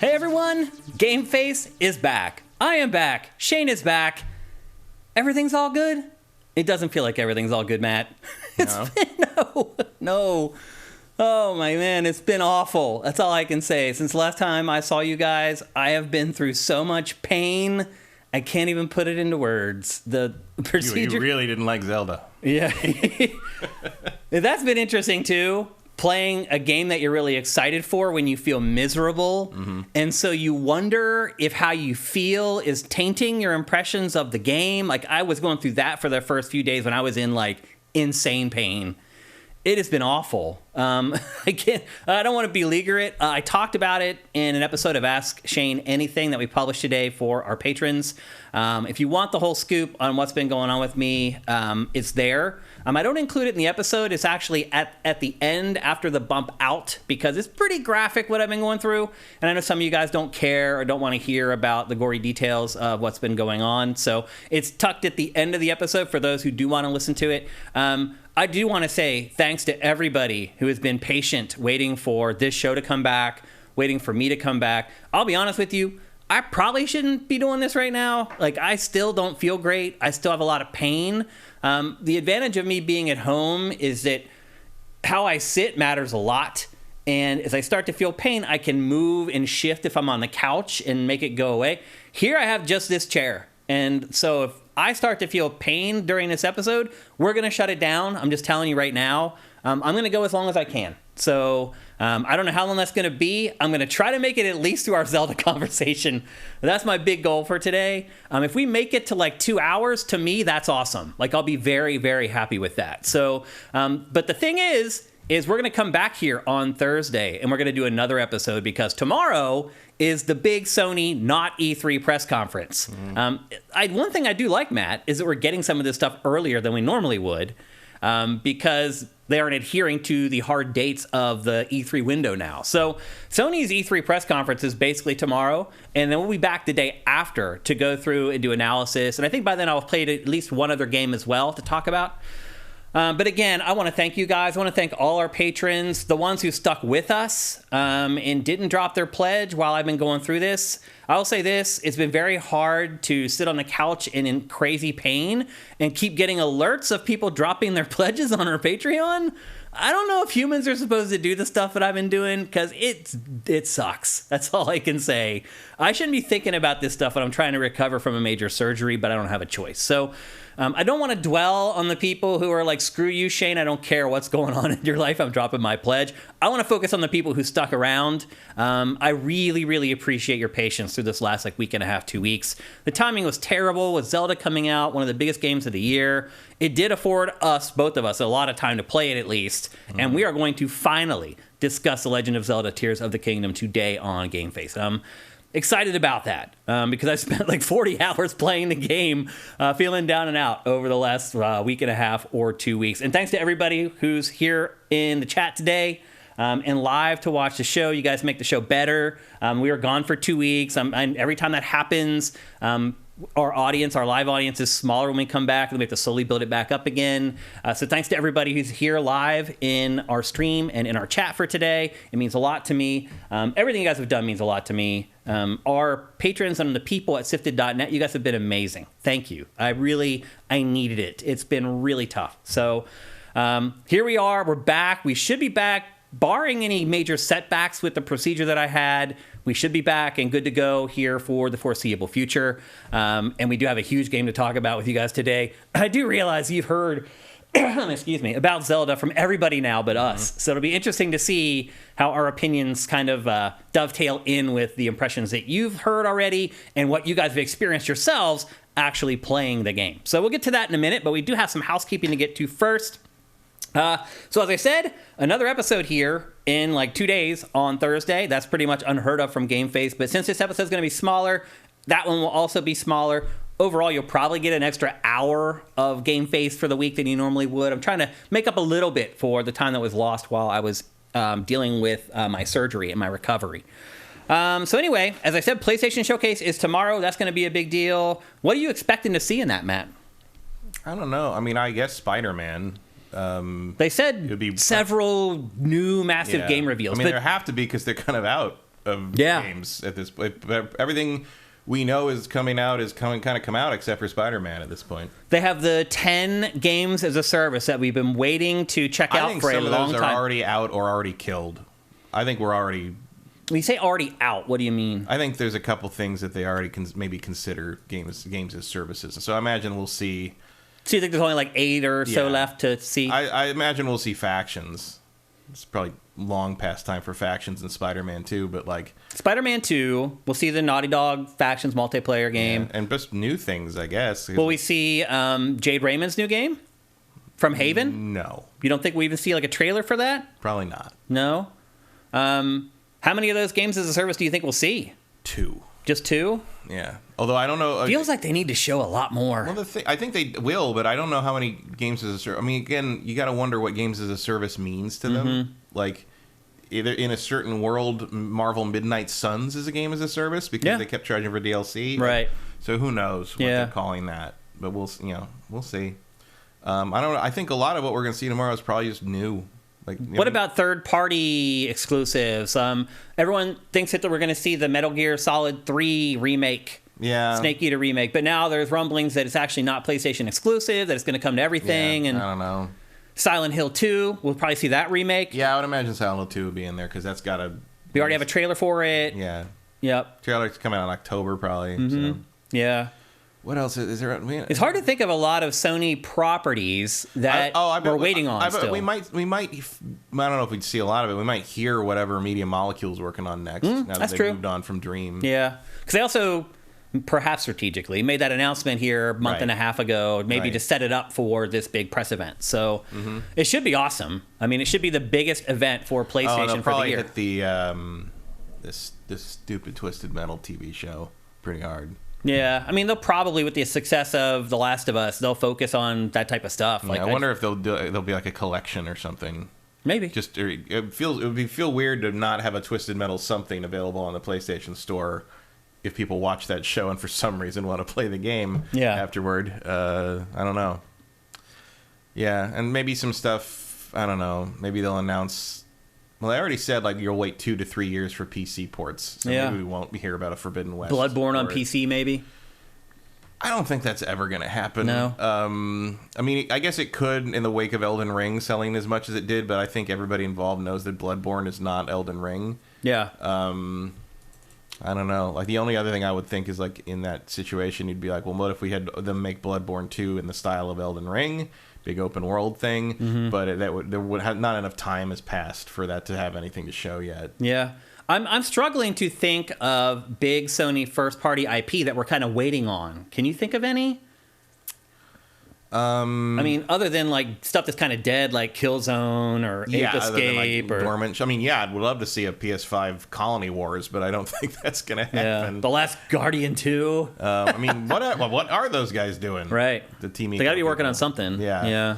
Hey everyone, GameFace is back. I am back. Shane is back. Everything's all good? It doesn't feel like everything's all good, Matt. No. Oh my man, it's been awful. That's all I can say. Since the last time I saw you guys, I have been through so much pain. I can't even put it into words. The procedure. You really didn't like Zelda. Yeah. That's been interesting too. Playing a game that you're really excited for when you feel miserable. Mm-hmm. And so you wonder if how you feel is tainting your impressions of the game. Like I was going through that for the first few days when I was in like insane pain. It has been awful. I don't want to beleaguer it. I talked about it in an episode of Ask Shane Anything that we published today for our patrons. If you want the whole scoop on what's been going on with me, it's there. I don't include it in the episode. It's actually at the end after the bump out because it's pretty graphic what I've been going through. And I know some of you guys don't care or don't want to hear about the gory details of what's been going on. So it's tucked at the end of the episode for those who do want to listen to it. I do want to say thanks to everybody who has been patient waiting for this show to come back, waiting for me to come back. I'll be honest with you, I probably shouldn't be doing this right now. Like, I still don't feel great. I still have a lot of pain. The advantage of me being at home is that how I sit matters a lot. And as I start to feel pain, I can move and shift if I'm on the couch and make it go away. Here I have just this chair. And so if I start to feel pain during this episode, we're going to shut it down. I'm just telling you right now. I'm going to go as long as I can. So I don't know how long that's going to be. I'm going to try to make it at least through our Zelda conversation. That's my big goal for today. If we make it to like 2 hours, to me, that's awesome. Like I'll be very, very happy with that. So, but the thing is we're going to come back here on Thursday and we're going to do another episode because tomorrow is the big Sony not E3 press conference. One thing I do like, Matt, is that we're getting some of this stuff earlier than we normally would because they aren't adhering to the hard dates of the E3 window now. So Sony's E3 press conference is basically tomorrow, and then we'll be back the day after to go through and do analysis. And I think by then I'll have played at least one other game as well to talk about. But again, I want to thank you guys. I want to thank all our patrons, the ones who stuck with us and didn't drop their pledge while I've been going through this. I'll say this, it's been very hard to sit on the couch and in crazy pain and keep getting alerts of people dropping their pledges on our Patreon. I don't know if humans are supposed to do the stuff that I've been doing because it sucks. That's all I can say. I shouldn't be thinking about this stuff when I'm trying to recover from a major surgery, but I don't have a choice. So I don't want to dwell on the people who are like, screw you, Shane. I don't care what's going on in your life. I'm dropping my pledge. I want to focus on the people who stuck around. I really, really appreciate your patience through this last like week and a half, 2 weeks. The timing was terrible with Zelda coming out, one of the biggest games of the year. It did afford us, both of us, a lot of time to play it at least. And we are going to finally discuss The Legend of Zelda Tears of the Kingdom today on GameFace. I'm excited about that because I spent like 40 hours playing the game, feeling down and out over the last week and a half or 2 weeks. And thanks to everybody who's here in the chat today and live to watch the show. You guys make the show better. We were gone for 2 weeks. Every time that happens, our live audience is smaller when we come back, and we have to slowly build it back up again. So thanks to everybody who's here live in our stream and in our chat for today. It means a lot to me. Everything you guys have done means a lot to me. Our patrons and the people at sifted.net, you guys have been amazing. Thank you. I needed it. It's been really tough. So here we are. We're back. We should be back, barring any major setbacks with the procedure that I had. We should be back and good to go here for the foreseeable future. And we do have a huge game to talk about with you guys today. I do realize you've heard excuse me, about Zelda from everybody now but us. So it'll be interesting to see how our opinions kind of dovetail in with the impressions that you've heard already and what you guys have experienced yourselves actually playing the game. So we'll get to that in a minute, but we do have some housekeeping to get to first. So as I said, another episode here in like 2 days on Thursday. That's pretty much unheard of from GameFace. But since this episode is going to be smaller, that one will also be smaller. Overall, you'll probably get an extra hour of GameFace for the week than you normally would. I'm trying to make up a little bit for the time that was lost while I was dealing with my surgery and my recovery. So anyway, as I said, PlayStation Showcase is tomorrow. That's going to be a big deal. What are you expecting to see in that, Matt? I don't know. I mean, I guess Spider-Man. They said several new massive game reveals. I mean, there have to be because they're kind of out of Yeah. games at this point. Everything we know is coming out is kind of come out except for Spider-Man at this point. They have the 10 games as a service that we've been waiting to check I out think for a some of long those time. are already out or already killed. I think we're already... When you say already out, what do you mean? I think there's a couple things that they already maybe consider games as services. So I imagine we'll see... So you think there's only like 8 or so Yeah. left to see? I imagine we'll see Factions. It's probably long past time for Factions in Spider-Man 2, but like... Spider-Man 2, we'll see the Naughty Dog Factions multiplayer game. Yeah, and just new things, I guess. Will we see Jade Raymond's new game from Haven? No, You don't think we even see like a trailer for that? probably not. No. How many of those games as a service do you think we'll see? 2. Just 2? Yeah. Although I don't know... Feels like they need to show a lot more. Well, I think they will, but I don't know how many games as a service... I mean, again, you got to wonder what games as a service means to them. Like, either in a certain world, Marvel Midnight Suns is a game as a service because they kept charging for DLC. Right. So who knows what they're calling that. But we'll see. I don't know. I think a lot of what we're going to see tomorrow is probably just new. Like, What about third-party exclusives? Everyone thinks that we're going to see the Metal Gear Solid 3 remake, Snake Eater remake, but now there's rumblings that it's actually not PlayStation exclusive, that it's going to come to everything. And I don't know. Silent Hill 2, we'll probably see that remake. Yeah, I would imagine Silent Hill 2 would be in there because that's got to... We already have a trailer for it. Yeah. Yep. Trailer's coming out in October probably. So. Yeah. What else is there? It's hard to think of a lot of Sony properties that we're waiting on still. We might. I don't know if we'd see a lot of it. We might hear whatever Media Molecule's working on next. Now that they've moved on from Dream. Yeah, because they also, perhaps strategically, made that announcement here a month and a half ago, maybe to set it up for this big press event. So it should be awesome. I mean, it should be the biggest event for PlayStation they'll for probably the year. hit the this stupid Twisted Metal TV show pretty hard. Yeah, I mean, they'll probably, with the success of The Last of Us, they'll focus on that type of stuff. Yeah, I wonder if there'll be like a collection or something. Maybe. Just it would feel weird to not have a Twisted Metal something available on the PlayStation Store if people watch that show and for some reason want to play the game afterward. I don't know. Yeah, and maybe some stuff. I don't know. Maybe they'll announce. Well, they already said like you'll wait 2 to 3 years for PC ports. So maybe we won't hear about a Forbidden West. Bloodborne on PC, maybe. I don't think that's ever going to happen. No. I mean, I guess it could in the wake of Elden Ring selling as much as it did, but I think everybody involved knows that Bloodborne is not Elden Ring. Yeah. I don't know. Like the only other thing I would think is like in that situation, you'd be like, well, what if we had them make Bloodborne 2 in the style of Elden Ring? Big open world thing, but there would have not enough time has passed for that to have anything to show yet. Yeah, I'm struggling to think of big Sony first party IP that we're kind of waiting on. Can you think of any? I mean, other than like stuff that's kind of dead, like Killzone or Ape Escape or dormant. I mean, I'd love to see a PS5 Colony Wars, but I don't think that's gonna happen. The Last Guardian 2. I mean, what are those guys doing? Right, the team. They got to be working on something. Yeah.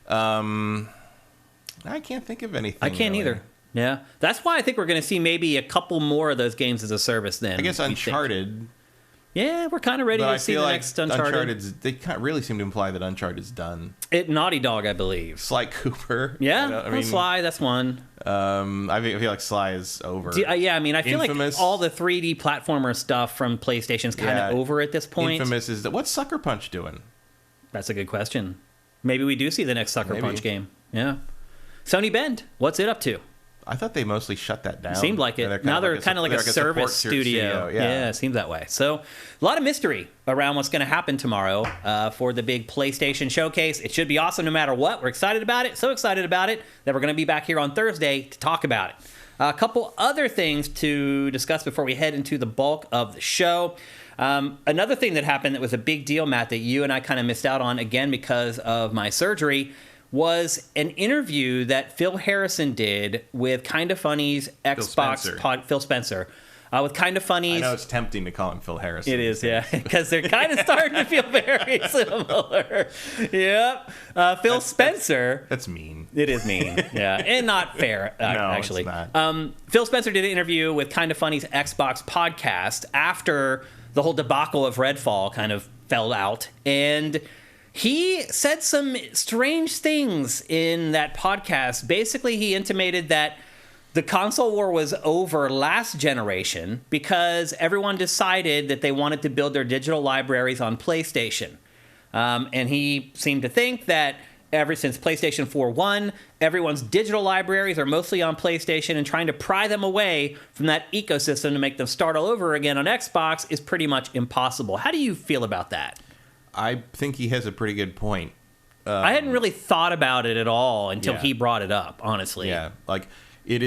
I can't think of anything. I can't either. Yeah, that's why I think we're going to see maybe a couple more of those games as a service. Then I guess Uncharted. Yeah, we're kind of ready to see the next Uncharted. They really seem to imply that Uncharted's done. Naughty Dog, I believe. Sly Cooper. Yeah, I mean, Sly, that's one. I feel like Sly is over. Yeah, I mean, I feel Infamous. like all the 3D platformer stuff from PlayStation's kind of over at this point. Infamous is what's Sucker Punch doing? That's a good question. Maybe we do see the next Sucker Punch game. Yeah. Sony Bend, what's it up to? I thought they mostly shut that down. Seemed like it. Now they're kind of like a service studio. Yeah, it seems that way. So a lot of mystery around what's going to happen tomorrow for the big PlayStation showcase. It should be awesome no matter what. We're excited about it. So excited about it that we're going to be back here on Thursday to talk about it. A couple other things to discuss before we head into the bulk of the show. Another thing that happened that was a big deal, Matt, that you and I kind of missed out on, again, because of my surgery, was an interview that Phil Harrison did with Kinda Funny's Xbox Phil Spencer. With Kinda Funny's... I know it's tempting to call him Phil Harrison. It is, yeah, because they're kind of starting to feel very similar. Yep. Phil Spencer... That's mean. It is mean, yeah, and not fair, actually. It's not. Phil Spencer did an interview with Kinda Funny's Xbox podcast after the whole debacle of Redfall kind of fell out, and... he said some strange things in that podcast. Basically, he intimated that The console war was over last generation because everyone decided that they wanted to build their digital libraries on PlayStation. And he seemed to think that ever since PlayStation 4 won, everyone's digital libraries are mostly on PlayStation, and trying to pry them away from that ecosystem to make them start all over again on Xbox is pretty much impossible. How do you feel about that? I think he has a pretty good point. I hadn't really thought about it at all until he brought it up, honestly. Yeah, like it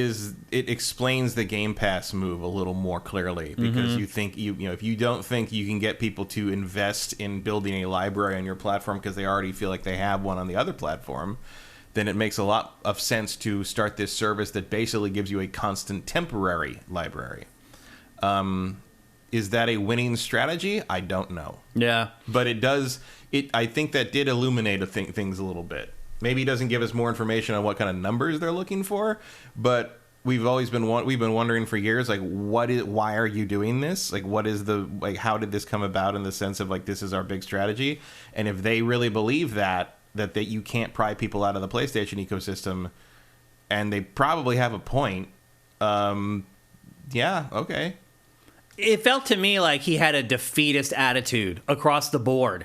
explains the Game Pass move a little more clearly, because you think if you don't think you can get people to invest in building a library on your platform because they already feel like they have one on the other platform, then it makes a lot of sense to start this service that basically gives you a constant temporary library. Is that a winning strategy? I don't know. Yeah, but it does. I think that did illuminate things a little bit. Maybe it doesn't give us more information on what kind of numbers they're looking for, but we've been wondering for years, like, why are you doing this? Like, how did this come about, in the sense of, like, this is our big strategy? And if they really believe that you can't pry people out of the PlayStation ecosystem, and they probably have a point, yeah, okay. It felt to me like he had a defeatist attitude across the board.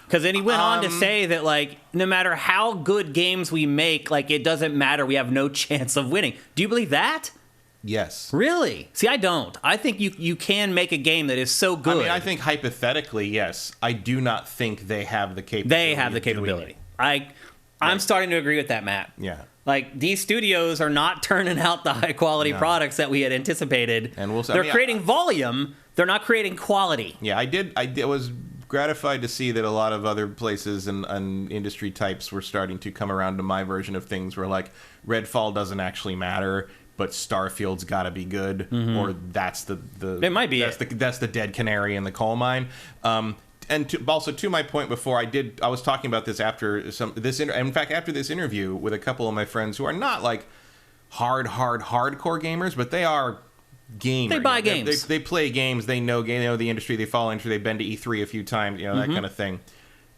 Because then he went on to say that, like, no matter how good games we make, like, it doesn't matter. We have no chance of winning. Do you believe that? Yes. Really? See, I don't. I think you can make a game that is so good. I mean, I think hypothetically, yes. I do not think they have the capability. They have the capability. I'm starting to agree with that, Matt. Yeah. Like, these studios are not turning out the high-quality products that we had anticipated. And they're creating volume. They're not creating quality. Yeah, I was gratified to see that a lot of other places and industry types were starting to come around to my version of things, where, like, Redfall doesn't actually matter, but Starfield's got to be good, or that's it might be that's the dead canary in the coal mine. And also to my point before, I was talking about this after after this interview with a couple of my friends who are not, like, hardcore gamers, but they are gamers. They buy games. They play games. They know the industry. They follow industry. They've been to E3 a few times. That kind of thing.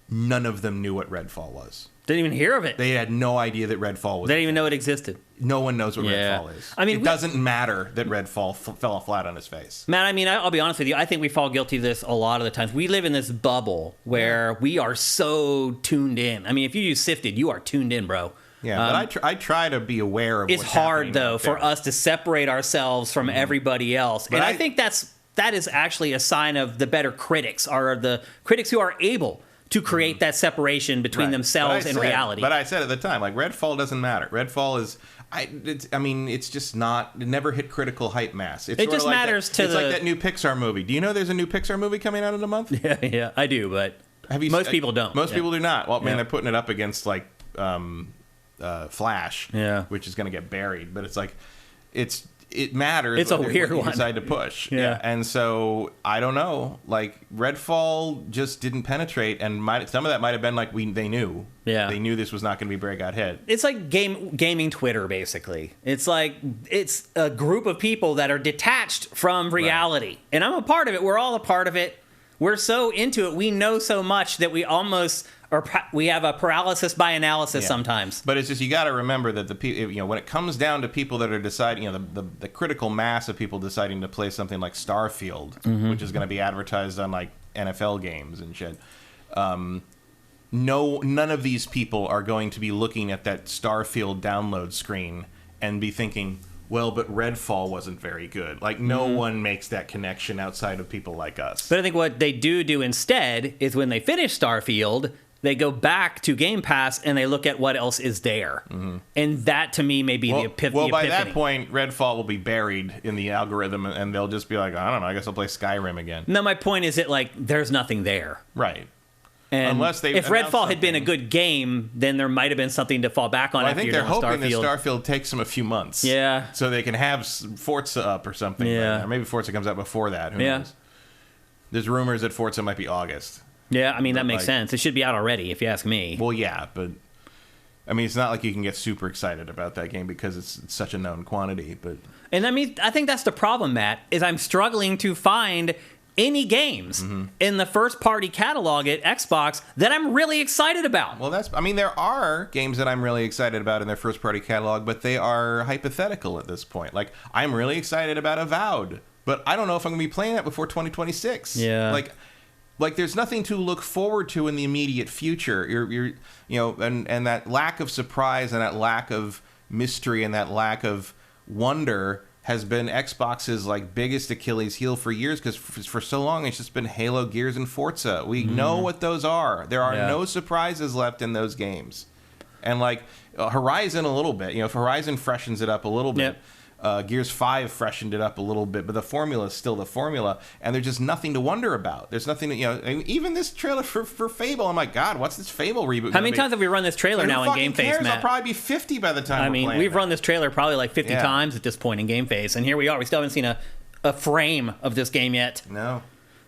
None of them knew what Redfall was. Didn't even hear of it. They had no idea that Redfall was. They didn't even know it existed. No one knows what Redfall is. I mean, it doesn't matter that Redfall fell flat on his face. Man, I mean, I'll be honest with you. I think we fall guilty of this a lot of the times. We live in this bubble where we are so tuned in. I mean, if you use Sifted, you are tuned in, bro. Yeah, but I try to be aware of it's what's hard, though, for us to separate ourselves from everybody else. But I think that is actually a sign of the better critics, are the critics who are able to create that separation between themselves and reality. But I said at the time, like, Redfall doesn't matter. Redfall is... it's just not... It never hit critical hype mass. It just like matters that, to It's like that new Pixar movie. Do you know there's a new Pixar movie coming out in a month? Yeah, I do, but most people don't. Most people do not. Well, I mean, they're putting it up against, like... Flash, which is going to get buried, but it's like it matters. It's a weird one. Decide to push, and so I don't know. Like, Redfall just didn't penetrate, and some of that might have been like they knew, they knew this was not going to be breakout hit. It's like gaming Twitter, basically. It's like it's a group of people that are detached from reality, and I'm a part of it. We're all a part of it. We're so into it. We know so much that we almost. Or we have a paralysis by analysis sometimes. But it's just, you got to remember that when it comes down to people that are deciding, the critical mass of people deciding to play something like Starfield, which is going to be advertised on, like, NFL games and shit. None of these people are going to be looking at that Starfield download screen and be thinking, well, but Redfall wasn't very good. Like, no one makes that connection outside of people like us. But I think what they do instead is when they finish Starfield, they go back to Game Pass and they look at what else is there. And that, to me, may be the epiphany. Well, by that point, Redfall will be buried in the algorithm, and they'll just be like, I don't know, I guess I'll play Skyrim again. No, my point is that, like, there's nothing there. Right. And unless if Redfall had been a good game, then there might have been something to fall back on. Well, I think they're hoping that Starfield takes them a few months. Yeah. So they can have Forza up or something. Yeah. Or maybe Forza comes out before that. Who knows? There's rumors that Forza might be August. Yeah, I mean, that makes sense. It should be out already, if you ask me. Well, yeah, but I mean, it's not like you can get super excited about that game because it's such a known quantity. But I think that's the problem, Matt, is I'm struggling to find any games in the first-party catalog at Xbox that I'm really excited about. Well, there are games that I'm really excited about in their first-party catalog, but they are hypothetical at this point. Like, I'm really excited about Avowed, but I don't know if I'm going to be playing that before 2026. Yeah. Like there's nothing to look forward to in the immediate future. And that lack of surprise and that lack of mystery and that lack of wonder has been Xbox's like biggest Achilles heel for years, because for so long it's just been Halo, Gears, and Forza. We know what those are. There are no surprises left in those games. And like Horizon a little bit, if Horizon freshens it up a little bit, Gears 5 freshened it up a little bit, but the formula is still the formula, and there's just nothing to wonder about. There's nothing even this trailer for Fable, I'm like, God, what's this Fable reboot? How many times have we run this trailer now in GameFace, Matt? I'll probably be 50 by the time we've run this trailer probably like 50 times at this point in GameFace, and here we are. We still haven't seen a frame of this game yet. No.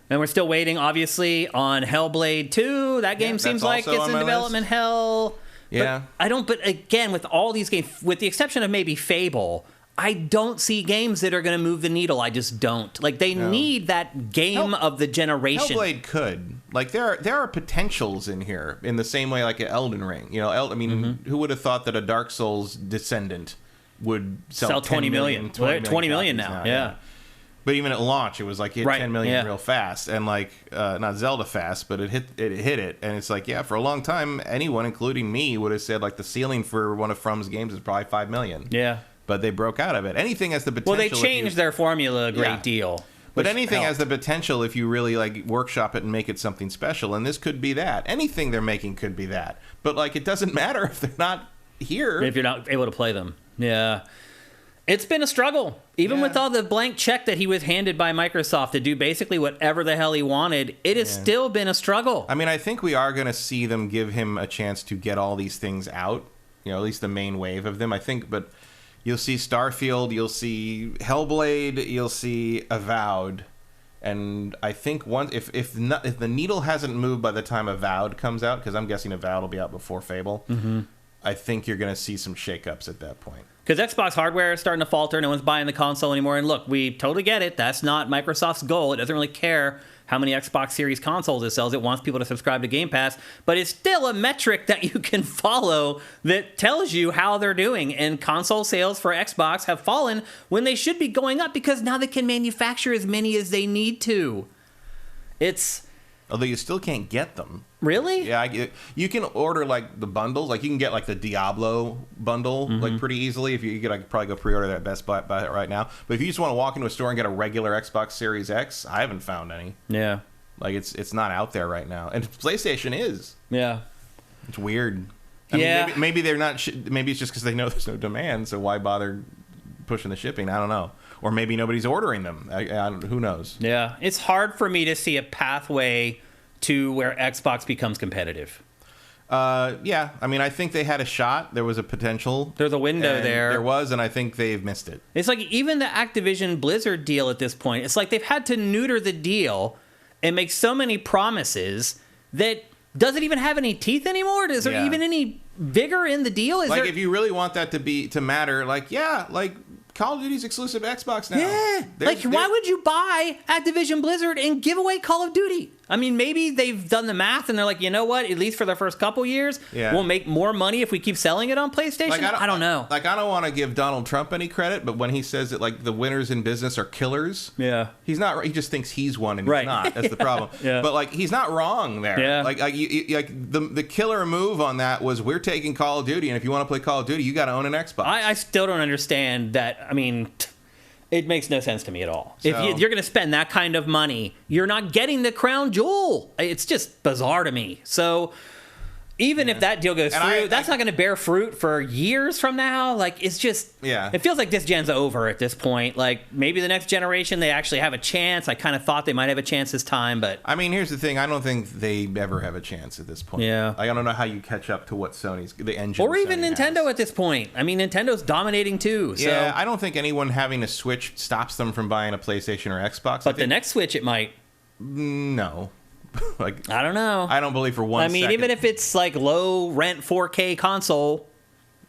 And we're still waiting, obviously, on Hellblade 2. That game seems like it's in development hell. Yeah. But again, with all these games, with the exception of maybe Fable, I don't see games that are going to move the needle. I just don't. Like, they need that game of the generation. Hellblade could. Like, there are potentials in here in the same way like an Elden Ring. Who would have thought that a Dark Souls descendant would sell 20 million? 20 million now, yeah. But even at launch, it was like it hit 10 million real fast, and like not Zelda fast, but it hit it, and it's like for a long time, anyone, including me, would have said like the ceiling for one of From's games is probably 5 million. Yeah. But they broke out of it. Anything has the potential. Well, they changed their formula a great deal. But anything has the potential if you really like workshop it and make it something special. And this could be that. Anything they're making could be that. But like, it doesn't matter if they're not here. If you're not able to play them. Yeah. It's been a struggle. Even with all the blank check that he was handed by Microsoft to do basically whatever the hell he wanted, it has still been a struggle. I mean, I think we are going to see them give him a chance to get all these things out. At least the main wave of them, I think. But you'll see Starfield, you'll see Hellblade, you'll see Avowed, and I think if the needle hasn't moved by the time Avowed comes out, because I'm guessing Avowed will be out before Fable, I think you're going to see some shakeups at that point. Because Xbox hardware is starting to falter, no one's buying the console anymore, and look, we totally get it. That's not Microsoft's goal. It doesn't really care how many Xbox Series consoles it sells. It wants people to subscribe to Game Pass, but it's still a metric that you can follow that tells you how they're doing. And console sales for Xbox have fallen when they should be going up, because now they can manufacture as many as they need to. Although you still can't get them. Really? Yeah, you can order like the bundles. Like you can get like the Diablo bundle like pretty easily. If you could probably go pre-order that at Best Buy right now. But if you just want to walk into a store and get a regular Xbox Series X, I haven't found any. Yeah. Like it's not out there right now, and PlayStation is. Yeah. It's weird. I mean, maybe they're not. Maybe it's just because they know there's no demand, so why bother pushing the shipping? I don't know. Or maybe nobody's ordering them. Who knows? Yeah, it's hard for me to see a pathway to where Xbox becomes competitive. Yeah, I mean, I think they had a shot. There was a potential. There's a window there. There was, and I think they've missed it. It's like even the Activision Blizzard deal at this point, it's like they've had to neuter the deal and make so many promises that doesn't even have any teeth anymore. Is there even any vigor in the deal? If you really want that to matter, Call of Duty's exclusive to Xbox now. Yeah. Why would you buy Activision Blizzard and give away Call of Duty? I mean, maybe they've done the math and they're like, you know what? At least for the first couple years, we'll make more money if we keep selling it on PlayStation. I don't know. I don't want to give Donald Trump any credit, but when he says that the winners in business are killers, he's not. He just thinks he's one and he's not. That's the problem. But he's not wrong there. The killer move on that was we're taking Call of Duty, and if you want to play Call of Duty, you got to own an Xbox. I still don't understand that. I mean, it makes no sense to me at all. So, if you're going to spend that kind of money, you're not getting the crown jewel. It's just bizarre to me. So even if that deal goes through, that's not going to bear fruit for years from now. It's just, it feels like this gen's over at this point. Maybe the next generation, they actually have a chance. I kind of thought they might have a chance this time, but I mean, here's the thing. I don't think they ever have a chance at this point. Yeah. I don't know how you catch up to what the engine or even Nintendo has at this point. I mean, Nintendo's dominating too. So. Yeah, I don't think anyone having a Switch stops them from buying a PlayStation or Xbox. But the next Switch, it might. No. I don't know. I don't believe for one second. Even if it's low rent 4K console,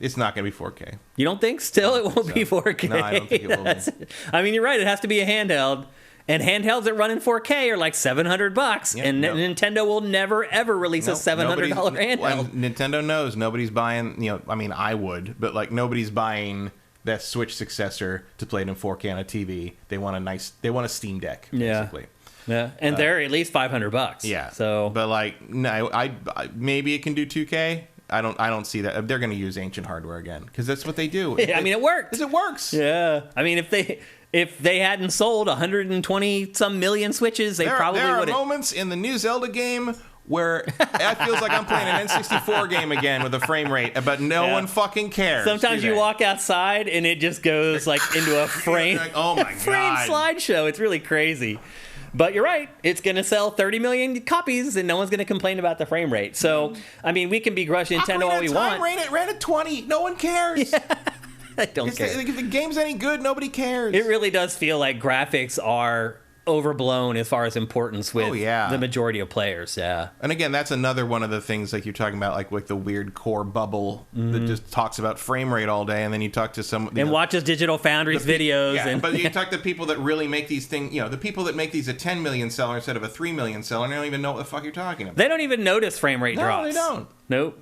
it's not going to be 4K. You don't think? Still, it won't be 4K. No, I don't think it will be. I mean, you're right. It has to be a handheld. And handhelds that run in 4K are like $700, and Nintendo will never ever release a $700 handheld. Well, Nintendo knows nobody's buying. I mean, I would, but like nobody's buying that Switch successor to play it in 4K on a TV. They want a Steam Deck, basically. Yeah, and they're at least $500. Yeah. So, but like, no, I maybe it can do 2K. I don't see that. They're going to use ancient hardware again because that's what they do. I mean, it works. It works. Yeah. I mean, if they hadn't sold 120 some million Switches, they probably would have. There are moments in the new Zelda game where it feels like I'm playing an N64 game again with a frame rate, but no one fucking cares. Sometimes you walk outside and it just goes like into a frame, like, oh my frame God. slideshow. It's really crazy. But you're right. It's going to sell 30 million copies, and no one's going to complain about the frame rate. So, I mean, we can begrudge Nintendo all we want. Ran at 20. No one cares. Yeah. I don't care. If the game's any good, nobody cares. It really does feel like graphics are overblown as far as importance with the majority of players. Yeah. And again, that's another one of the things like you're talking about, like the weird core bubble that just talks about frame rate all day, and then you talk to some and watches Digital Foundry's videos. Yeah, but you talk to people that really make these things. The people that make these a 10 million seller instead of a 3 million seller, and they don't even know what the fuck you're talking about. They don't even notice frame rate drops. No, they don't. Nope.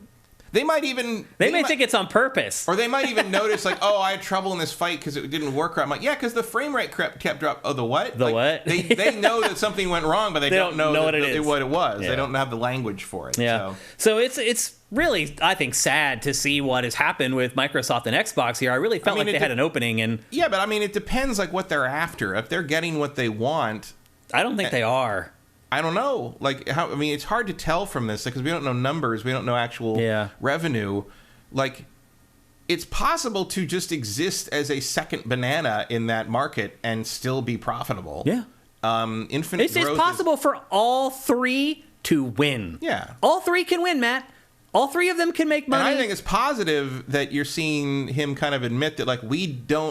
They might even... They may think it's on purpose. Or they might even notice, like, oh, I had trouble in this fight because it didn't work right. I'm like, yeah, because the frame rate kept dropping. Oh, the what? The what? They know that something went wrong, but they don't know what it was. Yeah. They don't have the language for it. Yeah. So it's really, I think, sad to see what has happened with Microsoft and Xbox here. I really felt like they had an opening. Yeah, but I mean, it depends, like, what they're after. If they're getting what they want... I don't think they are. I don't know. Like, I mean, it's hard to tell from this because we don't know numbers. We don't know actual revenue. Like, it's possible to just exist as a second banana in that market and still be profitable. Yeah. Infinite growth. It's possible for all three to win. Yeah. All three can win, Matt. All three of them can make money. And I think it's positive that you're seeing him kind of admit that, like,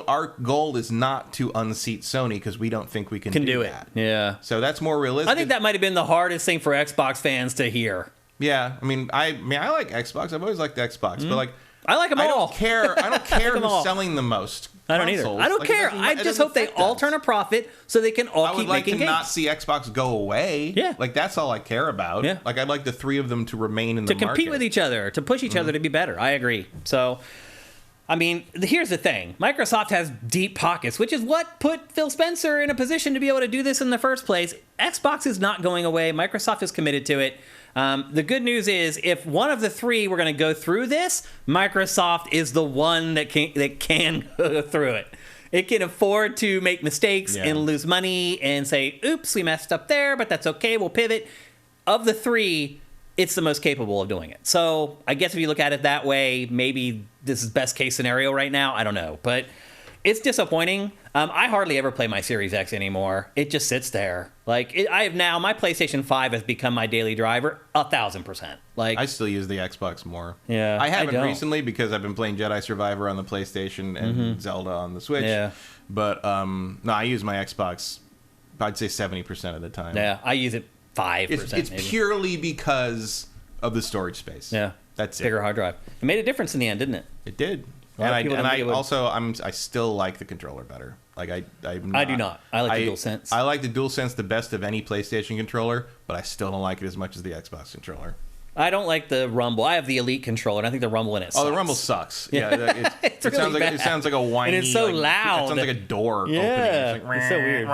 our goal is not to unseat Sony because we don't think we can do that. Yeah. So that's more realistic. I think that might have been the hardest thing for Xbox fans to hear. Yeah. I mean, I like Xbox. I've always liked Xbox, but like, I like them all. I don't care who's selling the most. I don't either. I don't care. I just hope they all turn a profit so they can all keep making games. I would like to not see Xbox go away. Yeah. Like, that's all I care about. Yeah. Like, I'd like the three of them to remain in the market. To compete with each other, to push each other to be better. I agree. So, I mean, here's the thing. Microsoft has deep pockets, which is what put Phil Spencer in a position to be able to do this in the first place. Xbox is not going away. Microsoft is committed to it. The good news is, if one of the three were going to go through this, Microsoft is the one that can go through it. It can afford to make mistakes and lose money and say, oops, we messed up there, but that's okay, we'll pivot. Of the three, it's the most capable of doing it. So I guess if you look at it that way, maybe this is best case scenario right now. I don't know. But it's disappointing. I hardly ever play my Series X anymore. It just sits there. Like, my PlayStation 5 has become my daily driver 1,000%. Like, I still use the Xbox more. Yeah, I haven't recently because I've been playing Jedi Survivor on the PlayStation and Zelda on the Switch. Yeah. But no, I use my Xbox, I'd say 70% of the time. Yeah, I use it 5%. It's purely because of the storage space. Yeah. That's it. Bigger hard drive. It made a difference in the end, didn't it? It did. I still like the controller better. Like, I do not. I like the DualSense. I like the DualSense the best of any PlayStation controller, but I still don't like it as much as the Xbox controller. I don't like the Rumble. I have the Elite controller, and I think the Rumble in it sucks. Oh, the Rumble sucks. Yeah, it sounds like a whiny. And it's so loud. It sounds like a door opening. It's so weird.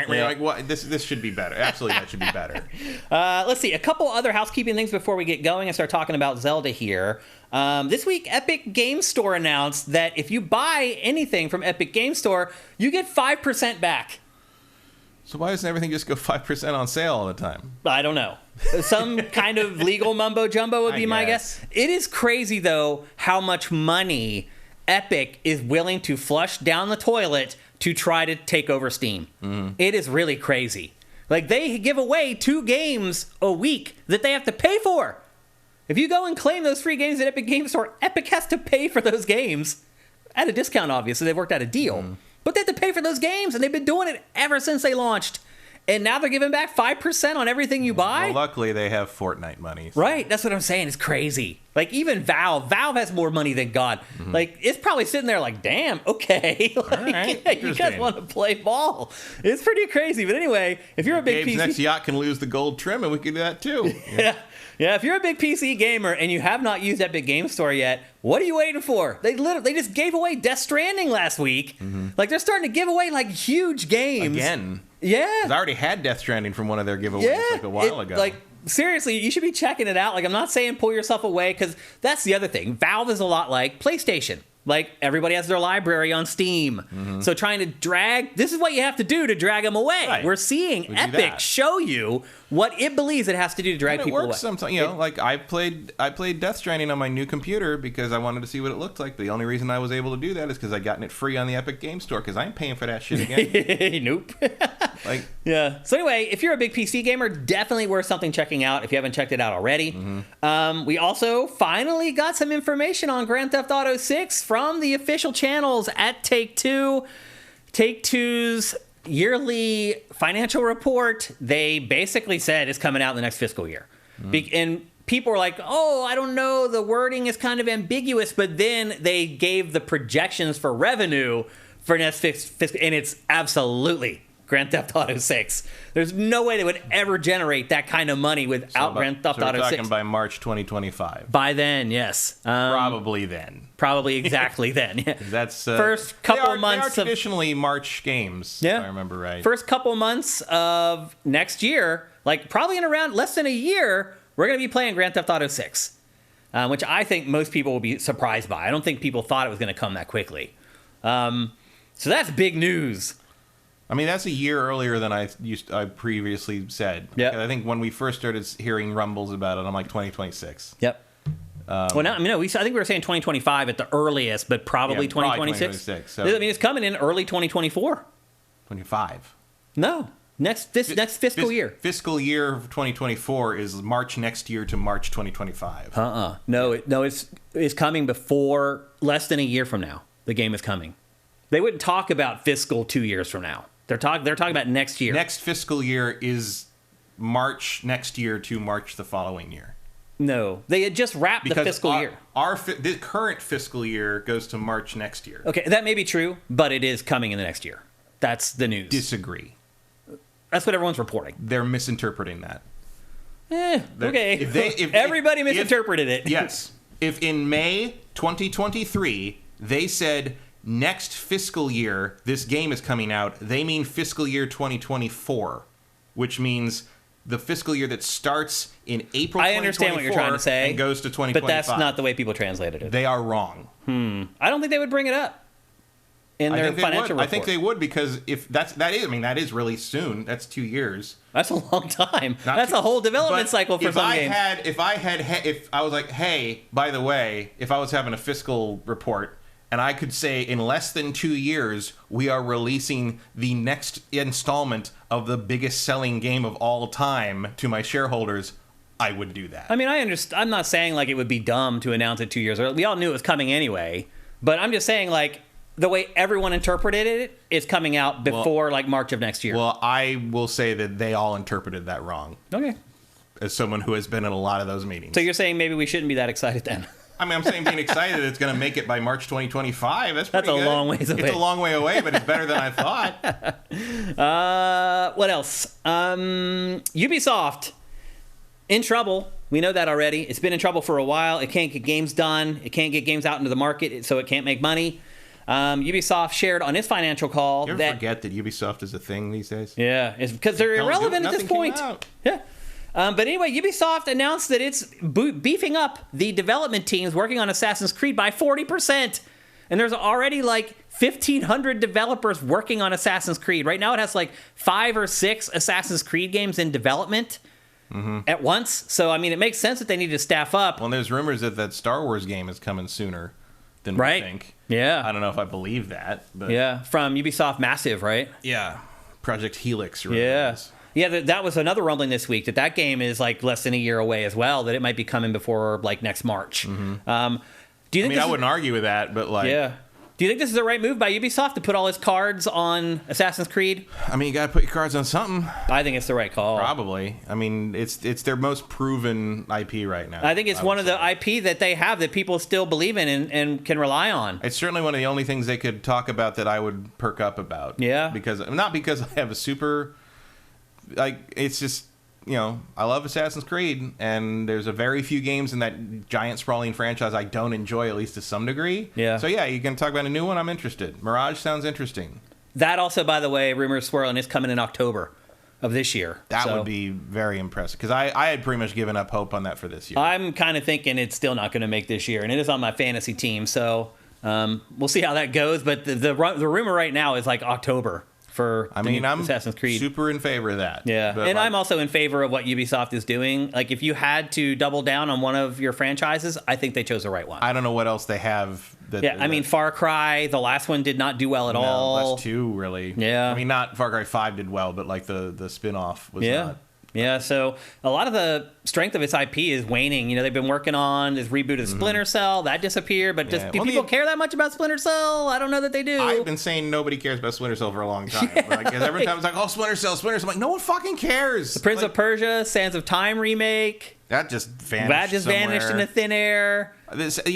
You're like, what? This should be better. Absolutely, that should be better. Let's see. A couple other housekeeping things before we get going and start talking about Zelda here. This week, Epic Game Store announced that if you buy anything from Epic Game Store, you get 5% back. So why doesn't everything just go 5% on sale all the time? I don't know. Some kind of legal mumbo jumbo would be my guess. It is crazy, though, how much money Epic is willing to flush down the toilet to try to take over Steam. It is really crazy. Like, they give away 2 games a week that they have to pay for. If you go and claim those free games at Epic Game Store, Epic has to pay for those games. At a discount, obviously. They've worked out a deal. But they have to pay for those games, and they've been doing it ever since they launched. and now they're giving back 5% on everything you buy. Well, luckily they have Fortnite money. So. Right, that's what I'm saying. It's crazy. Like, even Valve has more money than God. Like, it's probably sitting there like, damn, okay. Like, all right, yeah, you guys want to play ball. It's pretty crazy. But anyway, if you're a big Gabe's PC... next yacht can lose the gold trim, and we can do that too. Yeah, if you're a big PC gamer and you have not used Epic Game Store yet, what are you waiting for? They just gave away Death Stranding last week. Like, they're starting to give away, like, huge games. Again. Yeah. I already had Death Stranding from one of their giveaways like a while ago. Like, seriously, you should be checking it out. Like, I'm not saying pull yourself away, because that's the other thing. Valve is a lot like PlayStation. Like, everybody has their library on Steam. So trying to this is what you have to do to drag them away. Right. We're seeing Epic show you what it believes it has to do to drag people away. It works sometimes. Like, I played Death Stranding on my new computer because I wanted to see what it looked like. The only reason I was able to do that is because I gotten it free on the Epic Game Store, because I ain't paying for that shit again. Nope. Like, yeah. So anyway, if you're a big PC gamer, definitely worth something checking out if you haven't checked it out already. We also finally got some information on Grand Theft Auto 6 from the official channels at Take-Two. Take-Two's yearly financial report, they basically said it's coming out in the next fiscal year. And people were like, oh, I don't know, the wording is kind of ambiguous, but then they gave the projections for revenue for next fiscal, and it's absolutely Grand Theft Auto 6. There's no way they would ever generate that kind of money without Grand Theft Auto 6. We're talking by March 2025. By then, yes. Probably then. Probably exactly then. Yeah. That's first couple months. They are traditionally March games, if I remember right. First couple months of next year, like probably in around less than a year, we're going to be playing Grand Theft Auto 6, which I think most people will be surprised by. I don't think people thought it was going to come that quickly. So that's big news. I mean, that's a year earlier than I previously said. Yeah. I think when we first started hearing rumbles about it, I'm like 2026. Yep. Well, now, I think we were saying 2025 at the earliest, but probably 2026. So I mean, it's coming in early 2024. 25. No. Next fiscal year. Fiscal year of 2024 is March next year to March 2025. No, it's coming before, less than a year from now. The game is coming. They wouldn't talk about fiscal 2 years from now. They're talking about next year. Next fiscal year is March next year to March the following year. No, they had just wrapped the fiscal year. The current fiscal year goes to March next year. Okay, that may be true, but it is coming in the next year. That's the news. Disagree. That's what everyone's reporting. They're misinterpreting that. Okay. If everybody misinterpreted it. Yes. If in May 2023 they said next fiscal year this game is coming out, they mean fiscal year 2024, which means the fiscal year that starts in April 2024. I understand what you're trying to say. And goes to 2025. But that's not the way people translated it. They are wrong. I don't think they would bring it up in their financial report. I think they would, because if that is really soon. That's 2 years. That's a long time. That's a whole development cycle for some games. If I was like, hey, by the way, if I was having a fiscal report, and I could say in less than 2 years, we are releasing the next installment of the biggest selling game of all time to my shareholders, I would do that. I mean, I understand. I'm not saying like it would be dumb to announce it 2 years early. We all knew it was coming anyway. But I'm just saying, like, the way everyone interpreted it is coming out before like March of next year. Well, I will say that they all interpreted that wrong. Okay. As someone who has been in a lot of those meetings. So you're saying maybe we shouldn't be that excited then? I mean, I'm saying being excited that it's going to make it by March 2025. That's a good. long ways away. It's a long way away, but it's better than I thought. What else? Ubisoft in trouble. We know that already. It's been in trouble for a while. It can't get games done. It can't get games out into the market, so it can't make money. Ubisoft shared on its financial call you ever forget that Ubisoft is a thing these days? Yeah, it's because they're irrelevant at this point. Yeah. But anyway, Ubisoft announced that it's beefing up the development teams working on Assassin's Creed by 40%. And there's already like 1,500 developers working on Assassin's Creed. Right now it has like 5 or 6 Assassin's Creed games in development at once. So, I mean, it makes sense that they need to staff up. Well, there's rumors that Star Wars game is coming sooner than we think. Yeah. I don't know if I believe that. But yeah, from Ubisoft Massive, right? Yeah. Project Helix. Yeah. Yeah, that was another rumbling this week, that game is like less than a year away as well, that it might be coming before like next March. Do you think I wouldn't argue with that, but like... Yeah. Do you think this is the right move by Ubisoft to put all his cards on Assassin's Creed? I mean, you got to put your cards on something. I think it's the right call. Probably. I mean, it's their most proven IP right now. I think it's one of the IP that they have that people still believe in and can rely on. It's certainly one of the only things they could talk about that I would perk up about. Yeah. Not because I have a super... it's just... I love Assassin's Creed, and there's a very few games in that giant sprawling franchise I don't enjoy, at least to some degree. Yeah. So yeah, you can talk about a new one, I'm interested. Mirage sounds interesting. That also, by the way, rumors swirling, is coming in October of this year. That would be very impressive, because I had pretty much given up hope on that for this year. I'm kind of thinking it's still not going to make this year, and it is on my fantasy team, so we'll see how that goes, but the rumor right now is like October. I'm Assassin's Creed. Super in favor of that. Yeah, and I'm also in favor of what Ubisoft is doing. Like, if you had to double down on one of your franchises, I think they chose the right one. I don't know what else they have. Far Cry, the last one did not do well at all. Last two, really. Yeah. I mean, not Far Cry 5 did well, but like the spin-off was not. Yeah, so a lot of the strength of its IP is waning. They've been working on this reboot of Splinter Cell. That disappeared, but do people care that much about Splinter Cell? I don't know that they do. I've been saying nobody cares about Splinter Cell for a long time. Every time it's like, oh, Splinter Cell. I'm like, no one fucking cares. The Prince of Persia, Sands of Time remake. That just vanished into thin air.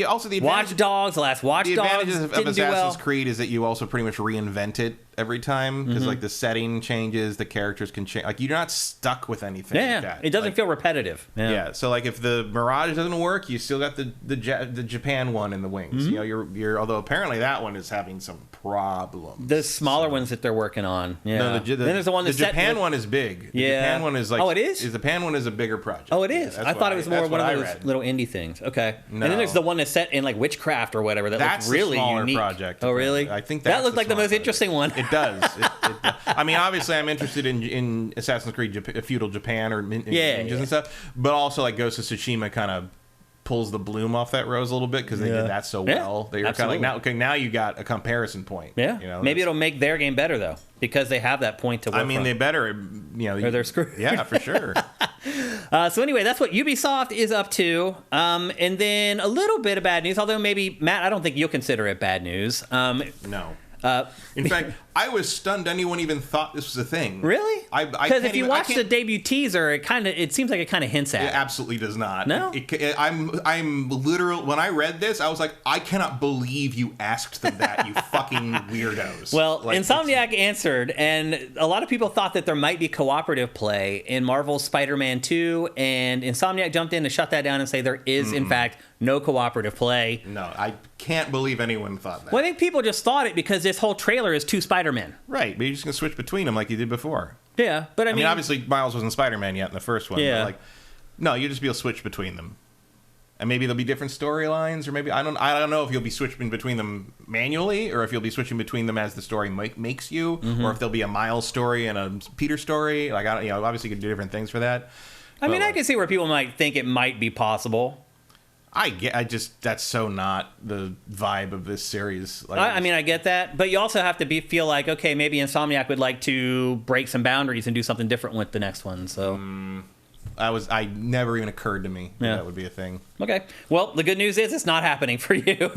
Also, the Watch Dogs, the last Watch Dogs. The advantage of Assassin's Creed is that you also pretty much reinvent it every time, because like the setting changes, the characters can change. Like, you're not stuck with anything. Yeah, like that. It doesn't feel repetitive. Yeah. So like, if the Mirage doesn't work, you still got the Japan one in the wings. You're although apparently that one is having some problems. The smaller ones that they're working on. Yeah. No, then there's the one that's the Japan one is big. The Japan one is like. Oh, it is. The Japan one is a bigger project. Oh, it is. I thought it was more one of those little indie things. Okay. No. And then there's the one that's set in like witchcraft or whatever. That's really a smaller unique. Project. Oh, really? I think that looked like the most interesting one. It does. I mean, obviously, I'm interested in Assassin's Creed feudal Japan or ninjas and stuff, but also like Ghost of Tsushima kind of pulls the bloom off that rose a little bit, because they did that so well. They were kind of like, now you got a comparison point. Yeah. Maybe it'll make their game better though, because they have that point to work from. They better. Or they're screwed. Yeah, for sure. So anyway, that's what Ubisoft is up to. And then a little bit of bad news, although maybe, Matt, I don't think you'll consider it bad news. No. In fact, I was stunned anyone even thought this was a thing. Really? Because if you watch the debut teaser, it seems like it kind of hints at it. It absolutely does not. No? I'm literal. When I read this, I was like, I cannot believe you asked them that, you fucking weirdos. Well, Insomniac answered, and a lot of people thought that there might be cooperative play in Marvel's Spider-Man 2, and Insomniac jumped in to shut that down and say there is, in fact, no cooperative play. No, I can't believe anyone thought that. Well, I think people just thought it because this whole trailer is two Spider-Men. Right, but you're just going to switch between them like you did before. Yeah, but I mean obviously Miles wasn't Spider-Man yet in the first one. Yeah. But no, you'll just be able to switch between them. And maybe there'll be different storylines, or maybe I don't know if you'll be switching between them manually, or if you'll be switching between them as the story makes you, or if there'll be a Miles story and a Peter story. Like, obviously you could do different things for that. I mean, I can see where people might think it might be possible. That's so not the vibe of this series. I mean, I get that, but you also have to feel like, okay, maybe Insomniac would like to break some boundaries and do something different with the next one. So, I never even occurred to me that would be a thing. Okay, well, the good news is it's not happening for you.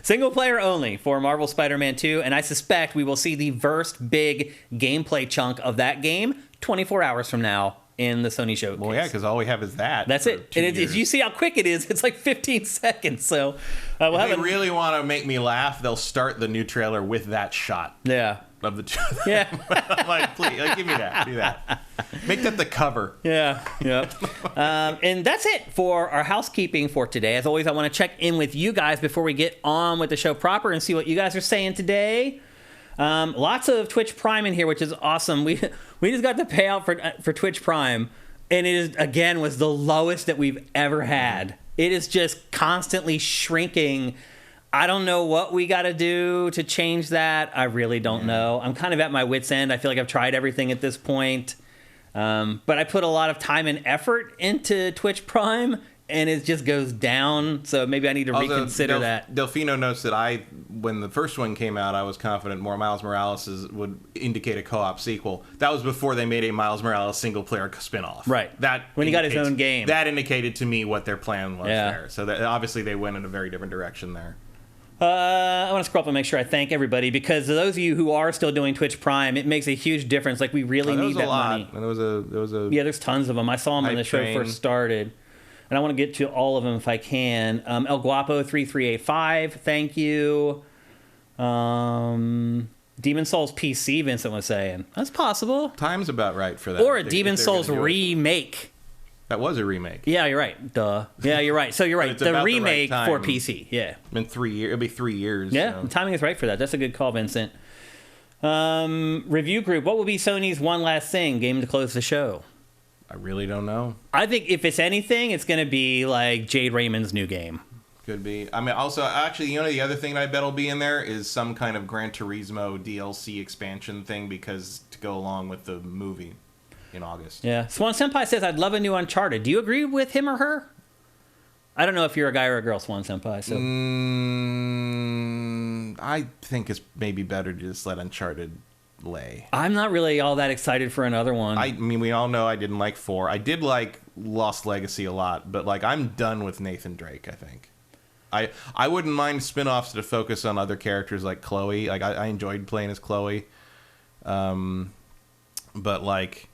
Single player only for Marvel Spider-Man 2, and I suspect we will see the first big gameplay chunk of that game 24 hours from now in the Sony showcase. Well, yeah, because all we have is that. That's it. And you see how quick it is. It's like 15 seconds. So if they really want to make me laugh, they'll start the new trailer with that shot. Yeah. Of the two. Yeah. I'm like, please, give me that. Do that. Make that the cover. Yeah. And that's it for our housekeeping for today. As always, I want to check in with you guys before we get on with the show proper and see what you guys are saying today. Lots of Twitch Prime in here, which is awesome. We just got the payout for Twitch Prime, and it is, again, was the lowest that we've ever had. It is just constantly shrinking. I don't know what we got to do to change that. I really don't know. I'm kind of at my wit's end. I feel like I've tried everything at this point. But I put a lot of time and effort into Twitch Prime, and it just goes down. So maybe I need to reconsider that. Delfino notes that when the first one came out, I was confident more Miles Morales would indicate a co-op sequel. That was before they made a Miles Morales single-player spinoff. Right. When he got his own game. That indicated to me what their plan was there. So that, obviously they went in a very different direction there. I want to scroll up and make sure I thank everybody, because those of you who are still doing Twitch Prime, it makes a huge difference. Like, we really need that money. And there was a yeah, there's tons of them. I saw them when the show first started, and I want to get to all of them if I can. El Guapo 3385, thank you. Demon Souls PC, Vincent was saying. That's possible. Time's about right for that. Or a Demon Souls remake. That was a remake. Yeah, you're right. Duh. Yeah, you're right. So you're right. The remake for PC. Yeah. In 3 years. It'll be 3 years. Yeah, the timing is right for that. That's a good call, Vincent. Review group. What will be Sony's one last thing? Game to close the show. I really don't know. I think if it's anything, it's going to be like Jade Raymond's new game. Could be. I mean, also, actually, the other thing I bet will be in there is some kind of Gran Turismo DLC expansion thing, because to go along with the movie in August. Yeah. Swan Senpai says, I'd love a new Uncharted. Do you agree with him or her? I don't know if you're a guy or a girl, Swan Senpai. So. I think it's maybe better to just let Uncharted lay. I'm not really all that excited for another one. I mean, we all know I didn't like 4. I did like Lost Legacy a lot, but like, I'm done with Nathan Drake, I think. I wouldn't mind spin-offs to focus on other characters like Chloe. Like, I enjoyed playing as Chloe. But like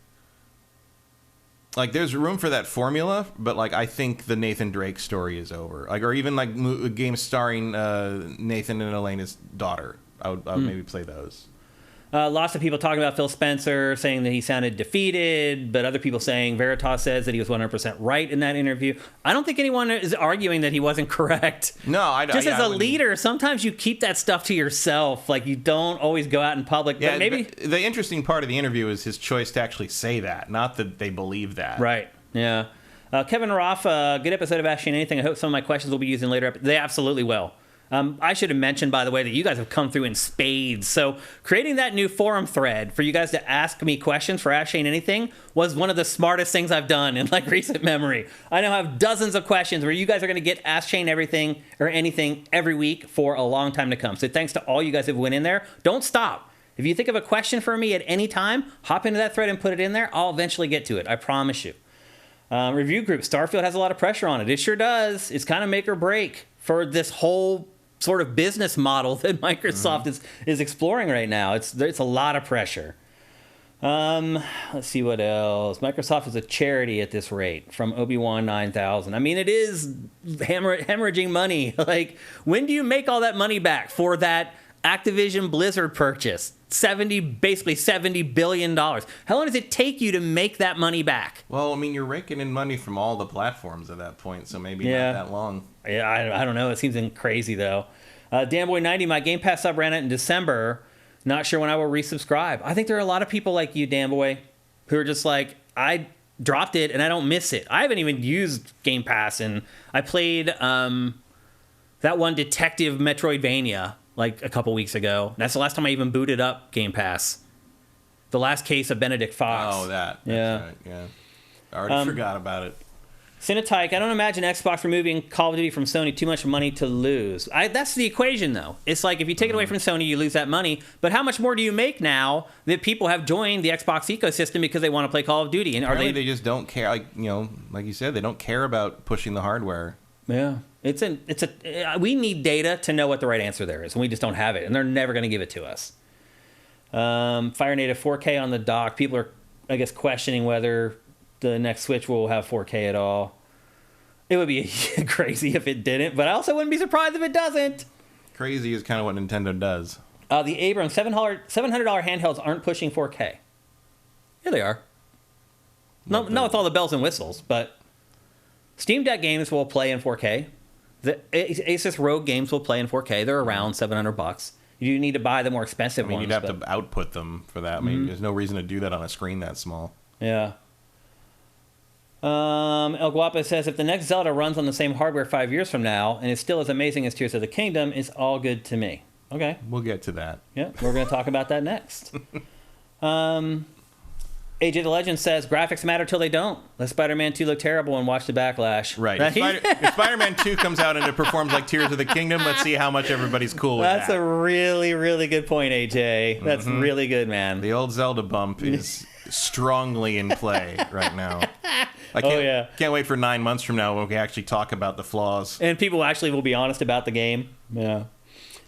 there's room for that formula, but like, I think the Nathan Drake story is over. Like, or even like games starring Nathan and Elena's daughter. I would maybe play those. Lots of people talking about Phil Spencer, saying that he sounded defeated, but other people saying Veritas says that he was 100% right in that interview. I don't think anyone is arguing that he wasn't correct. No, as a leader, sometimes you keep that stuff to yourself. Like, you don't always go out in public. Yeah, but maybe the interesting part of the interview is his choice to actually say that, not that they believe that. Right. Yeah. Kevin Roth, good episode of Asking Anything. I hope some of my questions will be used in later episodes. They absolutely will. I should have mentioned, by the way, that you guys have come through in spades. So creating that new forum thread for you guys to ask me questions for Ask Shane Anything was one of the smartest things I've done in like recent memory. I now have dozens of questions where you guys are going to get Ask Shane Everything or anything every week for a long time to come. So thanks to all you guys who went in there. Don't stop. If you think of a question for me at any time, hop into that thread and put it in there. I'll eventually get to it. I promise you. Review group. Starfield has a lot of pressure on it. It sure does. It's kind of make or break for this whole sort of business model that Microsoft is exploring right now. It's a lot of pressure. Let's see what else. Microsoft is a charity at this rate, from Obi-Wan 9000. I mean, it is hemorrhaging money. Like, when do you make all that money back for that Activision Blizzard purchase? Basically $70 billion. How long does it take you to make that money back? Well, I mean, you're raking in money from all the platforms at that point, so maybe not that long. Yeah, I don't know. It seems crazy, though. Danboy90, my Game Pass sub ran out in December. Not sure when I will resubscribe. I think there are a lot of people like you, Danboy, who are just like, I dropped it and I don't miss it. I haven't even used Game Pass, and I played that one Detective Metroidvania like a couple weeks ago. That's the last time I even booted up Game Pass. The Last Case of Benedict Fox. Oh, that. That's right, yeah. I already forgot about it. Cinetyke, I don't imagine Xbox removing Call of Duty from Sony too much money to lose. That's the equation, though. It's like, if you take it away from Sony, you lose that money. But how much more do you make now that people have joined the Xbox ecosystem because they want to play Call of Duty? And apparently they just don't care. Like, like you said, they don't care about pushing the hardware. Yeah. We need data to know what the right answer there is, and we just don't have it, and they're never going to give it to us. Fire Native 4K on the dock. People are, I guess, questioning whether the next Switch will have 4K at all. It would be crazy if it didn't, but I also wouldn't be surprised if it doesn't. Crazy is kind of what Nintendo does. The Abrams $700 handhelds aren't pushing 4K. Yeah, they are. Not with all the bells and whistles, but Steam Deck games will play in 4K. The Asus ROG games will play in 4K. They're around $700. You need to buy the more expensive ones. You'd have to output them for that. I mean, there's no reason to do that on a screen that small. Yeah. El Guapo says, if the next Zelda runs on the same hardware 5 years from now and is still as amazing as Tears of the Kingdom, it's all good to me. Okay. We'll get to that. Yeah, we're going to talk about that next. AJ the Legend says, graphics matter till they don't. Let Spider-Man 2 look terrible and watch the backlash. Right. If Spider-Man 2 comes out and it performs like Tears of the Kingdom, let's see how much everybody's cool with that. That's a really, really good point, AJ. That's really good, man. The old Zelda bump is strongly in play right now. I can't wait for 9 months from now when we can actually talk about the flaws. And people actually will be honest about the game. Yeah.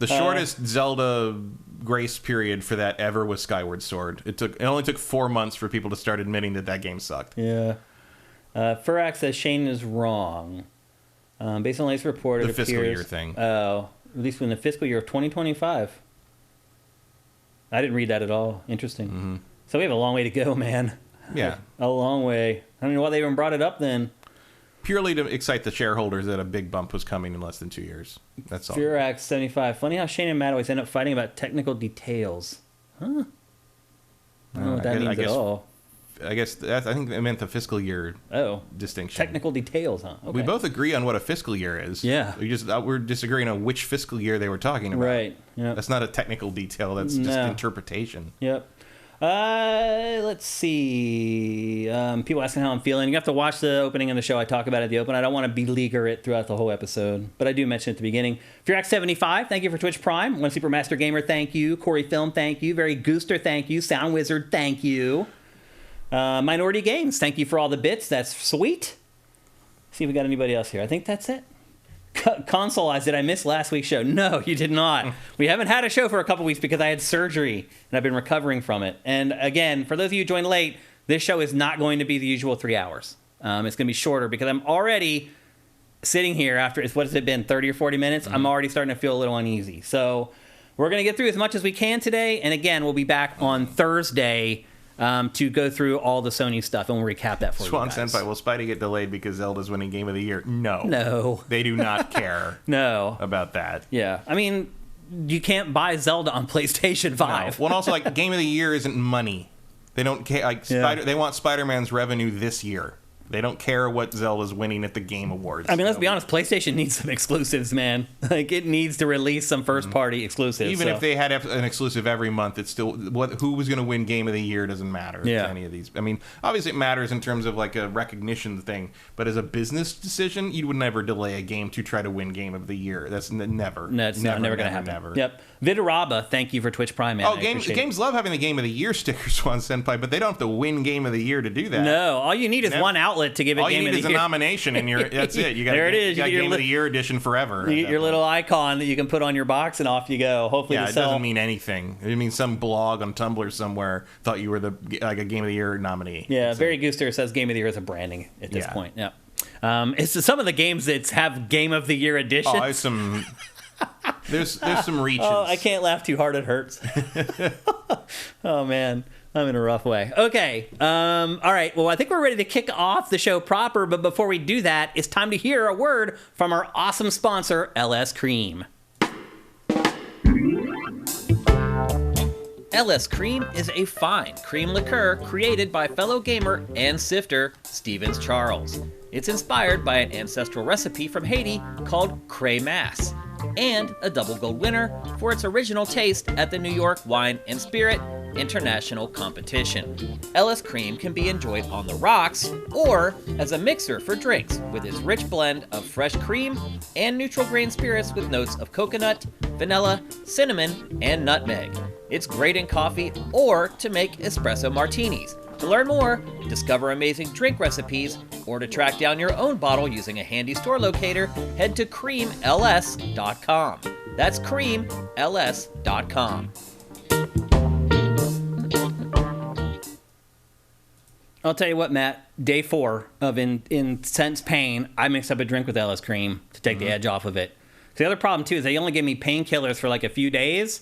The shortest Zelda grace period for that ever was Skyward Sword. It only took 4 months for people to start admitting that game sucked. Yeah. Furax says Shane is wrong. Based on latest report, the fiscal year thing. Oh, at least in the fiscal year of 2025. I didn't read that at all. Interesting. Mm-hmm. So we have a long way to go, man. Yeah. A long way. I don't know why they even brought it up then. Purely to excite the shareholders that a big bump was coming in less than 2 years. That's all. Furax 75. Funny how Shane and Matt always end up fighting about technical details. Huh? I don't know what that means at all. I think it meant the fiscal year distinction. Technical details, huh? Okay. We both agree on what a fiscal year is. Yeah. We're disagreeing on which fiscal year they were talking about. Right. Yep. That's not a technical detail. That's just interpretation. Yep. Let's see. People asking how I'm feeling. You have to watch the opening of the show. I talk about it at the open. I don't want to beleaguer it throughout the whole episode, but I do mention it at the beginning. Furax75, thank you for Twitch Prime. One Supermaster Gamer, thank you. Corey Film, thank you. Very Gooster, thank you. Sound Wizard, thank you. Minority Games, thank you for all the bits. That's sweet. See if we got anybody else here. I think that's it. Consoleize, did I miss last week's show? No, you did not. We haven't had a show for a couple weeks because I had surgery and I've been recovering from it. And again, for those of you who joined late, this show is not going to be the usual 3 hours. It's going to be shorter because I'm already sitting here after, what has it been, 30 or 40 minutes? Mm-hmm. I'm already starting to feel a little uneasy. So we're going to get through as much as we can today. And again, we'll be back on Thursday to go through all the Sony stuff, and we'll recap that for you guys. Senpai, will Spidey get delayed because Zelda's winning Game of the Year? No. They do not care about that. Yeah. I mean, you can't buy Zelda on PlayStation 5. No. Well, also, Game of the Year isn't money. They don't care. They want Spider-Man's revenue this year. They don't care what Zelda's winning at the Game Awards. I mean, let's be honest. PlayStation needs some exclusives, man. It needs to release some first-party exclusives. Even if they had an exclusive every month, it's still who was going to win Game of the Year doesn't matter to any of these. I mean, obviously it matters in terms of a recognition thing, but as a business decision, you would never delay a game to try to win Game of the Year. That's never. No, it's never going to happen. Never. Yep. Vidaraba, thank you for Twitch Prime, man. Games love having the Game of the Year sticker, Swan Senpai, but they don't have to win Game of the Year to do that. No, all you need is one outlet to give it Game of the Year. All you need is a nomination, and that's it. You got there it is. You got Game of the Year edition forever. You get your little icon that you can put on your box, and off you go. Hopefully, it doesn't mean anything. It means some blog on Tumblr somewhere thought you were a Game of the Year nominee. Yeah, Barry Gooster says Game of the Year is a branding at this point. Yeah, it's some of the games that have Game of the Year editions. Oh, there's some reaches. Oh, I can't laugh too hard; it hurts. Oh man. I'm in a rough way. Okay. All right. Well, I think we're ready to kick off the show proper. But before we do that, it's time to hear a word from our awesome sponsor, LS Cream. LS Cream is a fine cream liqueur created by fellow gamer and sifter Stevens Charles. It's inspired by an ancestral recipe from Haiti called Crémasse, and a double gold winner for its original taste at the New York Wine and Spirit International Competition. LS Cream can be enjoyed on the rocks or as a mixer for drinks with its rich blend of fresh cream and neutral grain spirits with notes of coconut, vanilla, cinnamon, and nutmeg. It's great in coffee or to make espresso martinis. To learn more, discover amazing drink recipes, or to track down your own bottle using a handy store locator, head to creamls.com. That's creamls.com. I'll tell you what, Matt, day 4 of intense pain, I mixed up a drink with LS Cream to take the edge off of it. The other problem, too, is they only gave me painkillers for a few days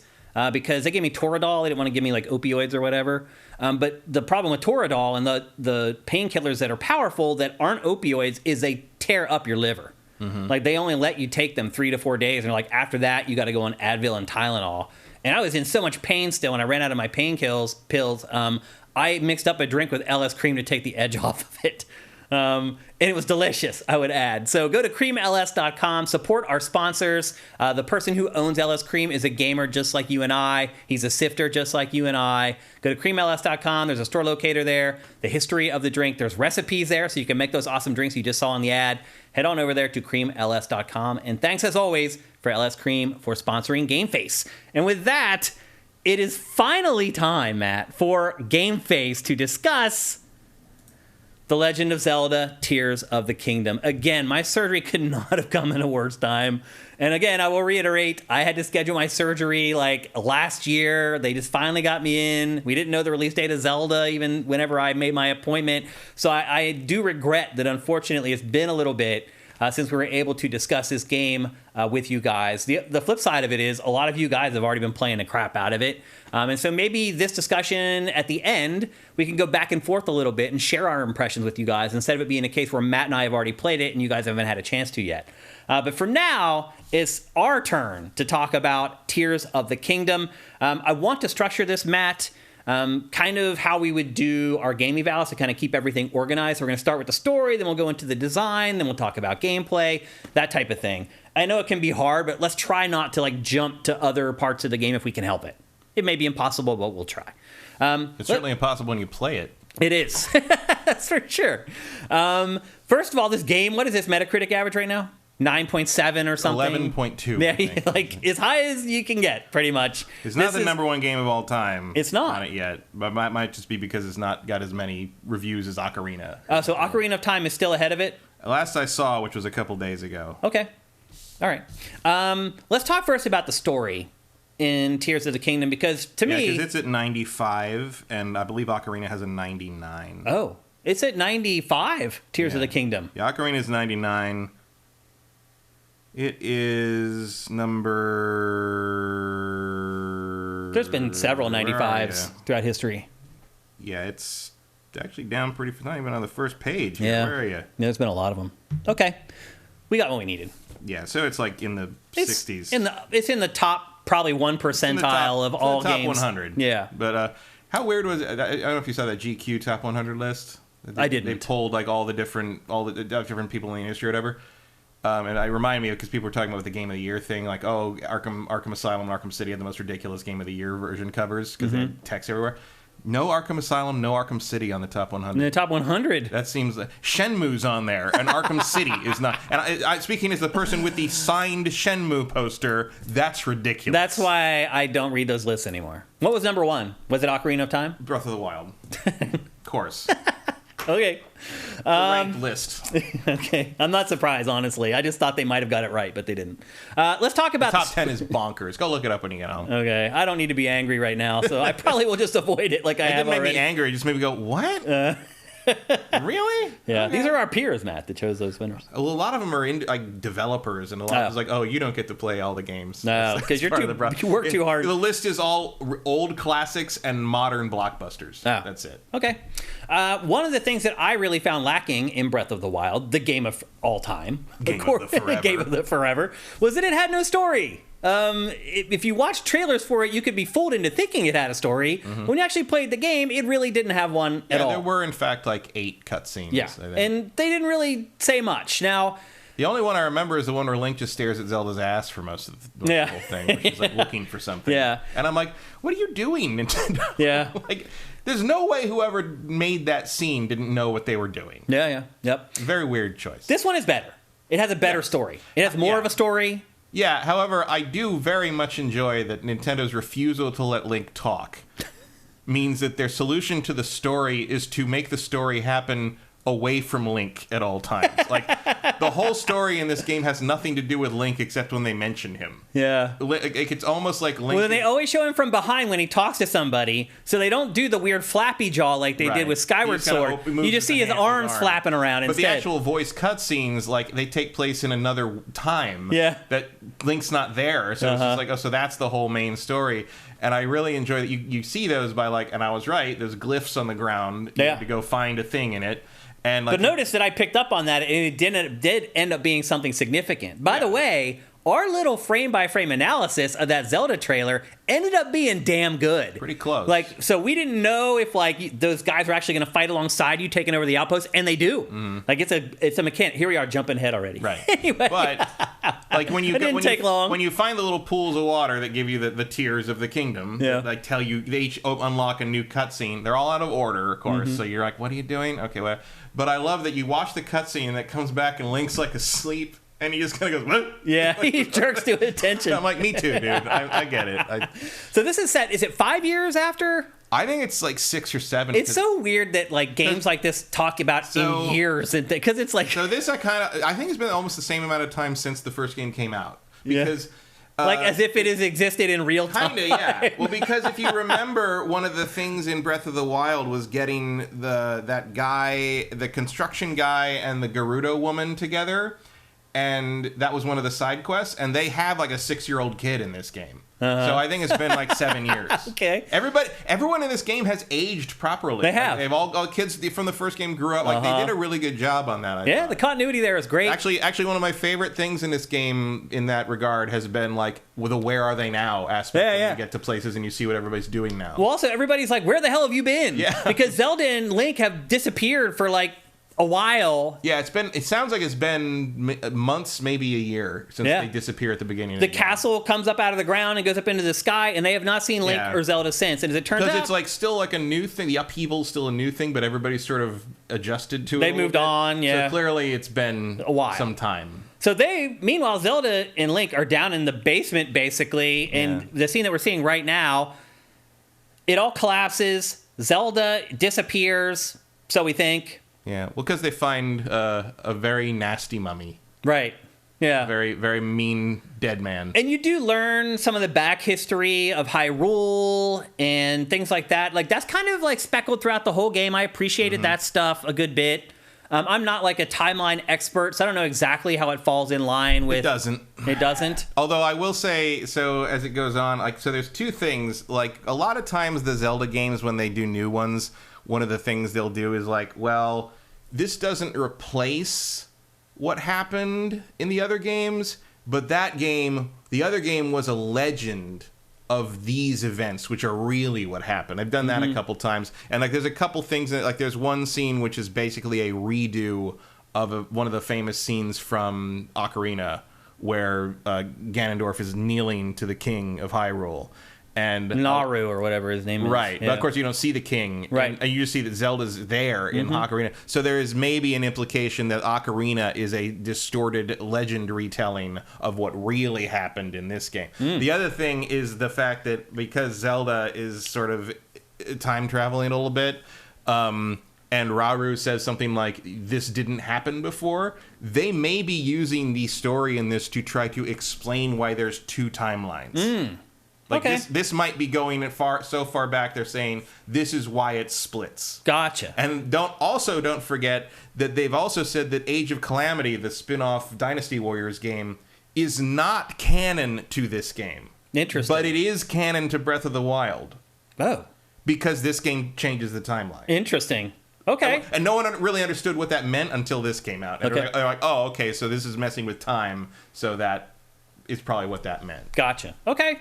because they gave me Toradol. They didn't want to give me opioids or whatever. But the problem with Toradol and the painkillers that are powerful that aren't opioids is they tear up your liver. Mm-hmm. They only let you take them 3 to 4 days. And after that, you got to go on Advil and Tylenol. And I was in so much pain still, and I ran out of my pills. I mixed up a drink with LS Cream to take the edge off of it. And it was delicious, I would add. So go to creamls.com, support our sponsors. The person who owns LS Cream is a gamer just like you and I. He's a sifter just like you and I. Go to creamls.com. There's a store locator there. The history of the drink. There's recipes there so you can make those awesome drinks you just saw in the ad. Head on over there to creamls.com. And thanks as always for LS Cream for sponsoring GameFace. And with that, it is finally time, Matt, for GameFace to discuss The Legend of Zelda, Tears of the Kingdom. Again, my surgery could not have come in a worse time. And again, I will reiterate, I had to schedule my surgery like last year. They just finally got me in. We didn't know the release date of Zelda even whenever I made my appointment. So I do regret that, unfortunately, it's been a little bit since we were able to discuss this game with you guys. The flip side of it is a lot of you guys have already been playing the crap out of it. And so maybe this discussion at the end, we can go back and forth a little bit and share our impressions with you guys instead of it being a case where Matt and I have already played it and you guys haven't had a chance to yet. But for now, it's our turn to talk about Tears of the Kingdom. I want to structure this, Matt, kind of how we would do our game evals to kind of keep everything organized. So we're going to start with the story, then we'll go into the design, then we'll talk about gameplay, that type of thing. I know it can be hard, but let's try not to like jump to other parts of the game if we can help it. It may be impossible, but we'll try. It's certainly impossible when you play it. It is. That's for sure. First of all, this game, what is this Metacritic average right now? 9.7 or something? 11.2. Yeah, like as high as you can get, pretty much. It's not the number one game of all time. It's not. On it yet. But it might just be because it's not got as many reviews as Ocarina. So Ocarina of Time is still ahead of it? Last I saw, which was a couple days ago. Okay. All right. Let's talk first about the story in Tears of the Kingdom, because to me... because it's at 95, and I believe Ocarina has a 99. Oh, it's at 95, Tears of the Kingdom. Yeah, Ocarina is 99. It is number... There's been several 95s throughout history. Yeah, it's actually down pretty... It's not even on the first page. Yeah. Where are you? Yeah, there's been a lot of them. Okay. We got what we needed. Yeah, so it's like in the 60s. It's in the top... probably 1 percentile of all top games. Top 100. Yeah. But how weird was it? I don't know if you saw that GQ top 100 list. I didn't. They pulled like all the different people in the industry or whatever. And I remind me because people were talking about the Game of the Year thing, like, oh, Arkham Asylum and Arkham City had the most ridiculous Game of the Year version covers because they had text everywhere. No Arkham Asylum, no Arkham City on the top 100. In the top 100. That seems... Shenmue's on there, and Arkham City is not. And I speaking as the person with the signed Shenmue poster, that's ridiculous. That's why I don't read those lists anymore. What was number 1? Was it Ocarina of Time? Breath of the Wild. Of course. Okay. The ranked list. Okay. I'm not surprised, honestly. I just thought they might have got it right, but they didn't. Let's talk about... The top 10 is bonkers. Go look it up when you get home. Okay. I don't need to be angry right now, so I probably will just avoid it like I have already. It didn't make me angry. It just made me go, what? Really? Yeah. Okay. These are our peers, Matt, that chose those winners. Well, a lot of them are like developers, and a lot of it's like, oh, you don't get to play all the games. No, because you work too hard. The list is all old classics and modern blockbusters. Oh. That's it. Okay. One of the things that I really found lacking in Breath of the Wild, the game of all time, game of the forever, was that it had no story. If you watch trailers for it, you could be fooled into thinking it had a story. When you actually played the game, it really didn't have one at all. There were, in fact, like 8 cutscenes. Yeah, and they didn't really say much. Now, the only one I remember is the one where Link just stares at Zelda's ass for most of the whole thing, where she's like looking for something. Yeah. And I'm like, what are you doing, Nintendo? Yeah. Like, there's no way whoever made that scene didn't know what they were doing. Yeah. Yep. Very weird choice. This one is better. It has a better story. It has more of a story. Yeah, however, I do very much enjoy that Nintendo's refusal to let Link talk means that their solution to the story is to make the story happen away from Link at all times. Like, the whole story in this game has nothing to do with Link except when they mention him. Yeah. It's almost like Link... Well, they always show him from behind when he talks to somebody, so they don't do the weird flappy jaw like they did with Skyward Sword. You just see his arms flapping around instead. But the actual voice cutscenes, like, they take place in another time. Yeah. That Link's not there. So it's just like, oh, so that's the whole main story. And I really enjoy that you see those by, like, and I was right, there's glyphs on the ground. You have to go find a thing in it. And like, but notice that I picked up on that, and it did end up being something significant. By the way, our little frame-by-frame analysis of that Zelda trailer ended up being damn good. Pretty close. Like, so we didn't know if, like, those guys were actually going to fight alongside you, taking over the outpost, and they do. Like, it's a mechanic. Here we are, jumping ahead already. Right. Anyway. But, like, when you long. When you find the little pools of water that give you the tears of the kingdom, that, like, tell you, they each unlock a new cutscene. They're all out of order, of course, so you're like, what are you doing? Okay, well... But I love that you watch the cutscene and it comes back and Link's like asleep And he just kind of goes, what? Yeah, he jerks to attention. I'm like, me too, dude. I get it. So this is set, is it 5 years after? I think it's like 6 or 7. It's so weird that like games like this talk about in years, because it's like... So this I think it's been almost the same amount of time since the first game came out. Because... Yeah. Like as if it has existed in real time. Kinda, yeah. Well, because if you remember, one of the things in Breath of the Wild was getting that guy, the construction guy, and the Gerudo woman together, and that was one of the side quests. And they have like a 6-year-old kid in this game. So I think it's been like 7 years. Okay. Everyone in this game has aged properly. They have. Like, they've all kids from the first game grew up. Like they did a really good job on that. I thought. The continuity there is great. Actually, one of my favorite things in this game in that regard has been like with a "Where are they now?" aspect. When you get to places and you see what everybody's doing now. Well, also everybody's like, "Where the hell have you been?" Yeah. Because Zelda and Link have disappeared for like a while. Yeah, it sounds like it's been months, maybe a year since they disappear at the beginning of the game. Castle comes up out of the ground and goes up into the sky, and they have not seen Link or Zelda since. And as it turns out, because it's like still like a new thing, the upheaval's still a new thing, but everybody's sort of adjusted to it. They moved on, So clearly it's been a while, some time. So meanwhile, Zelda and Link are down in the basement basically, and the scene that we're seeing right now, it all collapses. Zelda disappears, so we think. Yeah, well, because they find a very nasty mummy. Right. Yeah. Very, very mean dead man. And you do learn some of the back history of Hyrule and things like that. Like, that's kind of like speckled throughout the whole game. I appreciated that stuff a good bit. I'm not like a timeline expert, so I don't know exactly how it falls in line with... It doesn't. It doesn't? Although I will say, so as it goes on, like, so there's two things. Like, a lot of times the Zelda games, when they do new ones, one of the things they'll do is like, well, this doesn't replace what happened in the other games, but the other game was a legend of these events, which are really what happened. I've done that a couple times, and like there's a couple things that, like there's one scene which is basically a redo of one of the famous scenes from Ocarina, where Ganondorf is kneeling to the king of Hyrule. And Naru or whatever his name is. Right. But of course you don't see the king. Right. And you just see that Zelda's there in Ocarina. So there is maybe an implication that Ocarina is a distorted legend retelling of what really happened in this game. The other thing is the fact that because Zelda is sort of time traveling a little bit, and Rauru says something like, this didn't happen before, they may be using the story in this to try to explain why there's two timelines. Like this might be going so far back. They're saying this is why it splits. Gotcha. And don't forget that they've also said that Age of Calamity, the spin-off Dynasty Warriors game, is not canon to this game. Interesting. But it is canon to Breath of the Wild. Oh. Because this game changes the timeline. Interesting. Okay. And no one really understood what that meant until this came out. And they're like, oh, okay, so this is messing with time, so that is probably what that meant. Gotcha. Okay.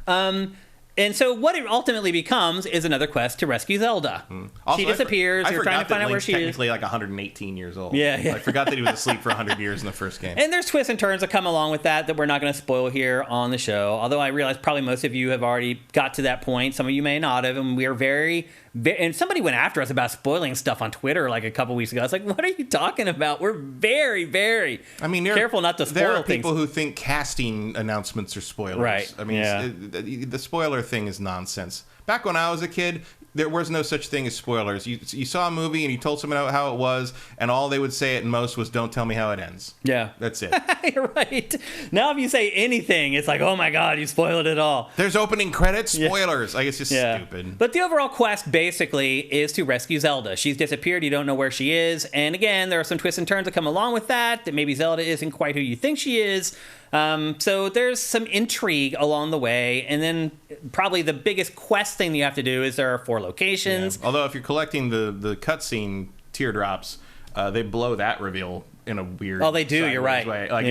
And so what it ultimately becomes is another quest to rescue Zelda. Also, she disappears. You're trying to find out where she is. Technically like 118 years old. Yeah. I forgot that he was asleep for 100 years in the first game. And there's twists and turns that come along with that we're not going to spoil here on the show. Although I realize probably most of you have already got to that point. Some of you may not have. And we are very... And somebody went after us about spoiling stuff on Twitter like a couple weeks ago. I was like, what are you talking about? We're very, very careful not to spoil things. There are people who think casting announcements are spoilers. Right. I mean, the spoiler thing is nonsense. Back when I was a kid, there was no such thing as spoilers. You saw a movie and you told someone how it was, and all they would say at most was, don't tell me how it ends. Yeah. That's it. You're right. Now if you say anything, it's like, oh my God, you spoiled it all. There's opening credits, spoilers. Like, it's just stupid. But the overall quest basically is to rescue Zelda. She's disappeared. You don't know where she is. And again, there are some twists and turns that come along with that maybe Zelda isn't quite who you think she is. So there's some intrigue along the way, and then probably the biggest quest thing you have to do is there are 4 locations. Yeah. Although if you're collecting the cutscene teardrops, they blow that reveal in a weird. Oh, they do. You're right. Way. Like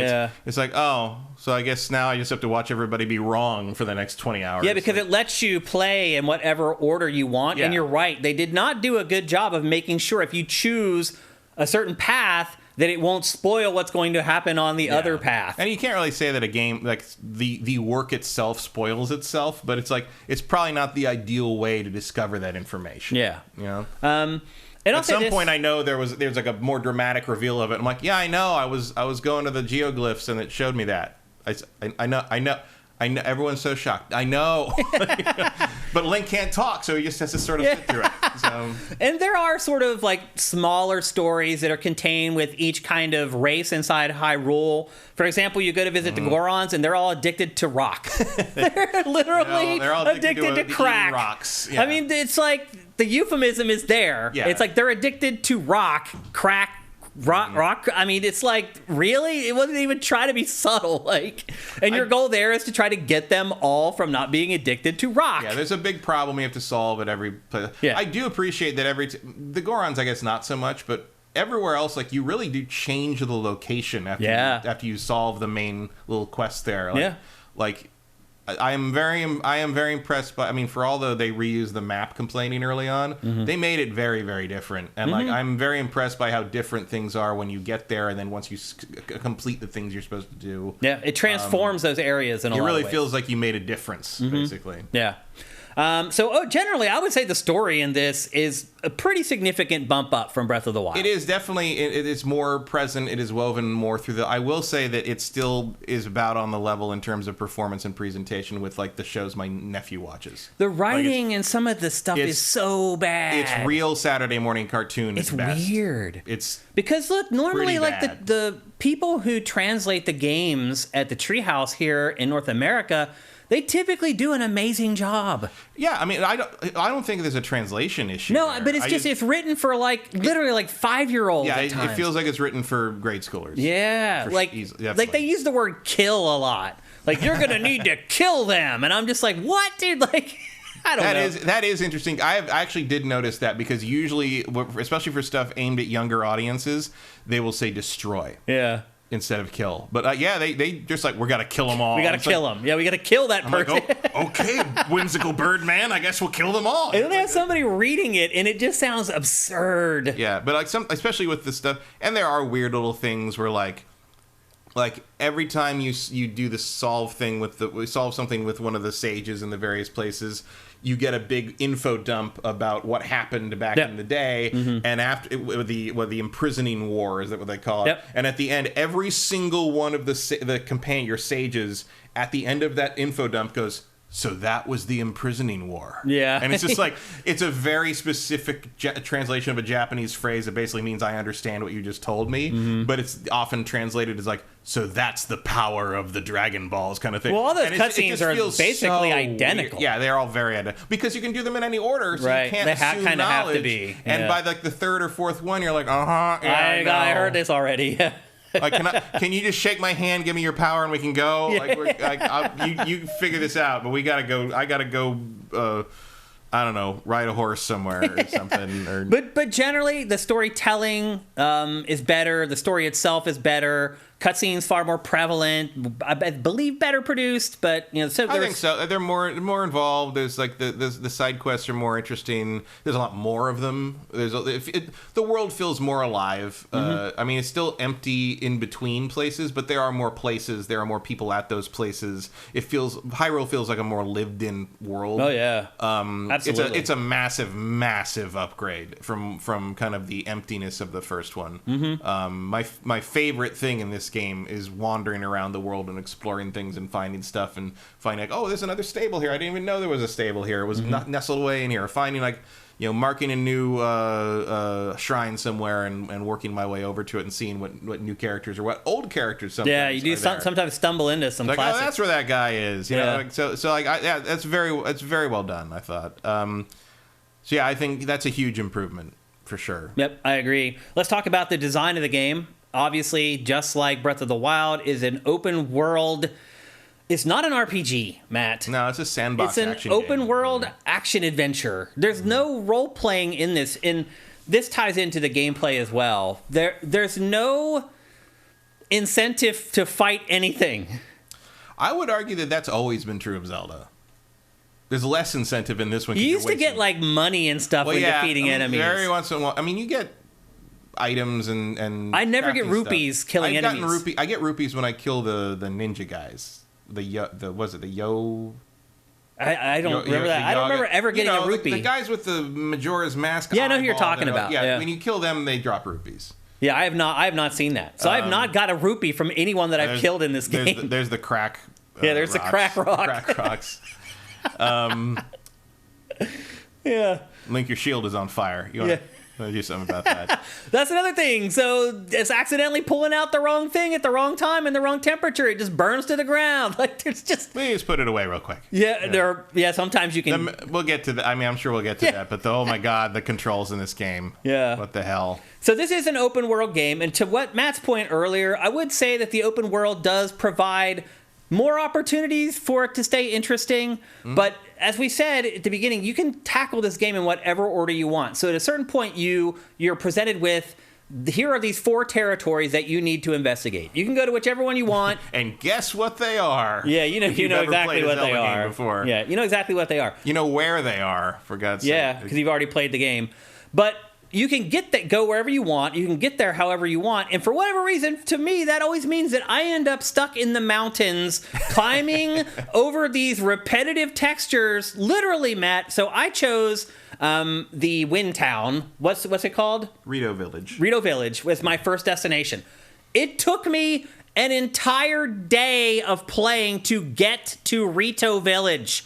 it's like, oh, so I guess now I just have to watch everybody be wrong for the next 20 hours. Yeah, because it lets you play in whatever order you want, and you're right. They did not do a good job of making sure if you choose a certain path that it won't spoil what's going to happen on the other path. And you can't really say that a game, like, the work itself spoils itself, but it's like, it's probably not the ideal way to discover that information. Yeah. You know? At some point, I know there's like a more dramatic reveal of it. I'm like, yeah, I know. I was going to the geoglyphs and it showed me that. I know. Everyone's so shocked. I know. But Link can't talk, so he just has to sort of sit through it. So. And there are sort of like smaller stories that are contained with each kind of race inside Hyrule. For example, you go to visit the Gorons, and they're all addicted to rock. They're literally they're all addicted to crack. Rocks. Yeah. I mean, it's like the euphemism is there. Yeah. It's like they're addicted to crack. Rock. I mean, it's like, really? It wasn't even try to be subtle. Like, and your goal there is to try to get them all from not being addicted to rock. Yeah, there's a big problem you have to solve at every place. Yeah. I do appreciate that the Gorons, I guess, not so much, but everywhere else, like, you really do change the location after you solve the main little quest there. Like, like, I am very impressed by. I mean, for although they reused the map complaining early on, they made it very, very different. And like, I'm very impressed by how different things are when you get there, and then once you complete the things you're supposed to do. Yeah, it transforms those areas in a lot of ways. It really feels like you made a difference, basically. Yeah. Generally, I would say the story in this is a pretty significant bump up from Breath of the Wild. It is definitely, it is more present. It is woven more through I will say that it still is about on the level in terms of performance and presentation with like the shows my nephew watches. The writing and some of the stuff is so bad. It's real Saturday morning cartoon. It's weird. It's because look, normally like the people who translate the games at the Treehouse here in North America, they typically do an amazing job. Yeah, I mean, I don't think there's a translation issue. No, there. but it's written for like literally like 5-year-olds. Yeah, it feels like it's written for grade schoolers. Yeah, like they use the word "kill" a lot. Like, you're gonna need to kill them, and I'm just like, what, dude? Like, I don't know. That is interesting. I actually did notice that because usually, especially for stuff aimed at younger audiences, they will say "destroy." Yeah. Instead of kill. But they just like, we got to kill them all. We got to kill them. Yeah, we got to kill that person. Like, okay, whimsical bird man, I guess we'll kill them all. And then they have somebody reading it, and it just sounds absurd. Yeah, but like especially with this stuff, and there are weird little things where like every time you do the solve something with one of the sages in the various places, you get a big info dump about what happened back in the day, and after with the imprisoning war, is that what they call it? And at the end, every single one of your sages at the end of that info dump goes, so that was the imprisoning war. Yeah. And it's just like, it's a very specific translation of a Japanese phrase that basically means I understand what you just told me, but it's often translated as like, so that's the power of the Dragon Balls kind of thing. Well, all those cutscenes are basically identical. Weird. Yeah, they're all very identical. Because you can do them in any order, so you can't assume kind of knowledge. Have to be. Yeah. And by like the third or fourth one, you're like, I heard this already. Like, can you just shake my hand, give me your power, and we can go? Like, you figure this out, but we gotta go. I gotta go. I don't know, ride a horse somewhere or something. But generally, the storytelling is better. The story itself is better. Cutscenes far more prevalent. I believe better produced, but I think so. They're more involved. There's like the side quests are more interesting. There's a lot more of them. The world feels more alive. I mean, it's still empty in between places, but there are more places. There are more people at those places. Hyrule feels like a more lived in world. Oh yeah, absolutely. It's a massive upgrade from kind of the emptiness of the first one. My favorite thing in this game is wandering around the world and exploring things and finding stuff and finding like, oh, there's another stable here. I didn't even know there was a stable here. It was not nestled away in here. Or finding like, marking a new shrine somewhere and working my way over to it and seeing what new characters or what old characters sometimes. Yeah, you do sometimes stumble into some like, classics. Oh, that's where that guy is. That's very well done, I thought. I think that's a huge improvement for sure. Yep, I agree. Let's talk about the design of the game. Obviously, just like Breath of the Wild, is an open world. It's not an RPG, Matt. No, it's a sandbox action game. It's an open world action adventure. There's no role playing in this. And this ties into the gameplay as well. There's no incentive to fight anything. I would argue that that's always been true of Zelda. There's less incentive in this one. You used to get like money and stuff when defeating enemies. Very once in a while. I mean, you get items and I never get rupees killing enemies. I get rupees when I kill the ninja guys. The I don't remember that. I don't remember ever getting a rupee. The guys with the Majora's Mask. Yeah, I know who you're talking about. Yeah, when you kill them, they drop rupees. Yeah, I have not seen that. So I have not got a rupee from anyone that I've killed in this game. There's the crack. There's the crack rock. Crack rocks. Yeah. Link, your shield is on fire. You want to do something about that? That's another thing. So it's accidentally pulling out the wrong thing at the wrong time and the wrong temperature. It just burns to the ground. Like there's just. We just put it away real quick. Yeah. Sometimes you can. We'll get to that. I mean, I'm sure we'll get to that. But oh my god, the controls in this game. Yeah. What the hell? So this is an open world game, and to what Matt's point earlier, I would say that the open world does provide more opportunities for it to stay interesting. But as we said at the beginning, you can tackle this game in whatever order you want. So at a certain point, you're presented with, here are these 4 territories that you need to investigate. You can go to whichever one you want. And guess what they are? Yeah, you know exactly what they are. Before. Yeah, you know exactly what they are. You know where they are, for God's sake. Yeah, because you've already played the game. But you can go wherever you want. You can get there however you want. And for whatever reason, to me, that always means that I end up stuck in the mountains, climbing over these repetitive textures, literally, Matt. So I chose the Wind Town. What's it called? Rito Village. Rito Village was my first destination. It took me an entire day of playing to get to Rito Village.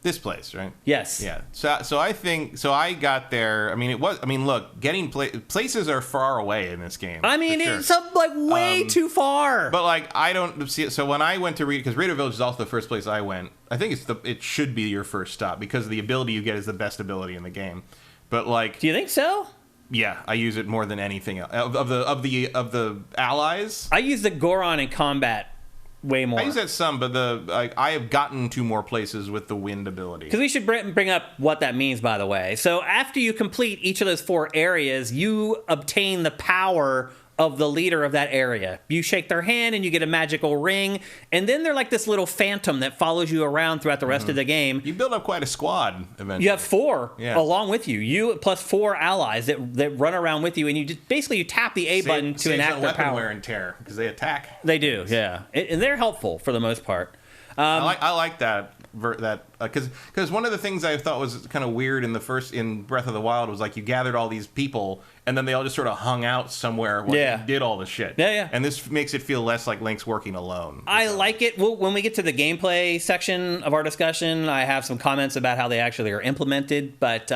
This place, right? Yes. Yeah. So I think I got there. I mean, look, getting places are far away in this game. I mean, it's way too far. But like, I don't see it. So when I went to because Rito Village is also the first place I went. I think it should be your first stop because the ability you get is the best ability in the game. But like, do you think so? Yeah, I use it more than anything else. Of the allies. I use the Goron in combat. Way more. I use that some, but I have gotten to more places with the wind ability. Because we should bring up what that means, by the way. So after you complete each of those 4 areas, you obtain the power of the leader of that area. You shake their hand and you get a magical ring, and then they're like this little phantom that follows you around throughout the rest of the game. You build up quite a squad eventually. You have 4 along with you. You plus 4 allies that run around with you, and you just basically you tap the A button to enact their power. Wear and tear because they attack. They do, yeah, and they're helpful for the most part. I like that because one of the things I thought was kind of weird in Breath of the Wild was like you gathered all these people and then they all just sort of hung out somewhere while you did all the shit. Yeah. And this makes it feel less like Link's working alone. I like it. Well, when we get to the gameplay section of our discussion, I have some comments about how they actually are implemented, but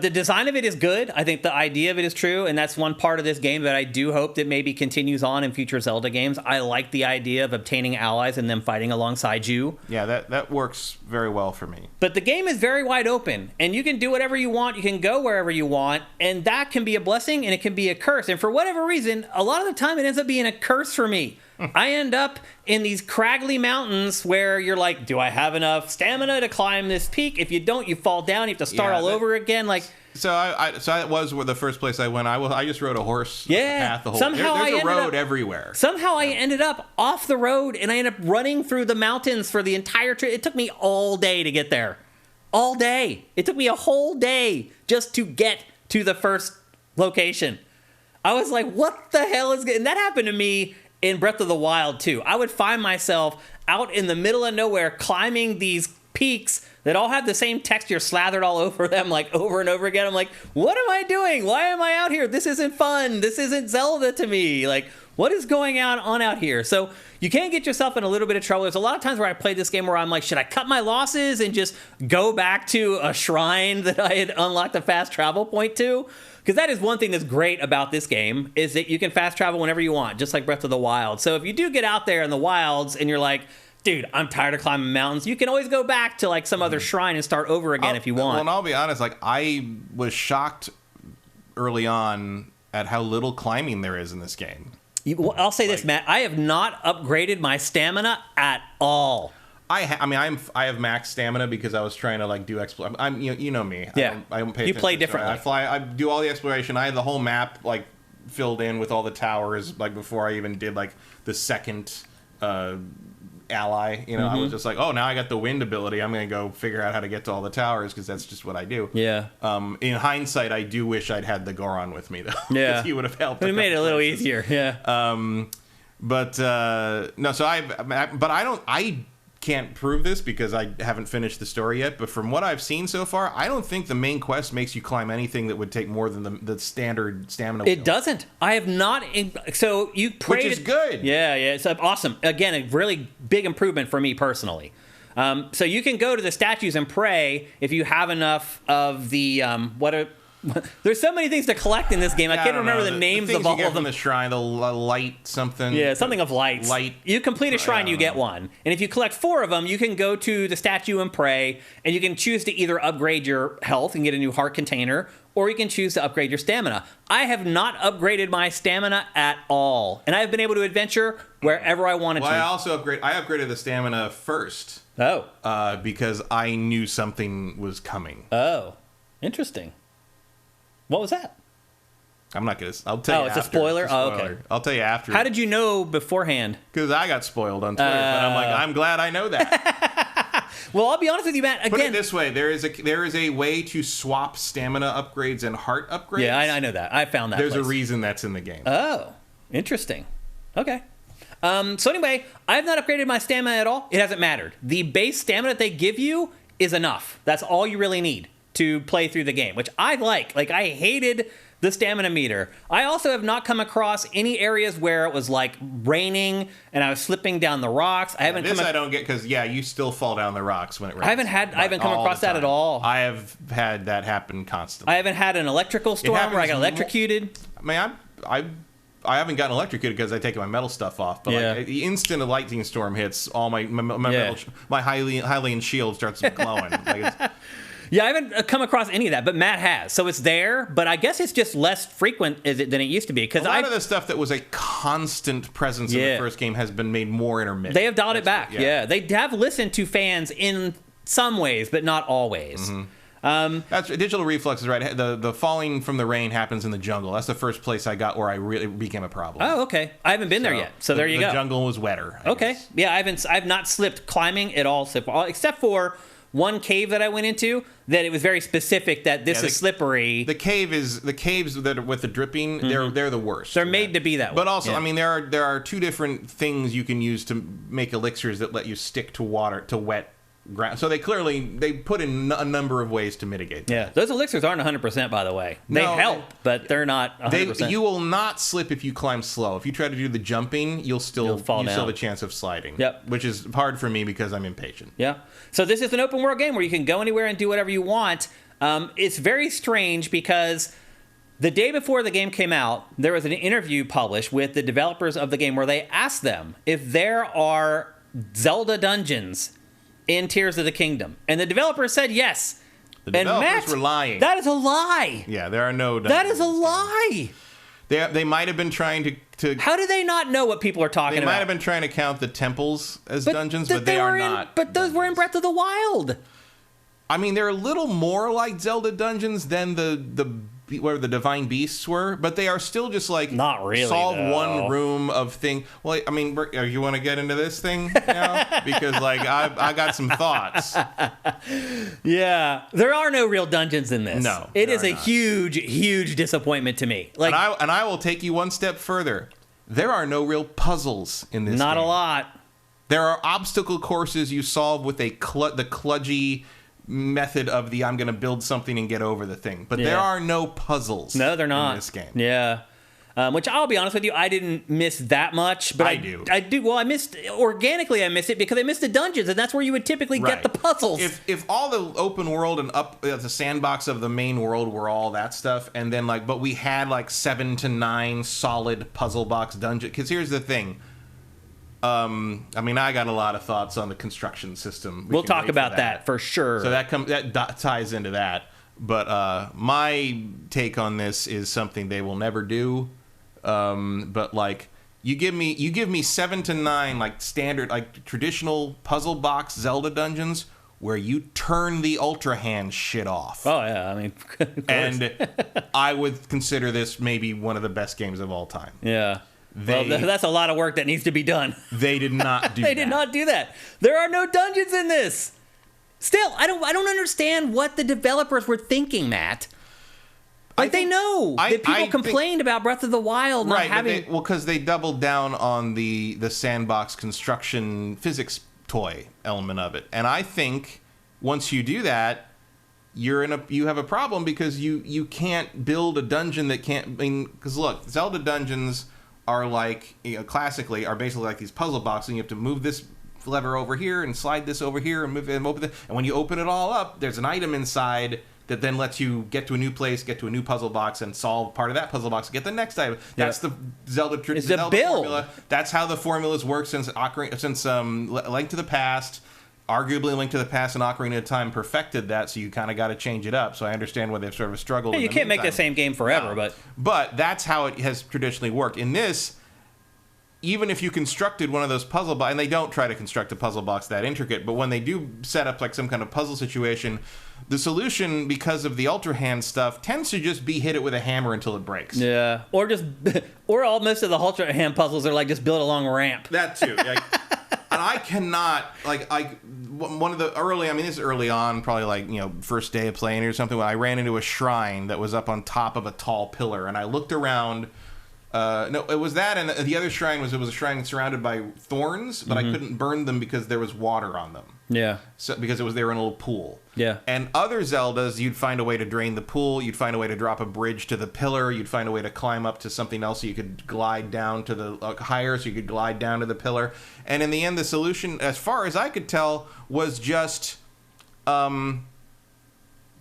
the design of it is good. I think the idea of it is true, and that's one part of this game that I do hope that maybe continues on in future Zelda games. I like the idea of obtaining allies and them fighting alongside you. Yeah, that works very well for me. But the game is very wide open, and you can do whatever you want. You can go wherever you want, and that can be a blessing, and it can be a curse. And for whatever reason, a lot of the time it ends up being a curse for me. I end up in these craggly mountains where you're like, do I have enough stamina to climb this peak? If you don't, you fall down. You have to start all over again. Like, so that was the first place I went. I just rode a horse. Path the whole. There's a road everywhere. Somehow I ended up off the road, and I ended up running through the mountains for the entire trip. It took me all day to get there. All day. It took me a whole day just to get to the first location. I was like, what the hell is good? And that happened to me in Breath of the Wild, too. I would find myself out in the middle of nowhere climbing these peaks that all have the same texture slathered all over them, like over and over again. I'm like, what am I doing? Why am I out here? This isn't fun. This isn't Zelda to me. Like, what is going on out here? So you can get yourself in a little bit of trouble. There's a lot of times where I played this game where I'm like, should I cut my losses and just go back to a shrine that I had unlocked a fast travel point to? Because that is one thing that's great about this game, is that you can fast travel whenever you want, just like Breath of the Wild. So if you do get out there in the wilds and you're like, dude, I'm tired of climbing mountains, you can always go back to like some other shrine and start over again if you want. Well, and I'll be honest, like I was shocked early on at how little climbing there is in this game. I'll say this, Matt. I have not upgraded my stamina at all. I have max stamina because I was trying to like do exploration. You know me. Yeah. I don't pay attention. You play differently. I do all the exploration. I had the whole map like filled in with all the towers like before I even did like the second ally. You know, I was just like, oh, now I got the wind ability. I'm gonna go figure out how to get to all the towers because that's just what I do. Yeah. In hindsight, I do wish I'd had the Goron with me though. Yeah. He would have helped. It made it a little easier. Yeah. But no. So I can't prove this because I haven't finished the story yet, but from what I've seen so far, I don't think the main quest makes you climb anything that would take more than the standard stamina wheel. It doesn't. I have not. So you prayed. Which is good. Yeah, it's awesome. Again, a really big improvement for me personally. So you can go to the statues and pray if you have enough of the there's so many things to collect in this game. I can't remember the names of all of them. From the shrine, the light something. Yeah, something of lights. Light. You complete a shrine, you get one. And if you collect 4 of them, you can go to the statue and pray, and you can choose to either upgrade your health and get a new heart container, or you can choose to upgrade your stamina. I have not upgraded my stamina at all, and I've been able to adventure wherever I wanted to. I also upgraded the stamina first. Oh. Because I knew something was coming. Oh, interesting. What was that? I'm not going to... I'll tell you after. It's a spoiler? Oh, okay. I'll tell you after. How did you know beforehand? Because I got spoiled on Twitter, but I'm like, I'm glad I know that. Well, I'll be honest with you, Matt. Again, put it this way: there is a way to swap stamina upgrades and heart upgrades. Yeah, I know that. I found that. There's a reason that's in the game. Oh, interesting. Okay. So anyway, I have not upgraded my stamina at all. It hasn't mattered. The base stamina that they give you is enough. That's all you really need to play through the game, which I like. Like, I hated the stamina meter. I also have not come across any areas where it was like raining and I was slipping down the rocks. I don't get, because you still fall down the rocks when it rains. I haven't come across that at all. I have had that happen constantly. I haven't had an electrical storm where I got electrocuted. Man, I haven't gotten electrocuted because I take my metal stuff off. But like, the instant a lightning storm hits, all my metal, my Hylian shield starts glowing. Yeah, I haven't come across any of that, but Matt has. So it's there, but I guess it's just less frequent than it used to be. A lot of the stuff that was a constant presence in the first game has been made more intermittent. They have dialed it back, They have listened to fans in some ways, but not always. Mm-hmm. That's Digital Reflex is right. The falling from the rain happens in the jungle. That's the first place I got where I really became a problem. Oh, okay. I haven't been there yet. So there you go. The jungle was wetter. I guess. Yeah, I've not slipped climbing at all, except for one cave that I went into that it was very specific that this is slippery. The caves that are with the dripping, they're the worst. They're made to be that way. But also, I mean, there are 2 different things you can use to make elixirs that let you stick to water, to wet ground. So they put in a number of ways to mitigate that. Yeah, those elixirs aren't 100%, by the way. They help, but they're not 100%. You will not slip if you climb slow. If you try to do the jumping, you'll still have a chance of sliding. Yep. Which is hard for me because I'm impatient. Yeah. So this is an open world game where you can go anywhere and do whatever you want. It's very strange because the day before the game came out, there was an interview published with the developers of the game where they asked them if there are Zelda dungeons in Tears of the Kingdom. And the developers said yes. The developers were lying. That is a lie. Yeah, there are no dungeons. That is a lie. They might have been trying to... How do they not know what people are talking about? They might have been trying to count the temples as dungeons, but they are not. But those were in Breath of the Wild. I mean, they're a little more like Zelda dungeons than where the divine beasts were, but they are still just like not really solve one room of thing. Well, I mean, you want to get into this thing now? Because like I got some thoughts. Yeah, there are no real dungeons in this. No, it is a huge disappointment to me. Like, and I will take you one step further. There are no real puzzles in this. Not game. a lot. There are obstacle courses you solve with the kludgy method of I'm going to build something and get over the thing. But there are no puzzles. No, they're not. In this game. Yeah. Which I'll be honest with you, I didn't miss that much. But I do. Well, I missed it because I missed the dungeons, and that's where you would typically get the puzzles. If all the open world and the sandbox of the main world were all that stuff, and then but we had 7 to 9 solid puzzle box dungeons. Because here's the thing. I mean, I got a lot of thoughts on the construction system. We'll talk about that for sure. So that ties into that. But my take on this is something they will never do. But you give me 7 to 9 standard traditional puzzle box Zelda dungeons where you turn the Ultra Hand shit off. Oh yeah, I mean, and I would consider this maybe one of the best games of all time. Yeah. That's a lot of work that needs to be done. They did not do that. They did not do that. There are no dungeons in this. Still, I don't understand what the developers were thinking, Matt. They know that people complained about Breath of the Wild not having... because they doubled down on the sandbox construction physics toy element of it. And I think once you do that, you have a problem because you can't build a dungeon that can't. I mean, because look, Zelda dungeons are like, classically are basically like these puzzle boxes, and you have to move this lever over here and slide this over here and move it and open it. And when you open it all up, there's an item inside that then lets you get to a new place, get to a new puzzle box, and solve part of that puzzle box, get the next item. That's the Zelda formula. That's how the formulas work since Link to the Past, arguably Link to the Past and Ocarina of Time perfected that, so you kind of got to change it up. So I understand why they've sort of struggled. Yeah, you can't make the same game forever, but that's how it has traditionally worked. In this, even if you constructed one of those puzzle boxes, and they don't try to construct a puzzle box that intricate, but when they do set up like some kind of puzzle situation, the solution, because of the Ultra Hand stuff, tends to just be hit it with a hammer until it breaks. Yeah, or all most of the Ultra Hand puzzles are like just build a long ramp. That too. Like, and I cannot, one of the early, I mean, this is early on, probably first day of playing or something, when I ran into a shrine that was up on top of a tall pillar, and I looked around. No, it was that, and the other shrine was a shrine surrounded by thorns, but I couldn't burn them because there was water on them. Yeah. So because they were in a little pool. Yeah. And other Zeldas, you'd find a way to drain the pool, you'd find a way to drop a bridge to the pillar, you'd find a way to climb up to something else so you could glide down to the higher, so you could glide down to the pillar. And in the end, the solution, as far as I could tell, was just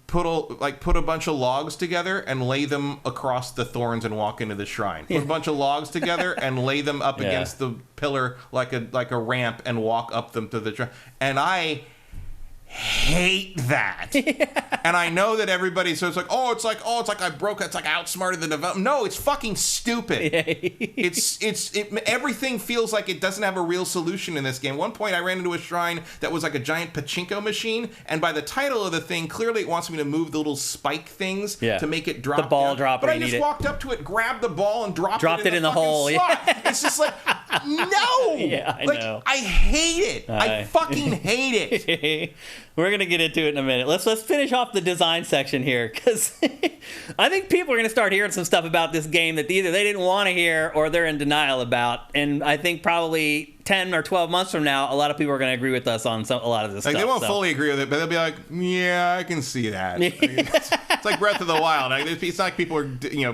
put a bunch of logs together and lay them across the thorns and walk into the shrine. Put a bunch of logs together and lay them up against the pillar like a ramp and walk up them to the shrine. And I hate that. And I know that everybody, so it's like I broke it, it's like I outsmarted the development. No, it's fucking stupid. Everything feels like it doesn't have a real solution in this game. One point I ran into a shrine that was like a giant pachinko machine, and by the title of the thing, clearly it wants me to move the little spike things to make it drop the ball down. drop. But I just walked up to it, grabbed the ball, and dropped it in the hole. Slot. It's just like, no. Yeah, I know. I hate it. I fucking hate it. We're going to get into it in a minute. Let's finish off the design section here, because I think people are going to start hearing some stuff about this game that either they didn't want to hear or they're in denial about. And I think probably 10 or 12 months from now, a lot of people are going to agree with us on a lot of this stuff. They won't fully agree with it, but they'll be like, yeah, I can see that. It's like Breath of the Wild. It's not like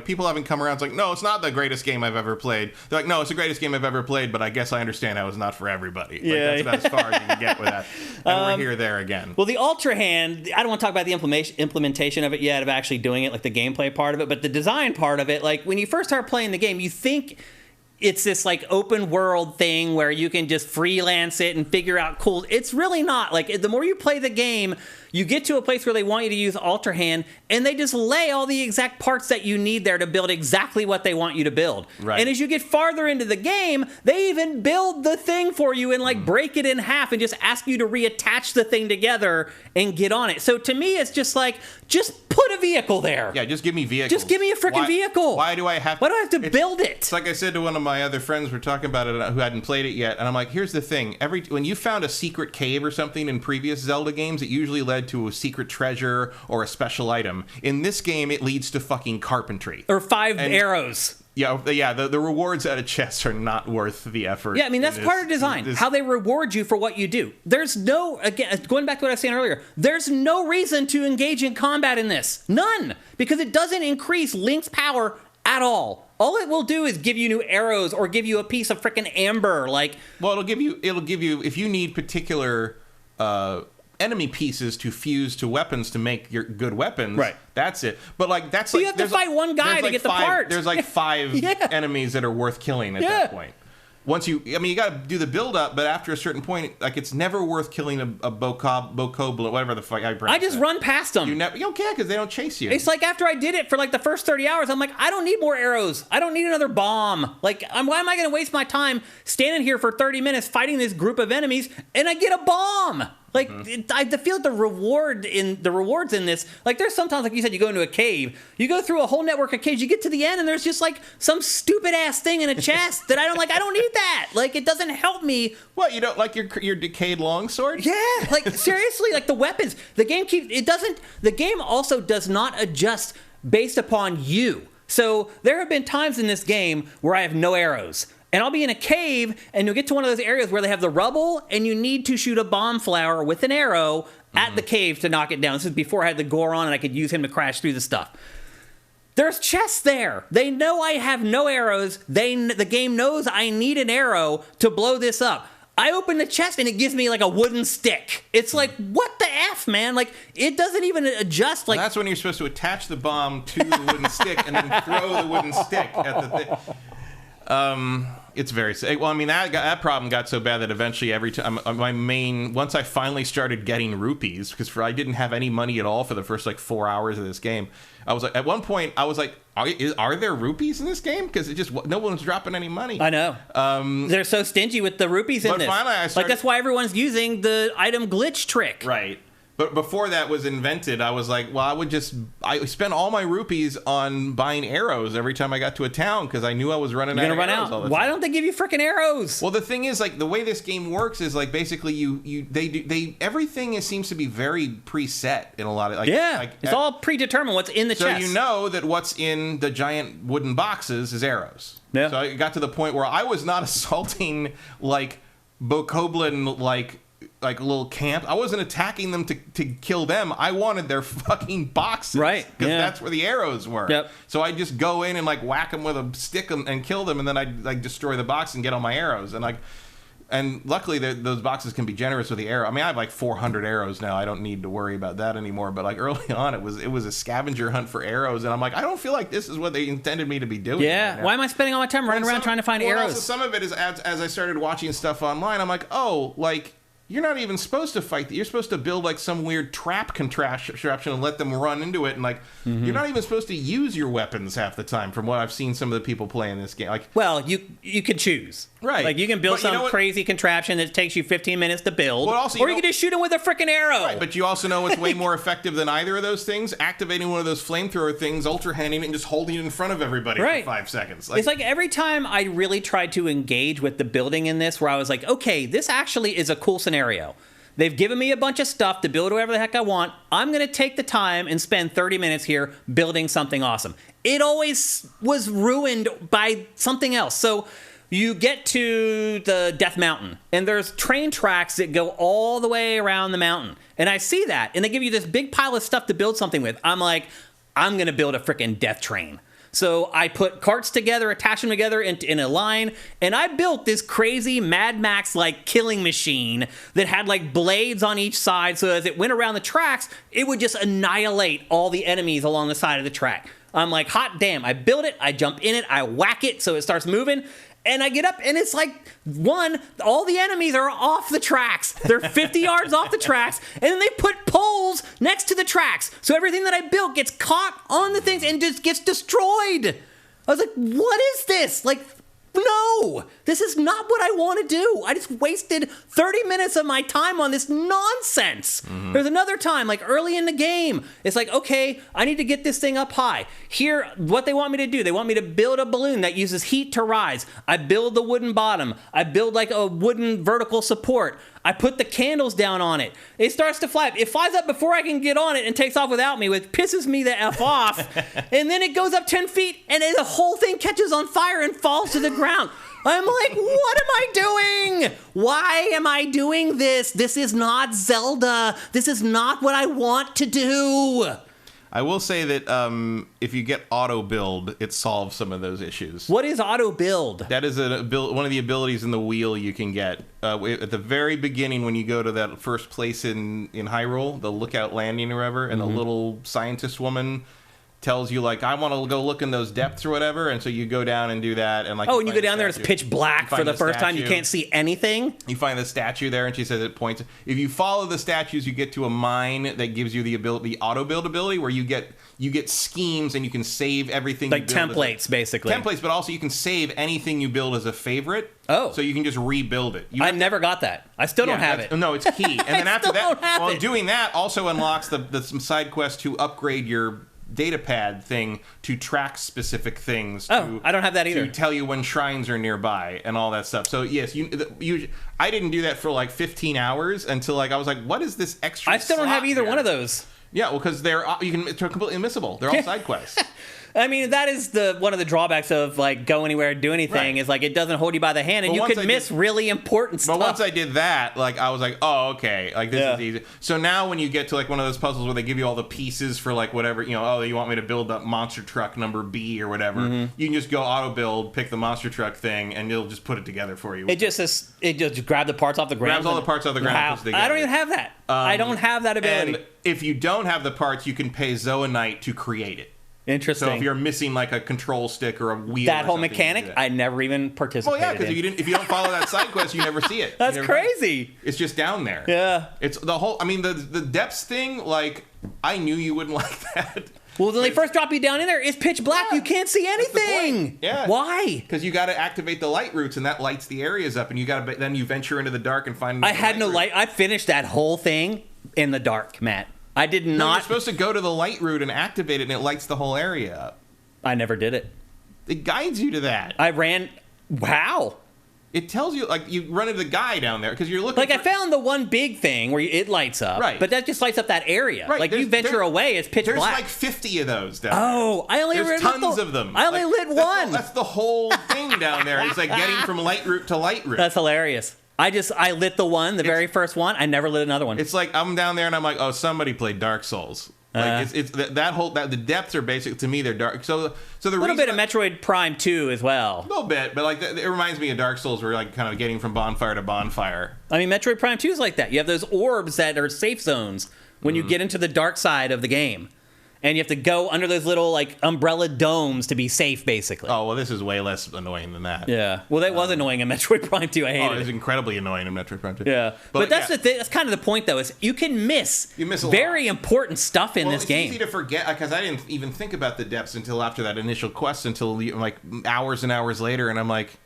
people haven't come around. It's like, no, it's not the greatest game I've ever played. They're like, no, it's the greatest game I've ever played, but I guess I understand how it's not for everybody. That's about as far as you can get with that. And we're there again. Well, the Ultra Hand, I don't want to talk about the implementation of it yet, of actually doing it, like the gameplay part of it, but the design part of it, like when you first start playing the game, you think it's this like open world thing where you can just freelance it and figure out cool. It's really not. Like the more you play the game, you get to a place where they want you to use Ultra Hand, and they just lay all the exact parts that you need there to build exactly what they want you to build. Right. And as you get farther into the game, they even build the thing for you and like break it in half and just ask you to reattach the thing together and get on it. So to me, it's just like, just put a vehicle there. Yeah, just give me vehicles. Just give me a freaking vehicle. Why do I have to build it? It's like I said to one of my other friends, we're talking about it, who hadn't played it yet, and I'm like, here's the thing. When you found a secret cave or something in previous Zelda games, it usually led to a secret treasure or a special item. In this game, it leads to fucking carpentry. Or 5 arrows. Yeah, the rewards out of chests are not worth the effort. Yeah, I mean, that's part of design, how they reward you for what you do. There's no, again, going back to what I was saying earlier, there's no reason to engage in combat in this. None. Because it doesn't increase Link's power at all. All it will do is give you new arrows or give you a piece of frickin' amber. Well, it'll give you, if you need particular enemy pieces to fuse to weapons to make your good weapons. Right. That's it. But that's so you have to fight one guy to get the part. There's like 5 enemies that are worth killing at that point. Once you got to do the build up, but after a certain point, it's never worth killing a bokoblin, whatever the fuck I just run past them. You don't care because they don't chase you. It's like after I did it for the first 30 hours, I'm like, I don't need more arrows. I don't need another bomb. Why am I going to waste my time standing here for 30 minutes fighting this group of enemies and I get a bomb? I feel the rewards in this. There's sometimes, like you said, you go into a cave, you go through a whole network of caves, you get to the end, and there's just some stupid ass thing in a chest that I don't like. I don't need that. It doesn't help me. What, you don't like your decayed longsword? Yeah, seriously, the weapons. The game also does not adjust based upon you. So there have been times in this game where I have no arrows. and I'll be in a cave, and you'll get to one of those areas where they have the rubble, and you need to shoot a bomb flower with an arrow at the cave to knock it down. This is before I had the Goron, and I could use him to crash through the stuff. There's chests there. They know I have no arrows. The game knows I need an arrow to blow this up. I open the chest and it gives me like a wooden stick. It's like, what the F, man? Like, it doesn't even adjust. Like, that's when you're supposed to attach the bomb to the wooden stick and then throw the wooden stick at the thing. It's very sick. Well, I mean, that problem got so bad that eventually every time once I finally started getting rupees, because I didn't have any money at all for the first like 4 hours of this game. I was like, at one point, I was like, are there rupees in this game? Because no one's dropping any money. I know. They're so stingy with the rupees in this. But finally, like, that's why everyone's using the item glitch trick. Right. But before that was invented, I was like, well, I spent all my rupees on buying arrows every time I got to a town because I knew I was running out of arrows all the time. Why don't they give you freaking arrows? Well, the thing is, like, the way this game works is like basically everything seems to be very preset in a lot of it's all predetermined what's in the chest. So you know that what's in the giant wooden boxes is arrows. Yeah. So I got to the point where I was not assaulting like Bokoblin like a little camp. I wasn't attacking them to kill them. I wanted their fucking boxes. Right. Because that's where the arrows were. Yep. So I just go in and like whack them with a stick and kill them, and then I like destroy the box and get all my arrows. And luckily those boxes can be generous with the arrow. I mean, I have like 400 arrows now. I don't need to worry about that anymore. But like early on, it was a scavenger hunt for arrows, and I'm like, I don't feel like this is what they intended me to be doing. Yeah. Why am I spending all my time running around trying to find arrows? Also, some of it is as I started watching stuff online, I'm like, oh, like, you're not even supposed to fight. You're supposed to build like some weird trap contraption and let them run into it. And like, you're not even supposed to use your weapons half the time. From what I've seen, some of the people playing this game. Like, well, you could choose. Right. Like, you can build some crazy contraption that takes you 15 minutes to build. Well, also, or you can just shoot him with a freaking arrow. Right, but you also know what's way more effective than either of those things? Activating one of those flamethrower things, ultra-handing it, and just holding it in front of everybody for 5 seconds. Like, it's like every time I really tried to engage with the building in this, where I was like, okay, this actually is a cool scenario. They've given me a bunch of stuff to build whatever the heck I want. I'm going to take the time and spend 30 minutes here building something awesome. It always was ruined by something else. So you get to the Death Mountain, and there's train tracks that go all the way around the mountain. And I see that, and they give you this big pile of stuff to build something with. I'm like, I'm going to build a freaking death train. So I put carts together, attach them together in a line, and I built this crazy Mad Max-like killing machine that had like blades on each side, so as it went around the tracks, it would just annihilate all the enemies along the side of the track. I'm like, hot damn, I build it, I jump in it, I whack it so it starts moving, and I get up, and it's like, all the enemies are off the tracks. They're 50 yards off the tracks, and then they put poles next to the tracks. So everything that I built gets caught on the things and just gets destroyed. I was like, what is this? Like, no, this is not what I want to do. I just wasted 30 minutes of my time on this nonsense. There's another time, like early in the game, it's like, okay, I need to get this thing up high. Here, what they want me to do, they want me to build a balloon that uses heat to rise. I build the wooden bottom. I build like a wooden vertical support. I put the candles down on it. It starts to fly. It flies up before I can get on it and takes off without me, which pisses me the F off. And then it goes up 10 feet, and the whole thing catches on fire and falls to the ground. I'm like, what am I doing? Why am I doing this? This is not Zelda. This is not what I want to do. I will say that if you get auto build, it solves some of those issues. What is auto build? That is one of the abilities in the wheel you can get. At the very beginning, when you go to that first place in Hyrule, the Lookout Landing or whatever, and the little scientist woman tells you, like, I want to go look in those depths or whatever, and so you go down and do that. And like, and you go down there, it's pitch black for the first time. You can't see anything. You find the statue there, and she says it points. If you follow the statues, you get to a mine that gives you the auto build ability, where you get schemes and you can save everything. Like you build templates, basically. Templates, but also you can save anything you build as a favorite. Oh. So you can just rebuild it. I never got that. I still don't have it. No, it's key. And then after that, doing that also unlocks some side quests to upgrade your data pad thing to track specific things. I don't have that either. To tell you when shrines are nearby and all that stuff. So yes, I didn't do that for like 15 hours until like I was like, what is this extra? I still don't have either one of those. Yeah, well, because they're completely missable. They're all side quests. I mean, that is one of the drawbacks of like go anywhere, do anything. Is like it doesn't hold you by the hand, and you could miss really important stuff. But once I did that, like I was like, oh, okay, like this is easy. So now when you get to like one of those puzzles where they give you all the pieces for like whatever, oh, you want me to build up monster truck number B or whatever, you can just go auto build, pick the monster truck thing, and it'll just put it together for you. It just grab the parts off the ground. Grabs all the parts off the ground and puts it together. I don't even have that. I don't have that ability. And if you don't have the parts, you can pay Zoanite to create it. Interesting. So if you're missing like a control stick or a wheel, that whole mechanic, I never even participated. Well, yeah, because if you don't follow that side quest, you never see it. That's crazy. It's just down there. Yeah. It's the whole. I mean, the depths thing. Like, I knew you wouldn't like that. Well, when they first drop you down in there, it's pitch black. You can't see anything. Yeah. Why? Because you got to activate the light routes, and that lights the areas up, and you got to then you venture into the dark and find. I had no light. I finished that whole thing in the dark, Matt. I did not. No, you're supposed to go to the light route and activate it, and it lights the whole area up. I never did it. It guides you to that. I ran. Wow. It tells you, like, you run into the guy down there because you're looking. Like, I found the one big thing where it lights up, right? But that just lights up that area. Right. Like, you venture away, it's pitch black. There's like 50 of those down there. Oh, I only there's tons of them. I only lit one. That's the whole thing down there. It's like getting from light route to light route. That's hilarious. I lit the one, the very first one. I never lit another one. It's like I'm down there and I'm like, oh, somebody played Dark Souls. Like it's the depths are basic to me. They're dark. So the little bit of Metroid Prime 2 as well. A little bit, but like it reminds me of Dark Souls, where like kind of getting from bonfire to bonfire. I mean, Metroid Prime 2 is like that. You have those orbs that are safe zones when you get into the dark side of the game. And you have to go under those little, like, umbrella domes to be safe, basically. Oh, well, this is way less annoying than that. Yeah. Well, that was annoying in Metroid Prime 2. I hated it. It was incredibly annoying in Metroid Prime 2. Yeah. But that's the thing. That's kind of the point, though, is you can miss very important stuff in this game. It's easy to forget, because I didn't even think about the depths until after that initial quest, until, like, hours and hours later, and I'm like,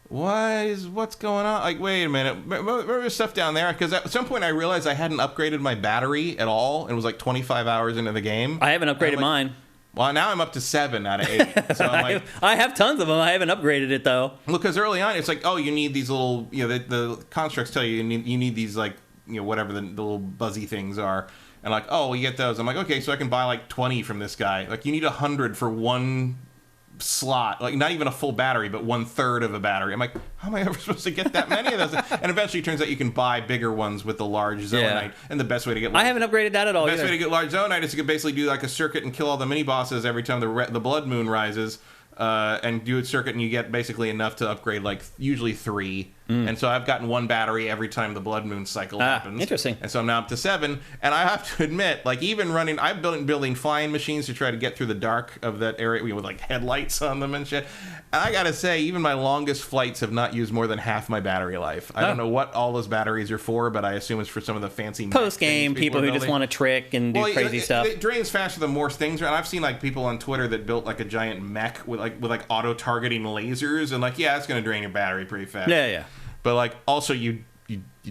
what's going on? Like, wait a minute. Remember stuff down there? Because at some point I realized I hadn't upgraded my battery at all. It was like 25 hours into the game. I haven't upgraded mine. Well, now I'm up to 7 out of 8. So I'm like, I have tons of them. I haven't upgraded it, though. Well, because early on, it's like, oh, you need these little, the constructs tell you need these, like, whatever the little buzzy things are. And like, oh, you get those. I'm like, okay, so I can buy like 20 from this guy. Like, you need 100 for one slot, like not even a full battery, but 1/3 of a battery. I'm like, how am I ever supposed to get that many of those? And eventually it turns out you can buy bigger ones with the large Zoanite. And the best way to get I haven't upgraded that at all. The best way to get large Zoanite is you can basically do like a circuit and kill all the mini bosses every time the blood moon rises, and do a circuit, and you get basically enough to upgrade like usually 3. And so I've gotten 1 battery every time the blood moon cycle happens. Interesting. And so I'm now up to 7. And I have to admit, like, even running, I've been building flying machines to try to get through the dark of that area with like headlights on them and shit. And I gotta say, even my longest flights have not used more than half my battery life. I don't know what all those batteries are for, but I assume it's for some of the fancy post-game people who just want to trick and do crazy stuff. It drains faster the more things are. And I've seen like people on Twitter that built like a giant mech with auto targeting lasers, and like, yeah, it's gonna drain your battery pretty fast. Yeah. But like, also you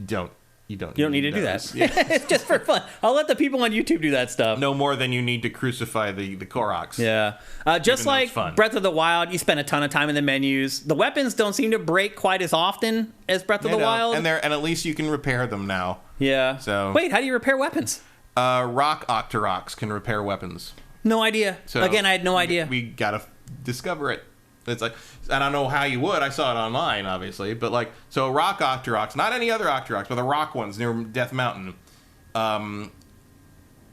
don't need to do that. Yeah. It's just for fun. I'll let the people on YouTube do that stuff. No more than you need to crucify the Koroks. Yeah. Just like Breath of the Wild, you spend a ton of time in the menus. The weapons don't seem to break quite as often as Breath of the Wild. And at least you can repair them now. Yeah. So wait, how do you repair weapons? Rock Octoroks can repair weapons. No idea. So again, I had no idea. We gotta discover it. It's like, I don't know how you would. I saw it online, obviously, but like, so rock Octoroks, not any other Octoroks, but the rock ones near Death Mountain.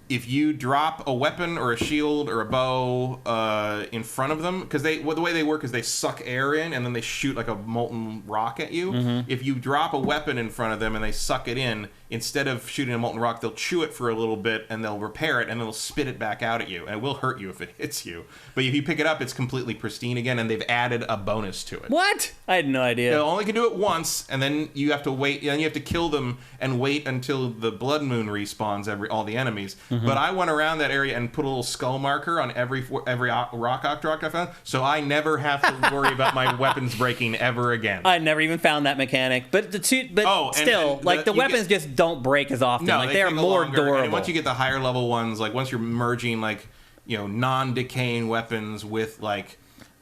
If you drop a weapon or a shield or a bow in front of them, because the way they work is they suck air in and then they shoot like a molten rock at you. If you drop a weapon in front of them and they suck it in, instead of shooting a molten rock, they'll chew it for a little bit and they'll repair it and they'll spit it back out at you. And it will hurt you if it hits you. But if you pick it up, it's completely pristine again, and they've added a bonus to it. What? I had no idea. You only can do it once, and then you have to wait, and you have to kill them and wait until the blood moon respawns all the enemies. But I went around that area and put a little skull marker on every rock Octorok I found, so I never have to worry about my weapons breaking ever again. I never even found that mechanic. But the weapons just don't break as often. No, like they're more durable. And once you get the higher level ones, like once you're merging like, non-decaying weapons with like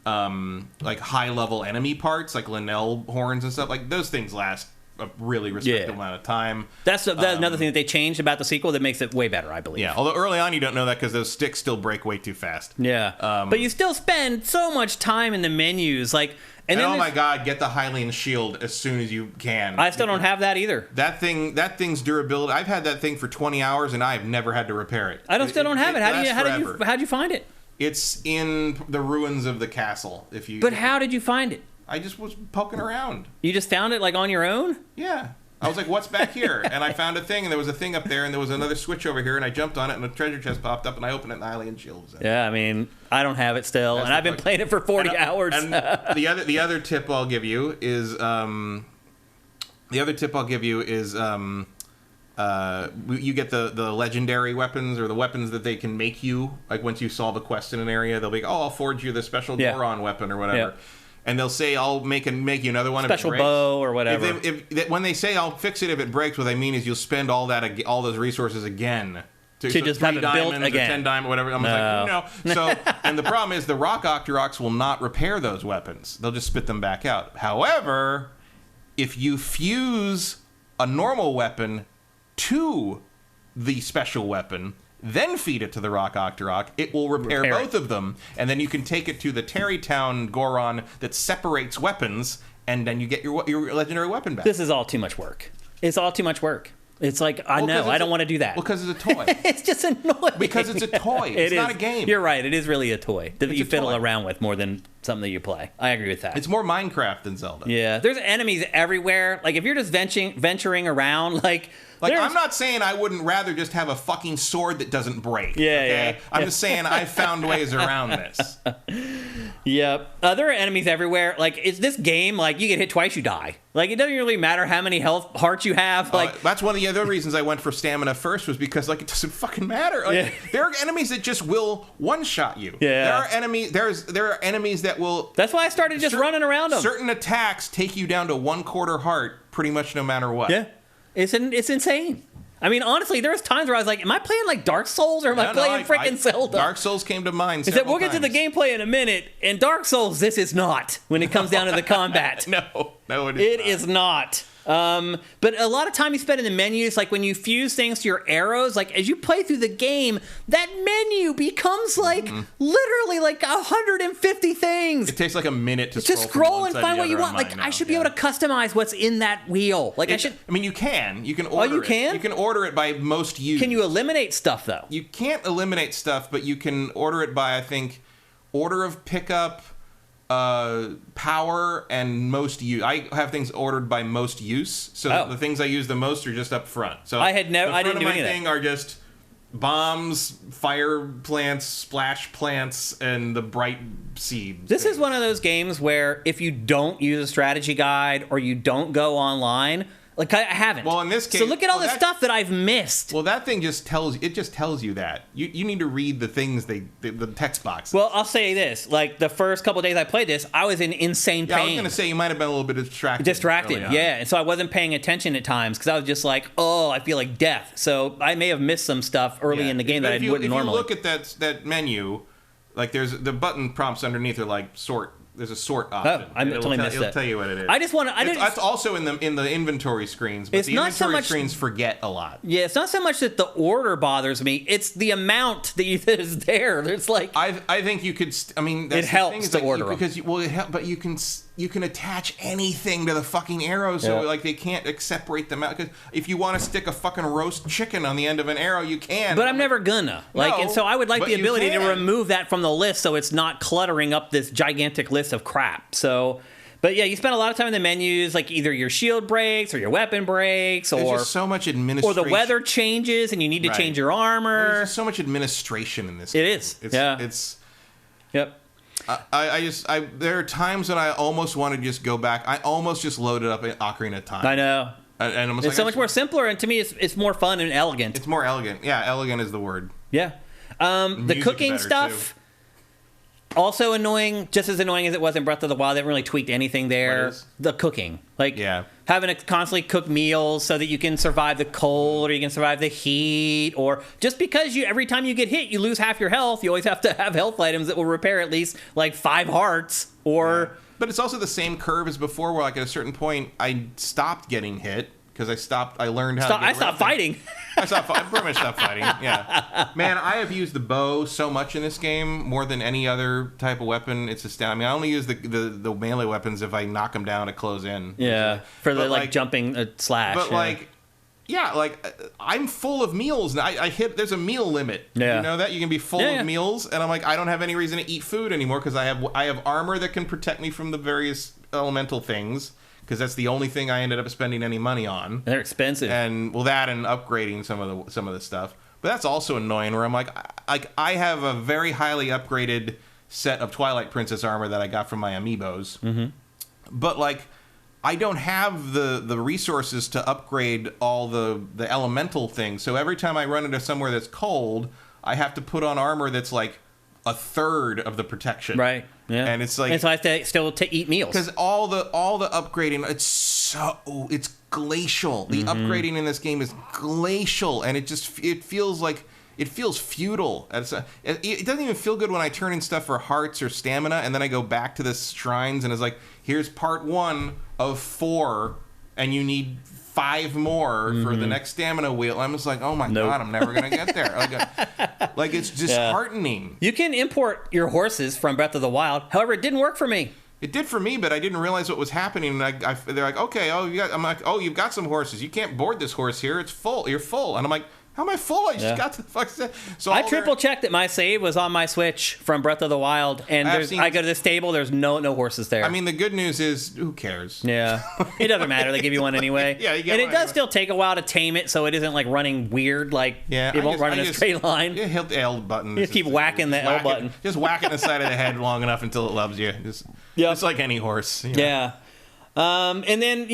high level enemy parts, like Linnell horns and stuff, like those things last a really respectable amount of time. That's another thing that they changed about the sequel that makes it way better, I believe. Yeah, although early on you don't know that because those sticks still break way too fast. Yeah, but you still spend so much time in the menus, like. And oh my God, get the Hylian shield as soon as you can. I still don't have that either. That thing's durability. I've had that thing for 20 hours and I've never had to repair it. Still don't have it. How'd you find it? It's in the ruins of the castle. But how did you find it? I just was poking around. You just found it like on your own? Yeah. I was like, what's back here? And I found a thing, and there was a thing up there, and there was another switch over here, and I jumped on it, and a treasure chest popped up, and I opened it, and the Hylian shield was in. Yeah, I mean, I don't have it still, and I've been playing it for 40 hours. And the other tip I'll give you is you get the legendary weapons, or the weapons that they can make you. Like once you solve a quest in an area, they'll be like, I'll forge you the special Goron weapon or whatever. Yeah. And they'll say, I'll make you another one special if it breaks. Bow or whatever. When they say, I'll fix it if it breaks, what they mean is you'll spend all those resources again. To just have it built again. Or 10 diamonds, whatever. I'm like, no. So, and the problem is the Rock Octoroks will not repair those weapons. They'll just spit them back out. However, if you fuse a normal weapon to the special weapon, then feed it to the Rock Octorok, it will repair both of them, and then you can take it to the Tarrytown Goron that separates weapons, and then you get your legendary weapon back. This is all too much work. It's all too much work. It's like, I don't want to do that. Well, because it's a toy. It's just annoying. Because it's a toy. It's not a game. You're right. It is really a toy that you fiddle around with more than something that you play. I agree with that. It's more Minecraft than Zelda. Yeah. There's enemies everywhere. Like, if you're just venturing around, like I'm not saying I wouldn't rather just have a fucking sword that doesn't break. Yeah. I'm just saying I've found ways around this. Yep. There are enemies everywhere. Like, it's this game, like, you get hit twice, you die. Like, it doesn't really matter how many hearts you have. Like, that's one of the other reasons I went for stamina first, was because, like, it doesn't fucking matter. Like, there are enemies that just will one-shot you. Yeah. There are enemies that will... That's why I started just running around them. Certain attacks take you down to 1/4 heart pretty much no matter what. Yeah. It's insane. I mean, honestly, there was times where I was like, am I playing like Dark Souls or am I playing freaking Zelda? Dark Souls came to mind several times. We'll get to the gameplay in a minute, and Dark Souls, this is not when it comes down to the combat. No, it is not. But a lot of time you spend in the menus, like when you fuse things to your arrows, like as you play through the game, that menu becomes like literally like 150 things. It takes like a minute to scroll and find what you want. Like I should be able to customize what's in that wheel. Like I mean, you can. You can order. You can. You can order it by most use. Can you eliminate stuff though? You can't eliminate stuff, but you can order it by, I think, order of pickup, power, and most use. I have things ordered by most use, so the things I use the most are just up front. So I didn't do any of that. Thing are just bombs, fire plants, splash plants, and the bright seed. This is one of those games where if you don't use a strategy guide or you don't go online. Like, I haven't. Well, in this case... So look at all the stuff that I've missed. Well, that thing just tells you that. You need to read the things, the text boxes. Well, I'll say this. Like, the first couple of days I played this, I was in insane pain. I was going to say, you might have been a little bit distracted. Yeah. And so I wasn't paying attention at times because I was just like, I feel like death. So I may have missed some stuff early in the game that I wouldn't normally. If you look at that menu, like, there's the button prompts underneath are like sort. There's a sort option. I totally missed that. It'll tell you what it is. I just want to... That's also in the inventory screens, but the inventory screens forget a lot. Yeah, it's not so much that the order bothers me. It's the amount that is there. It's like... I think you could... I mean, that's it helps to order them. Because but you can attach anything to the fucking arrow, so like they can't separate them out. Because if you want to stick a fucking roast chicken on the end of an arrow, you can. But I'm never gonna. And so I would like the ability to remove that from the list, so it's not cluttering up this gigantic list of crap. So, but yeah, you spend a lot of time in the menus, like either your shield breaks or your weapon breaks, or there's just so much administration, or the weather changes and you need to change your armor. There's just so much administration in this game. It is. It's. Yep. There are times when I almost want to just go back. I almost just loaded up an Ocarina of Time. I know. And it's so much more simpler, and to me, it's more fun and elegant. It's more elegant. Yeah, elegant is the word. Yeah. The cooking stuff, also annoying, just as annoying as it was in Breath of the Wild. They haven't really tweaked anything there. The cooking. Like, having to constantly cook meals so that you can survive the cold or you can survive the heat, or just because every time you get hit, you lose half your health, you always have to have health items that will repair at least like 5 hearts or... But it's also the same curve as before, where like at a certain point, I stopped getting hit because I learned how. I stopped fighting. I pretty much stopped fighting. Yeah, man, I have used the bow so much in this game more than any other type of weapon. It's astounding. I mean, I only use the melee weapons if I knock them down to close in. Yeah, for the like jumping slash. But like. Yeah, like, I'm full of meals. I hit, there's a meal limit. Yeah. You know that? You can be full of meals, and I'm like, I don't have any reason to eat food anymore, because I have armor that can protect me from the various elemental things, because that's the only thing I ended up spending any money on. They're expensive. And, well, that and upgrading some of the stuff. But that's also annoying, where I'm like, I have a very highly upgraded set of Twilight Princess armor that I got from my amiibos. Mm-hmm. But, like, I don't have the resources to upgrade all the elemental things. So every time I run into somewhere that's cold, I have to put on armor that's like a third of the protection. Right. Yeah. And it's like, and so I have to still eat meals. Because all the upgrading, it's glacial. The upgrading in this game is glacial, and it feels like. It feels futile. It doesn't even feel good when I turn in stuff for hearts or stamina, and then I go back to the shrines, and it's like, here's part 1 of 4, and you need 5 more for the next stamina wheel. I'm just like, oh my God, I'm never going to get there. Like it's disheartening. You can import your horses from Breath of the Wild. However, it didn't work for me. It did for me, but I didn't realize what was happening. And they're like, okay, I'm like, oh, you've got some horses. You can't board this horse here. It's full. You're full. And I'm like, how am I full? I just got to the fuck. So I triple checked that my save was on my Switch from Breath of the Wild, and I go to the stable. There's no horses there. I mean, the good news is, who cares? Yeah, it doesn't matter. They give you one anyway. Yeah, you get and one it does still take a while to tame it, so it isn't like running weird. Like it won't run in a straight line. You hit the L button. You just keep whacking the L button. Just whacking the side of the head long enough until it loves you. Just like any horse. You know? Yeah. And then,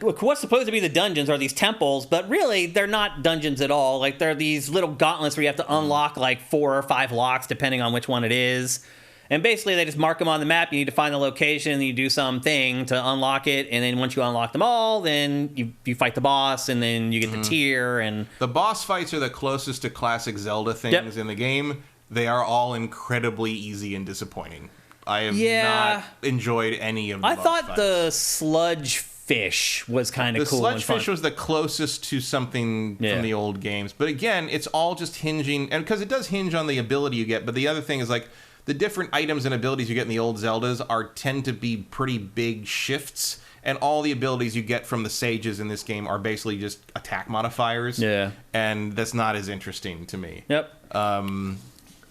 what's supposed to be the dungeons are these temples, but really they're not dungeons at all. Like, they're these little gauntlets where you have to unlock like 4 or 5 locks, depending on which one it is. And basically they just mark them on the map. You need to find the location, and you do something to unlock it. And then once you unlock them all, then you fight the boss, and then you get the tier. And the boss fights are the closest to classic Zelda things in the game. They are all incredibly easy and disappointing. I have not enjoyed any of them. I thought the sludge fish was kind of cool. The sludge fish was the closest to something from the old games. But again, it's all just hinging, and because it does hinge on the ability you get. But the other thing is, like, the different items and abilities you get in the old Zeldas tend to be pretty big shifts. And all the abilities you get from the sages in this game are basically just attack modifiers. Yeah. And that's not as interesting to me. Yep.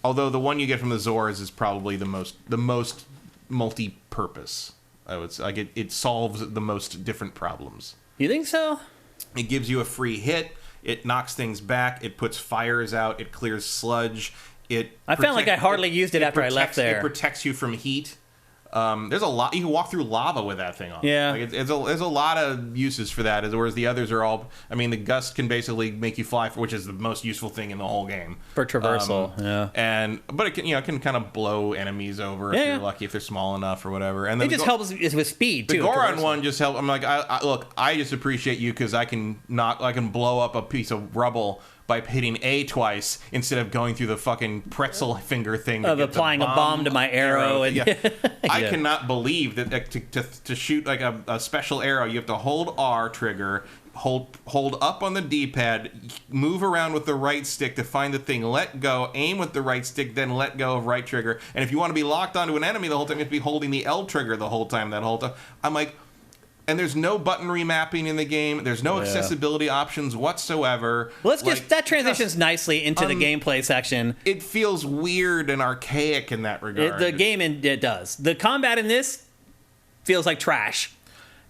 Although the one you get from the Zors is probably the most multi-purpose. I would say, like, it solves the most different problems. You think so? It gives you a free hit. It knocks things back. It puts fires out. It clears sludge. I felt like I hardly used it after I left there. It protects you from heat. There's a lot. You can walk through lava with that thing on. Yeah, like there's a lot of uses for that. Whereas the others are all. I mean, the gust can basically make you fly, which is the most useful thing in the whole game for traversal. But it can kind of blow enemies over if you're lucky, if they're small enough or whatever. And then it just helps with speed too. The Goron one just helps. I'm like, I just appreciate you because I can blow up a piece of rubble by hitting A twice instead of going through the fucking pretzel finger thing of applying a bomb to my arrow. And I cannot believe that to shoot like a special arrow, you have to hold R trigger, hold up on the D-pad, move around with the right stick to find the thing, let go, aim with the right stick, then let go of right trigger. And if you want to be locked onto an enemy the whole time, you have to be holding the L trigger the whole time. I'm like. And there's no button remapping in the game. There's no accessibility options whatsoever. Well, that transitions nicely into the gameplay section. It feels weird and archaic in that regard. It does. The combat in this feels like trash.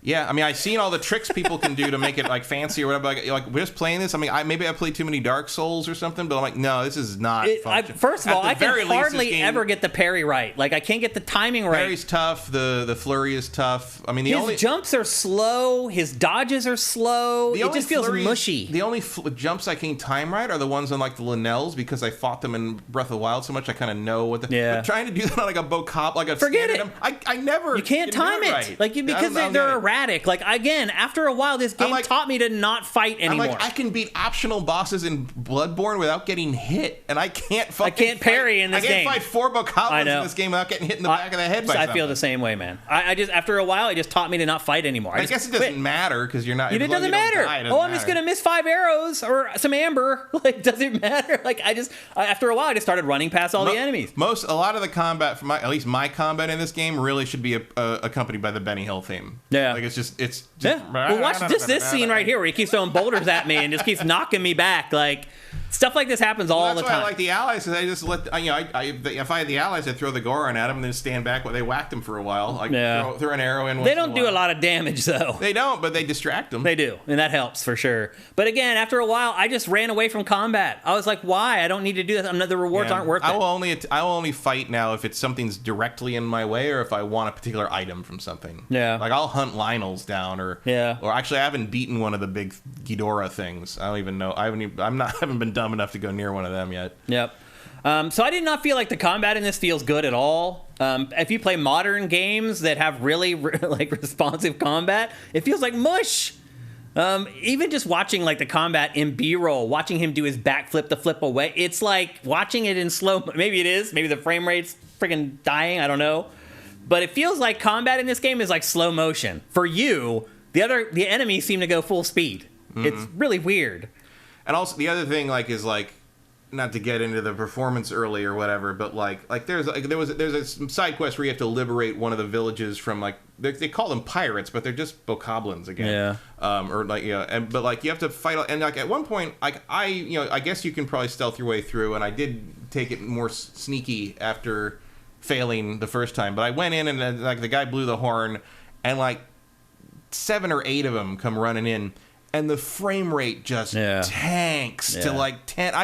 Yeah, I mean, I've seen all the tricks people can do to make it like fancy or whatever. Like we're just playing this. I mean, maybe I played too many Dark Souls or something, but I'm like, no, this is not. First of all, I can hardly ever get the parry right. Like, I can't get the timing right. Parry's tough. The flurry is tough. I mean, his jumps are slow. His dodges are slow. It just feels mushy. The only jumps I can time right are the ones on like the Linnells because I fought them in Breath of the Wild so much I kind of know what the. Yeah. But trying to do that on like a Bocop, like a. Forget it. I never. You can't time it. Right. Like because they're erratic. Like, again, after a while, this game taught me to not fight anymore. I'm like, I can beat optional bosses in Bloodborne without getting hit, and I can't parry in this game. I can't fight 4 bokoblins in this game without getting hit in the back of the head by something. I feel the same way, man. I just, after a while, it just taught me to not fight anymore. I guess it doesn't matter because you're not. It doesn't matter. I'm just gonna miss 5 arrows or some amber. Like, doesn't matter. Like, after a while, I just started running past all the enemies. A lot of the combat, at least my combat in this game, really should be accompanied by the Benny Hill theme. Yeah, like it's just. Yeah. Well, watch this scene right here where he keeps throwing boulders at me and just keeps knocking me back. Like, stuff like this happens all the time. That's why I like the allies. Because I just let if I had the allies, I'd throw the Goron at them and then stand back while they whacked them for a while. Like throw an arrow in. They don't do a lot of damage though. They don't, but they distract them. They do, and that helps for sure. But again, after a while, I just ran away from combat. I was like, why? I don't need to do this. The rewards aren't worth it. I will only fight now if it's something's directly in my way or if I want a particular item from something. Yeah. Like I'll hunt Lionels down or actually I haven't beaten one of the big Ghidorah things. I don't even know. I haven't been dumb enough to go near one of them yet. Yep. So I did not feel like the combat in this feels good at all. If you play modern games that have really like responsive combat, it feels like mush. Even just watching like the combat in B-roll, watching him do his backflip to flip away, it's like watching it in slow. Maybe it is. Maybe the frame rate's freaking dying. I don't know. But it feels like combat in this game is like slow motion. For you, the enemies seem to go full speed. Mm-hmm. It's really weird. And also the other thing is not to get into the performance early or whatever, but there's a side quest where you have to liberate one of the villages from they call them pirates, but they're just bokoblins again. Yeah. But you have to fight, and at one point I guess you can probably stealth your way through, and I did take it more sneaky after failing the first time, but I went in and the guy blew the horn, and 7 or 8 of them come running in. And the frame rate just tanks to 10.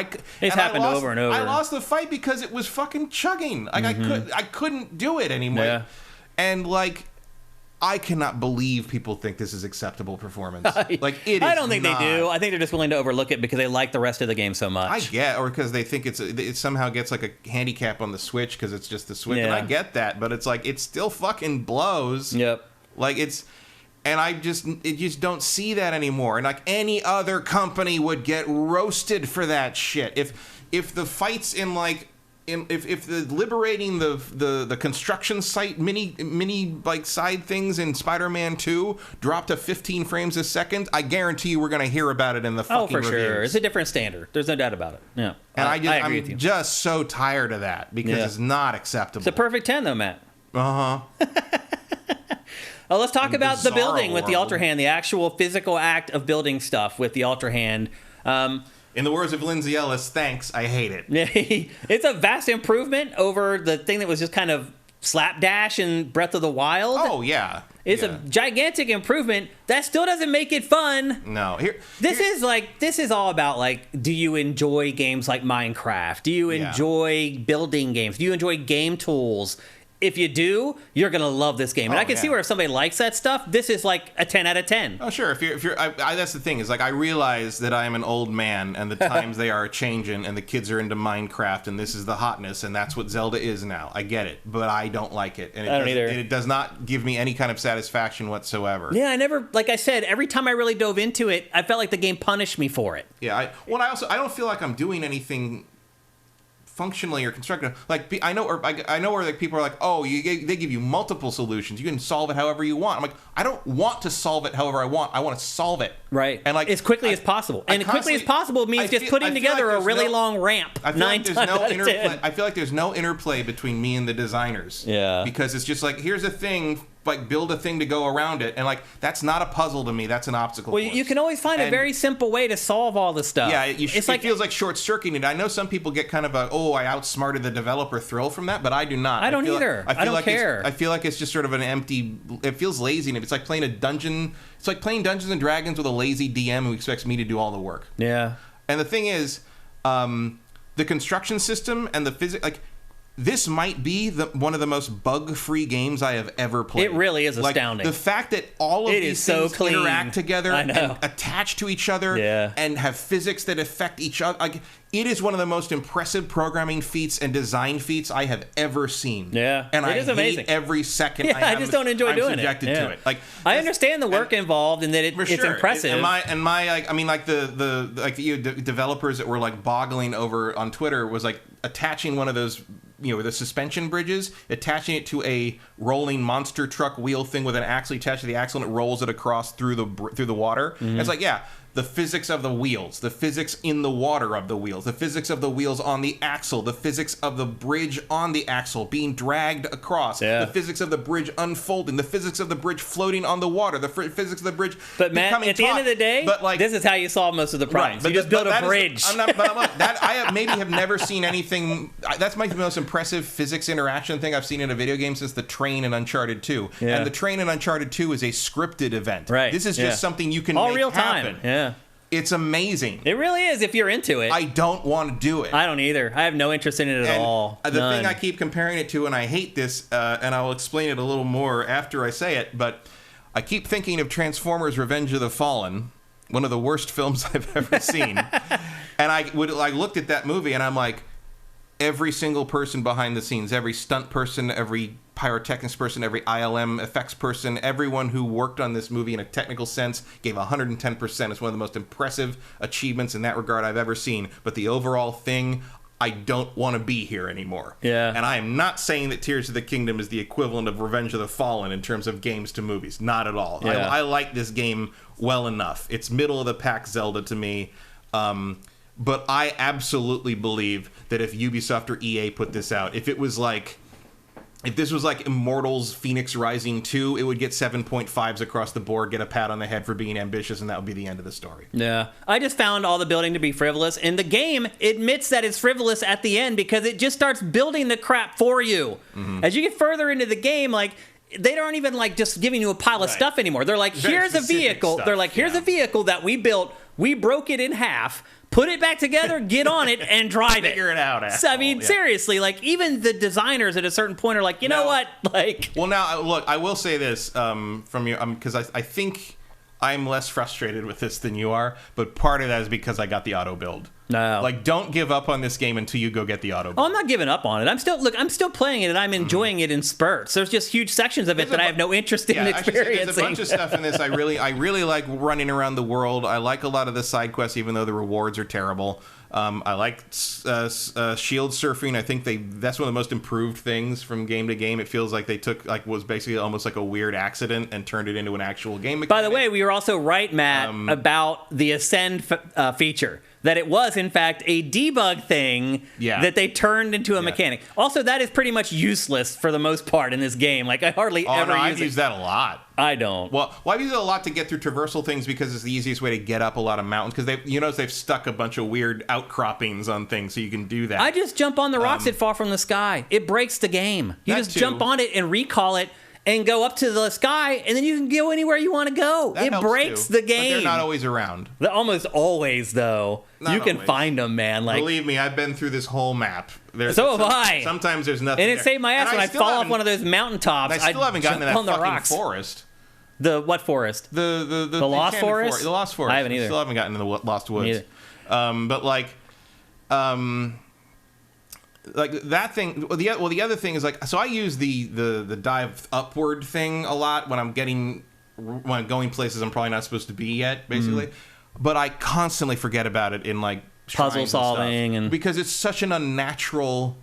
It's happened over and over. I lost the fight because it was fucking chugging. I couldn't do it anymore. Yeah. And I cannot believe people think this is acceptable performance. It is. I don't think they do. I think they're just willing to overlook it because they like the rest of the game so much. I get, or because they think it somehow gets a handicap on the Switch because it's just the Switch. Yeah. And I get that, but it's it still fucking blows. Yep. And I just don't see that anymore. And any other company would get roasted for that shit. If the fights if the liberating the construction site mini side things in Spider-Man 2 dropped to 15 frames a second, I guarantee you we're gonna hear about it in the fucking reviews. Sure. It's a different standard. There's no doubt about it. Yeah. And I'm just so tired of that because it's not acceptable. It's a perfect 10 though, Matt. Uh-huh. Let's talk about the building with the Ultra Hand, the actual physical act of building stuff with the Ultra Hand. In the words of Lindsay Ellis, thanks, I hate it. It's a vast improvement over the thing that was just kind of slapdash in Breath of the Wild. Oh, yeah. It's a gigantic improvement. That still doesn't make it fun. No. This is all about, do you enjoy games like Minecraft? Do you enjoy building games? Do you enjoy game tools? If you do, you're gonna love this game, and I can see where if somebody likes that stuff, this is a 10 out of 10. Oh sure, if you're, that's the thing is I realize that I am an old man, and the times they are changing, and the kids are into Minecraft, and this is the hotness, and that's what Zelda is now. I get it, but I don't like it, and I don't either. It does not give me any kind of satisfaction whatsoever. Yeah, I never, like I said, every time I really dove into it, I felt like the game punished me for it. Yeah, I don't feel like I'm doing anything functionally or constructive. I know where people are like, oh, they give you multiple solutions. You can solve it however you want. I'm like, I don't want to solve it however I want. I want to solve it. Right. And as quickly as possible. And quickly as possible means just putting together a really long ramp. I feel like there's no interplay between me and the designers. Yeah. Because it's just here's a thing, build a thing to go around it, and that's not a puzzle to me. That's an obstacle. Well, you can always find a very simple way to solve all this stuff. Yeah, it feels like short-circuiting it. I know some people get kind of I outsmarted the developer thrill from that, but I do not. I don't either. I don't care. I feel like it's just sort of an empty. It feels lazy, and it's like playing a dungeon. It's like playing Dungeons and Dragons with a lazy DM who expects me to do all the work. Yeah. And the thing is, the construction system and the physics, this might be one of the most bug-free games I have ever played. It really is astounding. The fact that all of these things interact together and attach to each other and have physics that affect each other. Like, it is one of the most impressive programming feats and design feats I have ever seen. Yeah, and it is amazing. Hate every second. I just don't enjoy doing it. I'm subjected to it. Like, I understand the work involved and that it's impressive. The developers that were like boggling over on Twitter was like attaching one of those, the suspension bridges, attaching it to a rolling monster truck wheel thing with an axle attached to the axle, and it rolls it across through the water. Mm-hmm. It's like, the physics of the wheels, the physics in the water of the wheels, the physics of the wheels on the axle, the physics of the bridge on the axle being dragged across, the physics of the bridge unfolding, the physics of the bridge floating on the water, the physics of the bridge becoming at the end of the day, this is how you solve most of the problems. Right, you just build a bridge. I have never seen anything. That's my most impressive physics interaction thing I've seen in a video game since the train in Uncharted 2. Yeah. And the train in Uncharted 2 is a scripted event. Right. This is just something you can all make real happen. Time. Yeah. It's amazing. It really is if you're into it. I don't want to do it. I don't either. I have no interest in it at all. The thing I keep comparing it to, and I hate this, and I'll explain it a little more after I say it, but I keep thinking of Transformers Revenge of the Fallen, one of the worst films I've ever seen. And I looked at that movie and I'm like, every single person behind the scenes, every stunt person, every pyrotechnics person, every ILM effects person, everyone who worked on this movie in a technical sense gave 110%. It's one of the most impressive achievements in that regard I've ever seen. But the overall thing, I don't want to be here anymore. Yeah. And I am not saying that Tears of the Kingdom is the equivalent of Revenge of the Fallen in terms of games to movies. Not at all. Yeah. I like this game well enough. It's middle of the pack Zelda to me. But I absolutely believe that if Ubisoft or EA put this out, if this was like Immortals Phoenix Rising 2, it would get 7.5s across the board, get a pat on the head for being ambitious, and that would be the end of the story. Yeah. I just found all the building to be frivolous, and the game admits that it's frivolous at the end because it just starts building the crap for you. Mm-hmm. As you get further into the game, they aren't even just giving you a pile of stuff anymore. They're like, here's a vehicle. Stuff. They're like, here's a vehicle that we built. We broke it in half. Put it back together, get on it, and drive it. Figure it out. So, I mean, seriously, even the designers at a certain point are like, you know what? Well, now, look, I will say this from you, because I think I'm less frustrated with this than you are, but part of that is because I got the auto build. No. Don't give up on this game until you go get the auto build. Oh, I'm not giving up on it. I'm still playing it, and I'm enjoying it in spurts. There's just huge sections of it that I have no interest in experiencing. There's a bunch of stuff in this I really like running around the world. I like a lot of the side quests, even though the rewards are terrible. I like shield surfing. I think that's one of the most improved things from game to game. It feels like they took was basically almost like a weird accident and turned it into an actual game mechanic. By the way, we were also right, Matt, about the Ascend feature. That it was, in fact, a debug thing that they turned into a mechanic. Also, that is pretty much useless for the most part in this game. I hardly ever use it. I've used that a lot. I don't. Well, I've used it a lot to get through traversal things because it's the easiest way to get up a lot of mountains. Because they've stuck a bunch of weird outcroppings on things, so you can do that. I just jump on the rocks that fall from the sky. It breaks the game. You just jump on it and recall it. And go up to the sky, and then you can go anywhere you want to go. It breaks the game. But they're not always around. They're almost always, though. You can find them, man. Believe me, I've been through this whole map. So have I. Sometimes there's nothing. And it saved my ass when I fall off one of those mountaintops. I still haven't gotten to that fucking forest. The what forest? The Lost Forest? The Lost Forest. I haven't either. Still haven't gotten to the Lost Woods. That thing. Well, the other thing is so I use the dive upward thing a lot when I'm going places I'm probably not supposed to be yet, basically. But I constantly forget about it in puzzle solving and because it's such an unnatural.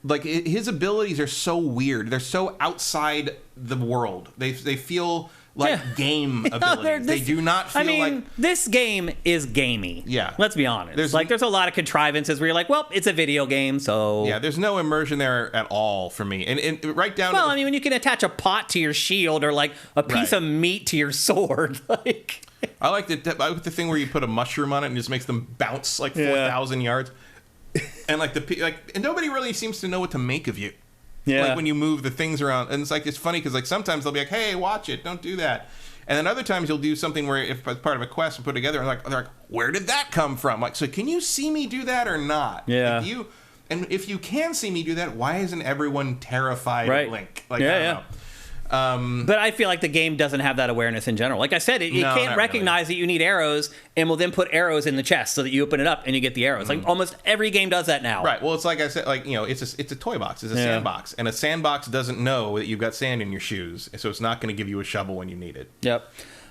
His abilities are so weird. They're so outside the world. They feel like game abilities. They do not feel this game is gamey. Yeah. Let's be honest. There's a lot of contrivances where you're like, well, it's a video game, so... Yeah, there's no immersion there at all for me. And right down to when you can attach a pot to your shield or, a piece of meat to your sword, I like the thing where you put a mushroom on it and it just makes them bounce 4,000 yards. And, and nobody really seems to know what to make of you. Yeah. When you move the things around. And it's funny because sometimes they'll be like, hey, watch it, don't do that. And then other times you'll do something where if as part of a quest and put together and they're like, where did that come from? So can you see me do that or not? Yeah. And if you can see me do that, why isn't everyone terrified of Link? Like, I don't know. But I feel like the game doesn't have that awareness in general. Like I said, it can't recognize that you need arrows, and will then put arrows in the chest so that you open it up and you get the arrows. Like almost every game does that now. Right. Well, it's like I said, like, it's a toy box. It's a sandbox, and a sandbox doesn't know that you've got sand in your shoes, so it's not going to give you a shovel when you need it. Yep.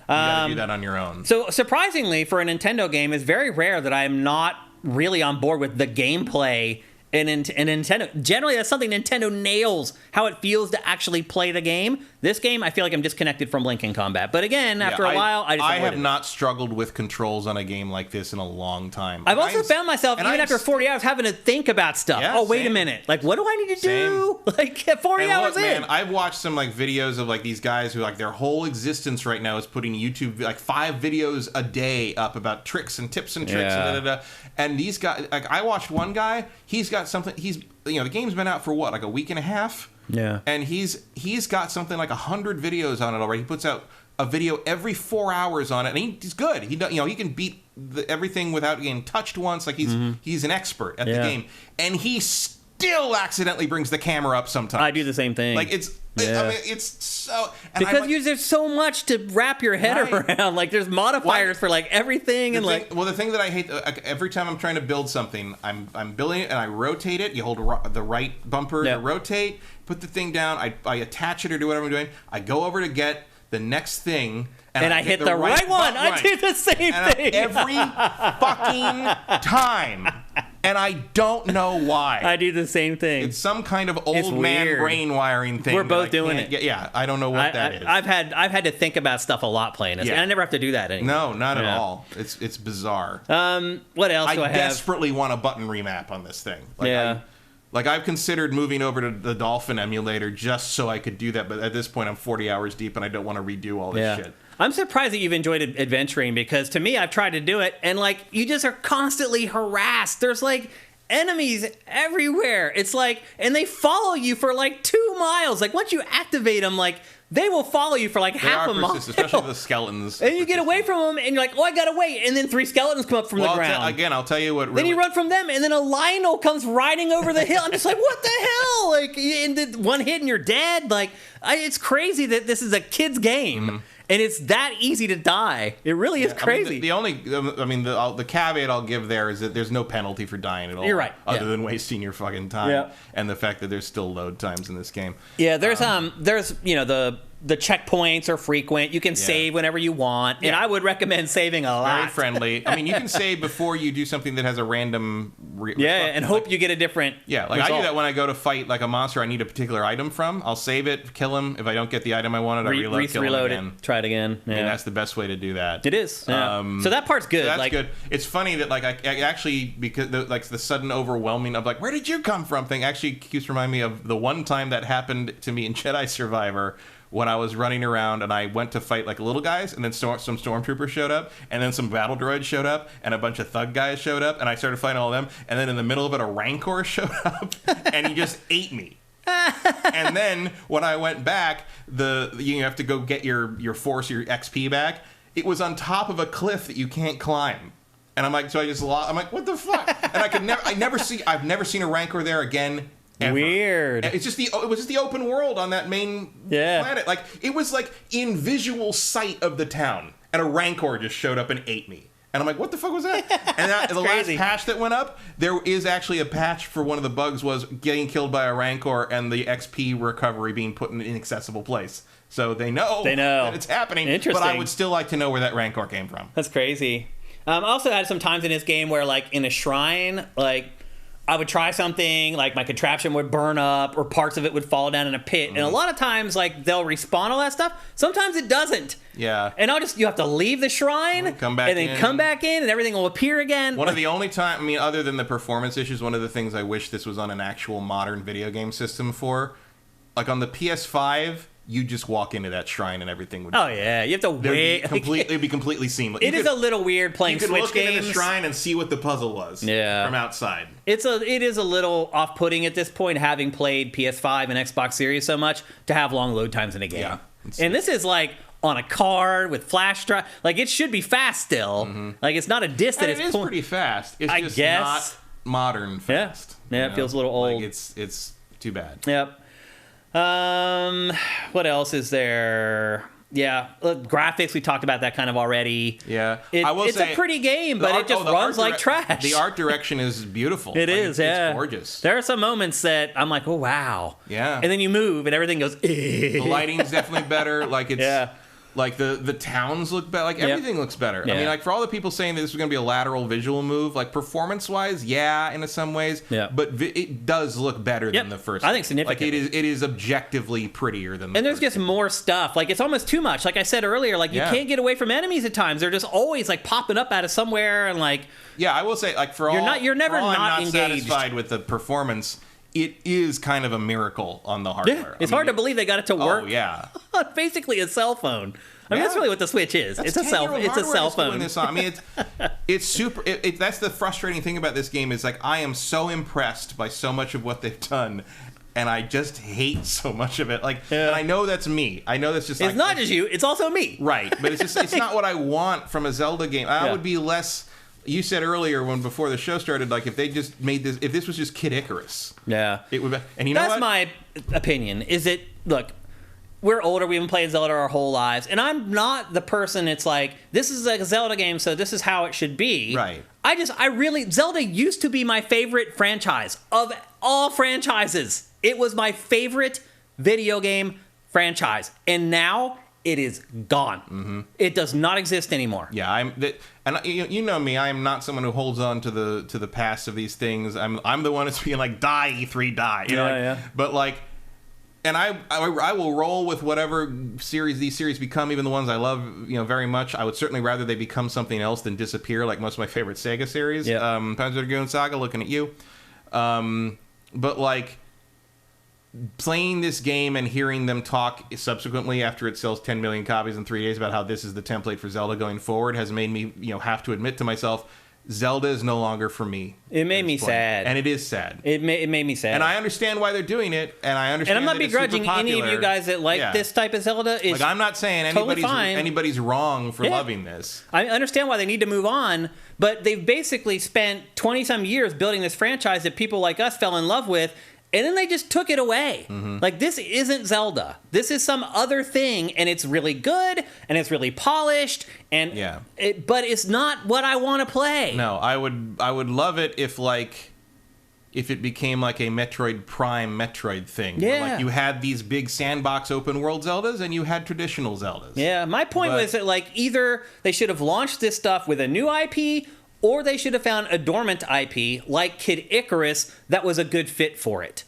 You got to do that on your own. So surprisingly, for a Nintendo game, it's very rare that I am not really on board with the gameplay. And Nintendo, generally, that's something Nintendo nails, how it feels to actually play the game. This game, I feel like I'm disconnected from Link in combat. But again, after a while, I have not struggled with controls on a game like this in a long time. I've also found myself, even after 40 hours, having to think about stuff. Yeah, wait a minute. Like, what do I need to do? Like, 40 hours in. Man, I've watched some, like, videos of, like, these guys who, like, their whole existence right now is putting YouTube, like, 5 videos a day up about tricks and tips and tricks and da-da-da. And these guys, like, I watched one guy, he's got something, the game's been out for what, like a week and a half? Yeah. And he's got something like 100 videos on it already. He puts out a video every 4 hours on it, and he's good. He can beat everything without getting touched once. Like, he's an expert at the game. And he still accidentally brings the camera up sometimes. I do the same thing. Like, it's so... Because there's so much to wrap your head around. Like, there's modifiers for, like, everything. The thing that I hate, every time I'm trying to build something, I'm building it, and I rotate it. You hold the right bumper to rotate, put the thing down, I attach it or do whatever I'm doing. I go over to get the next thing, and I hit the right one. I do the same thing. Every fucking time. And I don't know why. I do the same thing. It's some kind of old man brain wiring thing. We're both doing it. Yeah, I don't know what that is. I've had to think about stuff a lot playing this. And I never have to do that anymore. No, not at all. It's bizarre. What else do I have? I desperately want a button remap on this thing. I've considered moving over to the Dolphin emulator just so I could do that, but at this point I'm 40 hours deep and I don't want to redo all this shit. I'm surprised that you've enjoyed adventuring, because to me, I've tried to do it, and like, you just are constantly harassed. There's like enemies everywhere. It's like, and they follow you for like 2 miles. Like, once you activate them, like, they will follow you for like half a mile. Especially the skeletons. And you get away from them, and you're like, oh, I gotta wait. And then 3 skeletons come up from the ground. I'll tell you what. Then you run from them, and then a Lionel comes riding over the hill. I'm just like, what the hell? Like, and one hit and you're dead. Like, it's crazy that this is a kid's game. And it's that easy to die. It really is crazy. The caveat I'll give there is that there's no penalty for dying at all. You're right. Other than wasting your fucking time, and the fact that there's still load times in this game. Yeah, there's the checkpoints are frequent. You can save whenever you want, and I would recommend saving a lot. Very friendly. I mean, you can save before you do something that has a random. And hope you get a different. Result. I do that when I go to fight like a monster I need a particular item from. I'll save it, kill him. If I don't get the item I wanted, I reload again. Try it again. Yeah. I mean, that's the best way to do that. It is. Yeah. So that part's good. So that's good. It's funny that I actually, because the sudden overwhelming of like, where did you come from thing actually keeps reminding me of the one time that happened to me in Jedi Survivor, when I was running around and I went to fight like little guys, and then some stormtroopers showed up, and then some battle droids showed up, and a bunch of thug guys showed up, and I started fighting all of them, and then in the middle of it a Rancor showed up, and he just ate me. And then when I went back, you have to go get your force, your XP back. It was on top of a cliff that you can't climb. And I'm like, so I just lost. I'm like, what the fuck? And I've never seen a Rancor there again. Ever. Weird. It was just the open world on that main planet. Like, it was like in visual sight of the town, and a Rancor just showed up and ate me. And I'm like, what the fuck was that? And the last patch that went up, there is actually a patch for one of the bugs was getting killed by a Rancor and the XP recovery being put in an inaccessible place. So they know that it's happening. Interesting. But I would still like to know where that Rancor came from. That's crazy. I also had some times in this game where, like, in a shrine, like, I would try something, like my contraption would burn up or parts of it would fall down in a pit. And a lot of times, like, they'll respawn all that stuff. Sometimes it doesn't. Yeah. And you have to leave the shrine, come back in, and everything will appear again. One of the only time, other than the performance issues, one of the things I wish this was on an actual modern video game system for, like on the PS5, you just walk into that shrine and everything would. Oh yeah, you have to wait. It'd be completely seamless. It is a little weird playing Switch games. You could look into the shrine and see what the puzzle was. From outside. It is a little off-putting at this point, having played PS5 and Xbox Series so much, to have long load times in a game. Yeah, and this is like on a card with flash drive. Like, it should be fast still. Like, it's not a disc that it is pretty fast. It's just modern fast. Yeah, it feels a little old. Like it's too bad. Yep. What else is there? Yeah, graphics, we talked about that kind of already. Yeah. It's a pretty game, but it just runs like trash. The art direction is beautiful. It's gorgeous. There are some moments that I'm like, oh, wow. Yeah. And then you move and everything goes, The lighting's definitely better. Like, it's... Like, the towns look better. Like, everything looks better. I mean, like, for all the people saying that this was going to be a lateral visual move, like, performance-wise, in some ways. Yeah. But it does look better than the first I think significantly. Like, it is objectively prettier than the And there's just more stuff. Like, it's almost too much. Like I said earlier, like, you can't get away from enemies at times. They're just always, like, popping up out of somewhere and, like... Yeah, I will say, like, you're never not engaged. Satisfied with the performance... It is kind of a miracle on the hardware. Yeah, it's hard to believe they got it to work. Oh, yeah. Basically a cell phone. I mean, that's really what the Switch is. It's a cell phone. I mean, it's super. That's the frustrating thing about this game is, like, I am so impressed by so much of what they've done, and I just hate so much of it. Like, and I know that's me. I know that's just. It's not just you. It's also me. Right, but it's not what I want from a Zelda game. I would be less. You said earlier before the show started, like, if they just made this, if this was just Kid Icarus, it would be. And you know that's my opinion. Look, we're older. We've been playing Zelda our whole lives, and I'm not the person. It's like, this is a Zelda game, so this is how it should be. Right. Zelda used to be my favorite franchise of all franchises. It was my favorite video game franchise, and now it is gone. Mm-hmm. It does not exist anymore. Yeah, and you know me. I am not someone who holds on to the past of these things. I'm the one that's being like, die E3, die. You know, But like, and I will roll with whatever these series become, even the ones I love, very much. I would certainly rather they become something else than disappear, like most of my favorite Sega series. Yeah. Panzer Dragoon Saga, looking at you. But like, playing this game and hearing them talk subsequently after it sells 10 million copies in 3 days about how this is the template for Zelda going forward has made me, have to admit to myself, Zelda is no longer for me. It made me sad. And it is sad. It made me sad. And I understand why they're doing it, and I understand. And I'm not begrudging any of you guys that like this type of Zelda. Like, I'm not saying anybody's wrong for loving this. I understand why they need to move on, but they've basically spent 20-some years building this franchise that people like us fell in love with, and then they just took it away. Mm-hmm. Like, this isn't Zelda. This is some other thing, and it's really good, and it's really polished, and but it's not what I want to play. No, I would love it if it became like a Metroid Prime Metroid thing. Yeah. Where, like, you had these big sandbox open world Zeldas, and you had traditional Zeldas. Yeah, my point was that, like, either they should have launched this stuff with a new IP, or they should have found a dormant IP like Kid Icarus that was a good fit for it.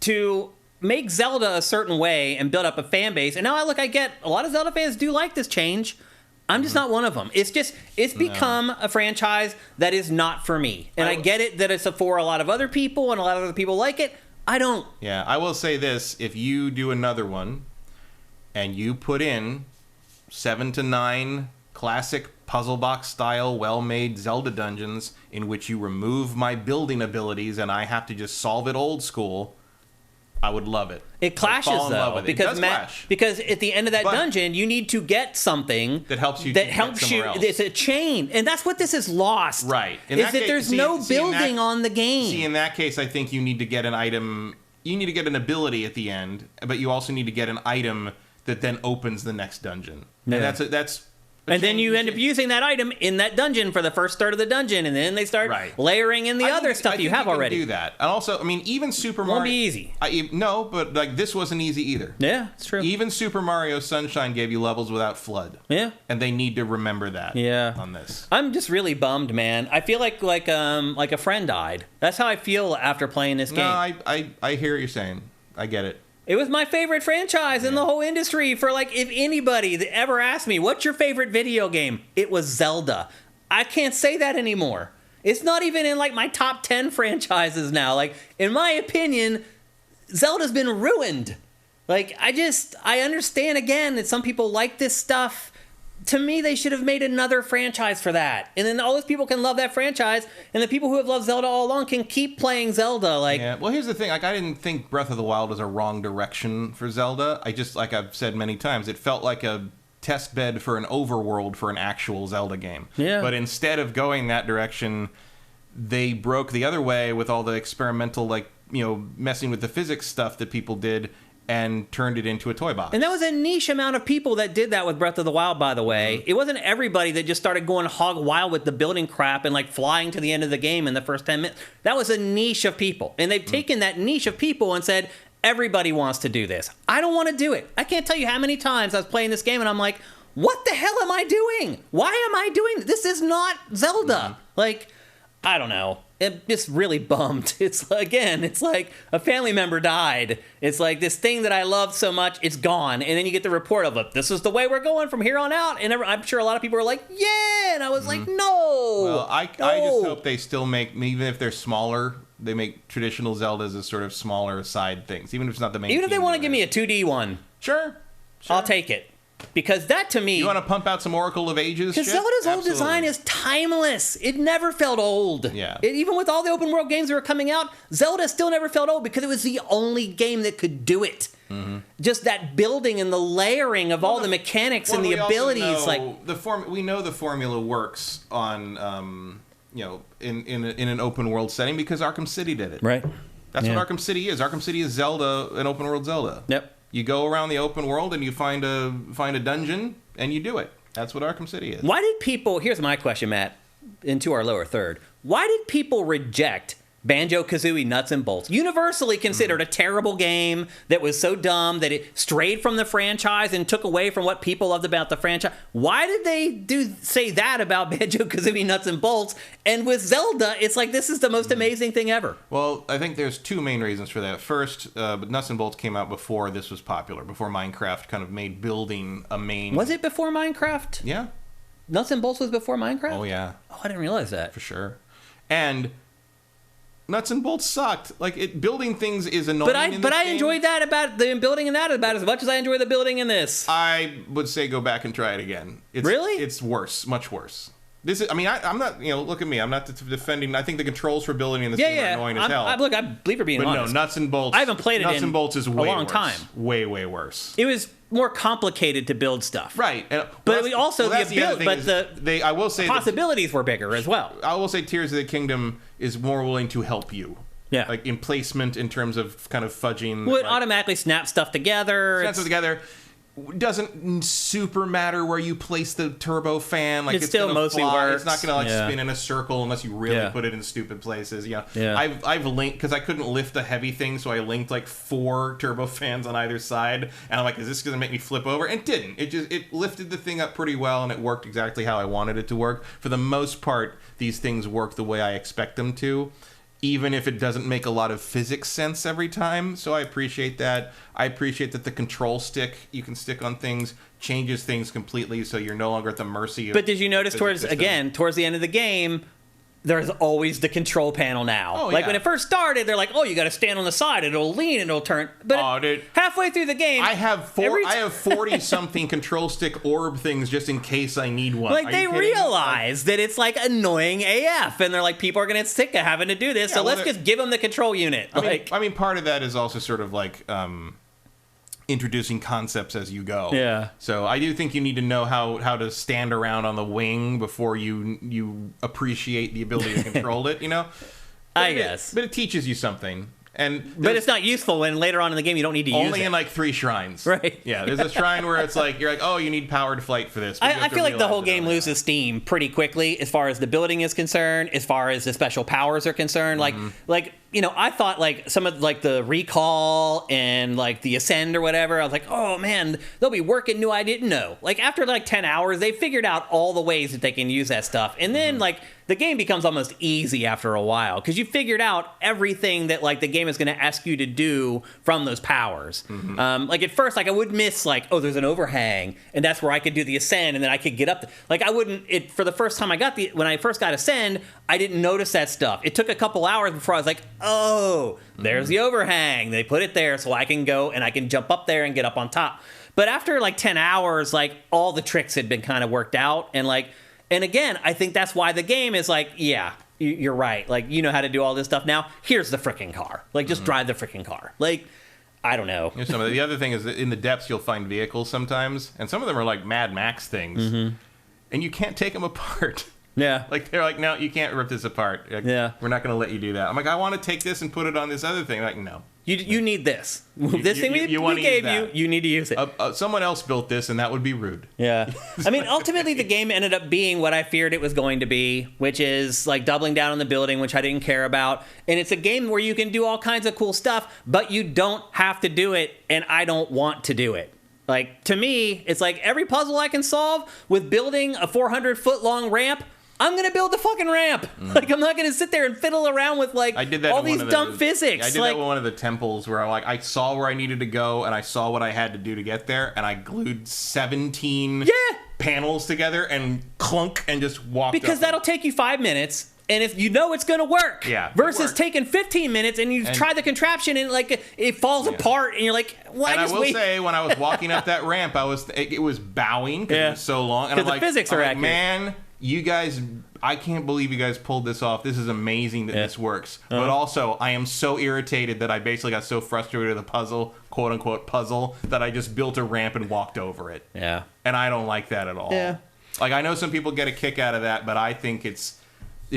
To make Zelda a certain way and build up a fan base. And now I get a lot of Zelda fans do like this change. I'm just not one of them. It's become a franchise that is not for me. And I get it that it's for a lot of other people and a lot of other people like it. I don't. Yeah, I will say this. If you do another one and you put in 7 to 9 classic puzzle box style well-made Zelda dungeons in which you remove my building abilities and I have to just solve it old school, I would love it. It clashes though, because at the end of that dungeon you need to get something that helps you. Else. It's a chain, and that's what this is lost. Right. There's no building on the game. See, in that case, I think you need to get an item. You need to get an ability at the end, but you also need to get an item that then opens the next dungeon. Yeah. And that's. And then you end up using that item in that dungeon for the first third of the dungeon, and then they start layering in the other stuff you have already. Do that, and also, I mean, even Super Mario won't be easy. No, but like this wasn't easy either. Yeah, it's true. Even Super Mario Sunshine gave you levels without FLUDD. Yeah, and they need to remember that. On this, I'm just really bummed, man. I feel like a friend died. That's how I feel after playing this game. No, I hear what you're saying. I get it. It was my favorite franchise in the whole industry. For like, if anybody that ever asked me, what's your favorite video game? It was Zelda. I can't say that anymore. It's not even in like my top 10 franchises now. Like, in my opinion, Zelda's been ruined. Like, I understand again that some people like this stuff. To me, they should have made another franchise for that. And then all those people can love that franchise, and the people who have loved Zelda all along can keep playing Zelda. Like, yeah. Well, here's the thing. Like, I didn't think Breath of the Wild was a wrong direction for Zelda. I just, like I've said many times, it felt like a test bed for an overworld for an actual Zelda game. Yeah. But instead of going that direction, they broke the other way with all the experimental, like, messing with the physics stuff that people did, and turned it into a toy box. And that was a niche amount of people that did that with Breath of the Wild, by the way. It wasn't everybody that just started going hog wild with the building crap and like flying to the end of the game in the first 10 minutes. That was a niche of people. And they've taken that niche of people and said, everybody wants to do this. I don't want to do it. I can't tell you how many times I was playing this game and I'm like, what the hell am I doing? Why am I doing this? This is not Zelda. Like, I don't know. It just really bummed. It's like a family member died. It's like this thing that I loved so much, it's gone. And then you get the report of it. This is the way we're going from here on out. And I'm sure a lot of people are like, yeah. And I was like, no. Well, I just hope they still make, even if they're smaller, they make traditional Zeldas as sort of smaller side things, even if it's not the main. Even if they want to give me a 2D one, sure, I'll take it. Because that, to me... You want to pump out some Oracle of Ages shit? Because Zelda's old design is timeless. It never felt old. Yeah. Even with all the open world games that were coming out, Zelda still never felt old because it was the only game that could do it. Just that building and the layering of all the mechanics and the abilities. We know the formula works on, in an open world setting because Arkham City did it. Right. That's what Arkham City is. Arkham City is Zelda, an open world Zelda. Yep. You go around the open world and you find a dungeon and you do it. That's what Arkham City is. Why did people... Here's my question, Matt, into our lower third. Why did people reject Banjo-Kazooie Nuts and Bolts? Universally considered a terrible game that was so dumb that it strayed from the franchise and took away from what people loved about the franchise. Why did they say that about Banjo-Kazooie Nuts and Bolts? And with Zelda, it's like this is the most amazing thing ever. Well, I think there's two main reasons for that. First, Nuts and Bolts came out before this was popular, before Minecraft kind of made building a main... Was it before Minecraft? Yeah. Nuts and Bolts was before Minecraft? Oh, yeah. Oh, I didn't realize that. For sure. And... Nuts and Bolts sucked. Like, building things is annoying. But I enjoyed that about the building in that about as much as I enjoy the building in this. I would say go back and try it again. Really? It's worse, much worse. This is. I mean, I'm not. Look at me. I'm not defending. I think the controls for building in this game are annoying as hell. Look, I believe you're being honest. No, Nuts and Bolts. I haven't played it Nuts and Bolts is way a long worse. time. Way worse. It was more complicated to build stuff. Right. But I will say possibilities were bigger as well. I will say Tears of the Kingdom is more willing to help you. Yeah. Like in placement, in terms of kind of fudging. Would automatically snap stuff together. Doesn't super matter where you place the turbo fan. Like it's still mostly works. It's not going to spin in a circle unless you really put it in stupid places. Yeah. I've linked because I couldn't lift a heavy thing, so I linked like 4 turbo fans on either side, and I'm like, is this going to make me flip over? And it didn't. It lifted the thing up pretty well, and it worked exactly how I wanted it to work. For the most part, these things work the way I expect them to, even if it doesn't make a lot of physics sense every time. So I appreciate that. I appreciate that the control stick you can stick on things changes things completely, so you're no longer at the mercy of... But did you notice towards the end of the game, there's always the control panel now. When it first started, they're like, oh, you got to stand on the side, it'll lean, and it'll turn. But halfway through the game... I have 40-something control stick orb things just in case I need one. Like, they realize that it's, like, annoying AF, and they're like, people are going to get sick of having to do this, so let's just give them the control unit. I mean, part of that is also sort of like... introducing concepts as you go. Yeah. So I do think you need to know how to stand around on the wing before you appreciate the ability to control it, I guess. But it teaches you something. But it's not useful when later on in the game you don't need to use it. Only in like 3 shrines. Right. Yeah, there's a shrine where it's like, you're like, oh, you need powered flight for this. I feel like the whole game loses steam pretty quickly as far as the building is concerned, as far as the special powers are concerned. Like I thought like some of like the recall and like the ascend or whatever, I was like, oh man, they'll be working new I didn't know. Like after like 10 hours, they figured out all the ways that they can use that stuff. And then like the game becomes almost easy after a while because you figured out everything that like the game is going to ask you to do from those powers. Like at first, like I would miss like, oh, there's an overhang, and that's where I could do the ascend, and then I could get up. Like I wouldn't. For the first time when I first got ascend, I didn't notice that stuff. It took a couple hours before I was like, oh, there's the overhang. They put it there so I can go and I can jump up there and get up on top. But after like 10 hours, like all the tricks had been kind of worked out, and like. And again, I think that's why the game is like, yeah, you're right. Like, you know how to do all this stuff now. Here's the frickin' car. Like, just drive the frickin' car. Like, I don't know. The other thing is that in the depths, you'll find vehicles sometimes. And some of them are like Mad Max things. And you can't take them apart. Yeah. Like, they're like, no, you can't rip this apart. Like, Yeah. We're not going to let you do that. I'm like, I want to take this and put it on this other thing. Like, no. You need this. This thing we gave you, you need to use it. Someone else built this, and that would be rude. Yeah. I mean, ultimately, the game ended up being what I feared it was going to be, which is like doubling down on the building, which I didn't care about. And it's a game where you can do all kinds of cool stuff, but you don't have to do it, and I don't want to do it. Like, to me, it's like every puzzle I can solve with building a 400-foot-long ramp, I'm going to build the fucking ramp. Like, I'm not going to sit there and fiddle around with, like, all these dumb physics. I did that with one of the temples where I saw where I needed to go, and I saw what I had to do to get there, and I glued 17 panels together and clunk and just walked because that'll take you 5 minutes. And if you know it's going to work, versus taking 15 minutes and you try the contraption and like it falls apart and you're like, why? And I will say, when I was walking up that ramp, it was bowing because it was so long. And I'm like, the physics are accurate. Man, you guys, I can't believe you guys pulled this off. This is amazing that this works. But also, I am so irritated that I basically got so frustrated with the puzzle, quote unquote puzzle, that I just built a ramp and walked over it. Yeah. And I don't like that at all. Yeah. Like, I know some people get a kick out of that, but I think it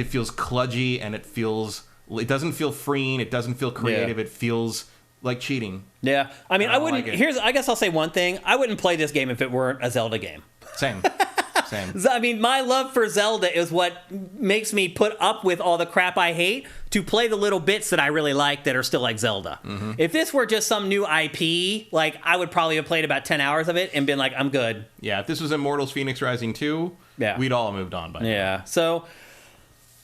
feels kludgy and it doesn't feel freeing. It doesn't feel creative. It feels like cheating. Yeah. I mean, I wouldn't, like it. I guess I'll say one thing. I wouldn't play this game if it weren't a Zelda game. Same. I mean, my love for Zelda is what makes me put up with all the crap I hate to play the little bits that I really like that are still like Zelda. Mm-hmm. If this were just some new IP, like, I would probably have played about 10 hours of it and been like, I'm good. Yeah, if this was Immortals Phoenix Rising 2, we'd all have moved on by now. Yeah, so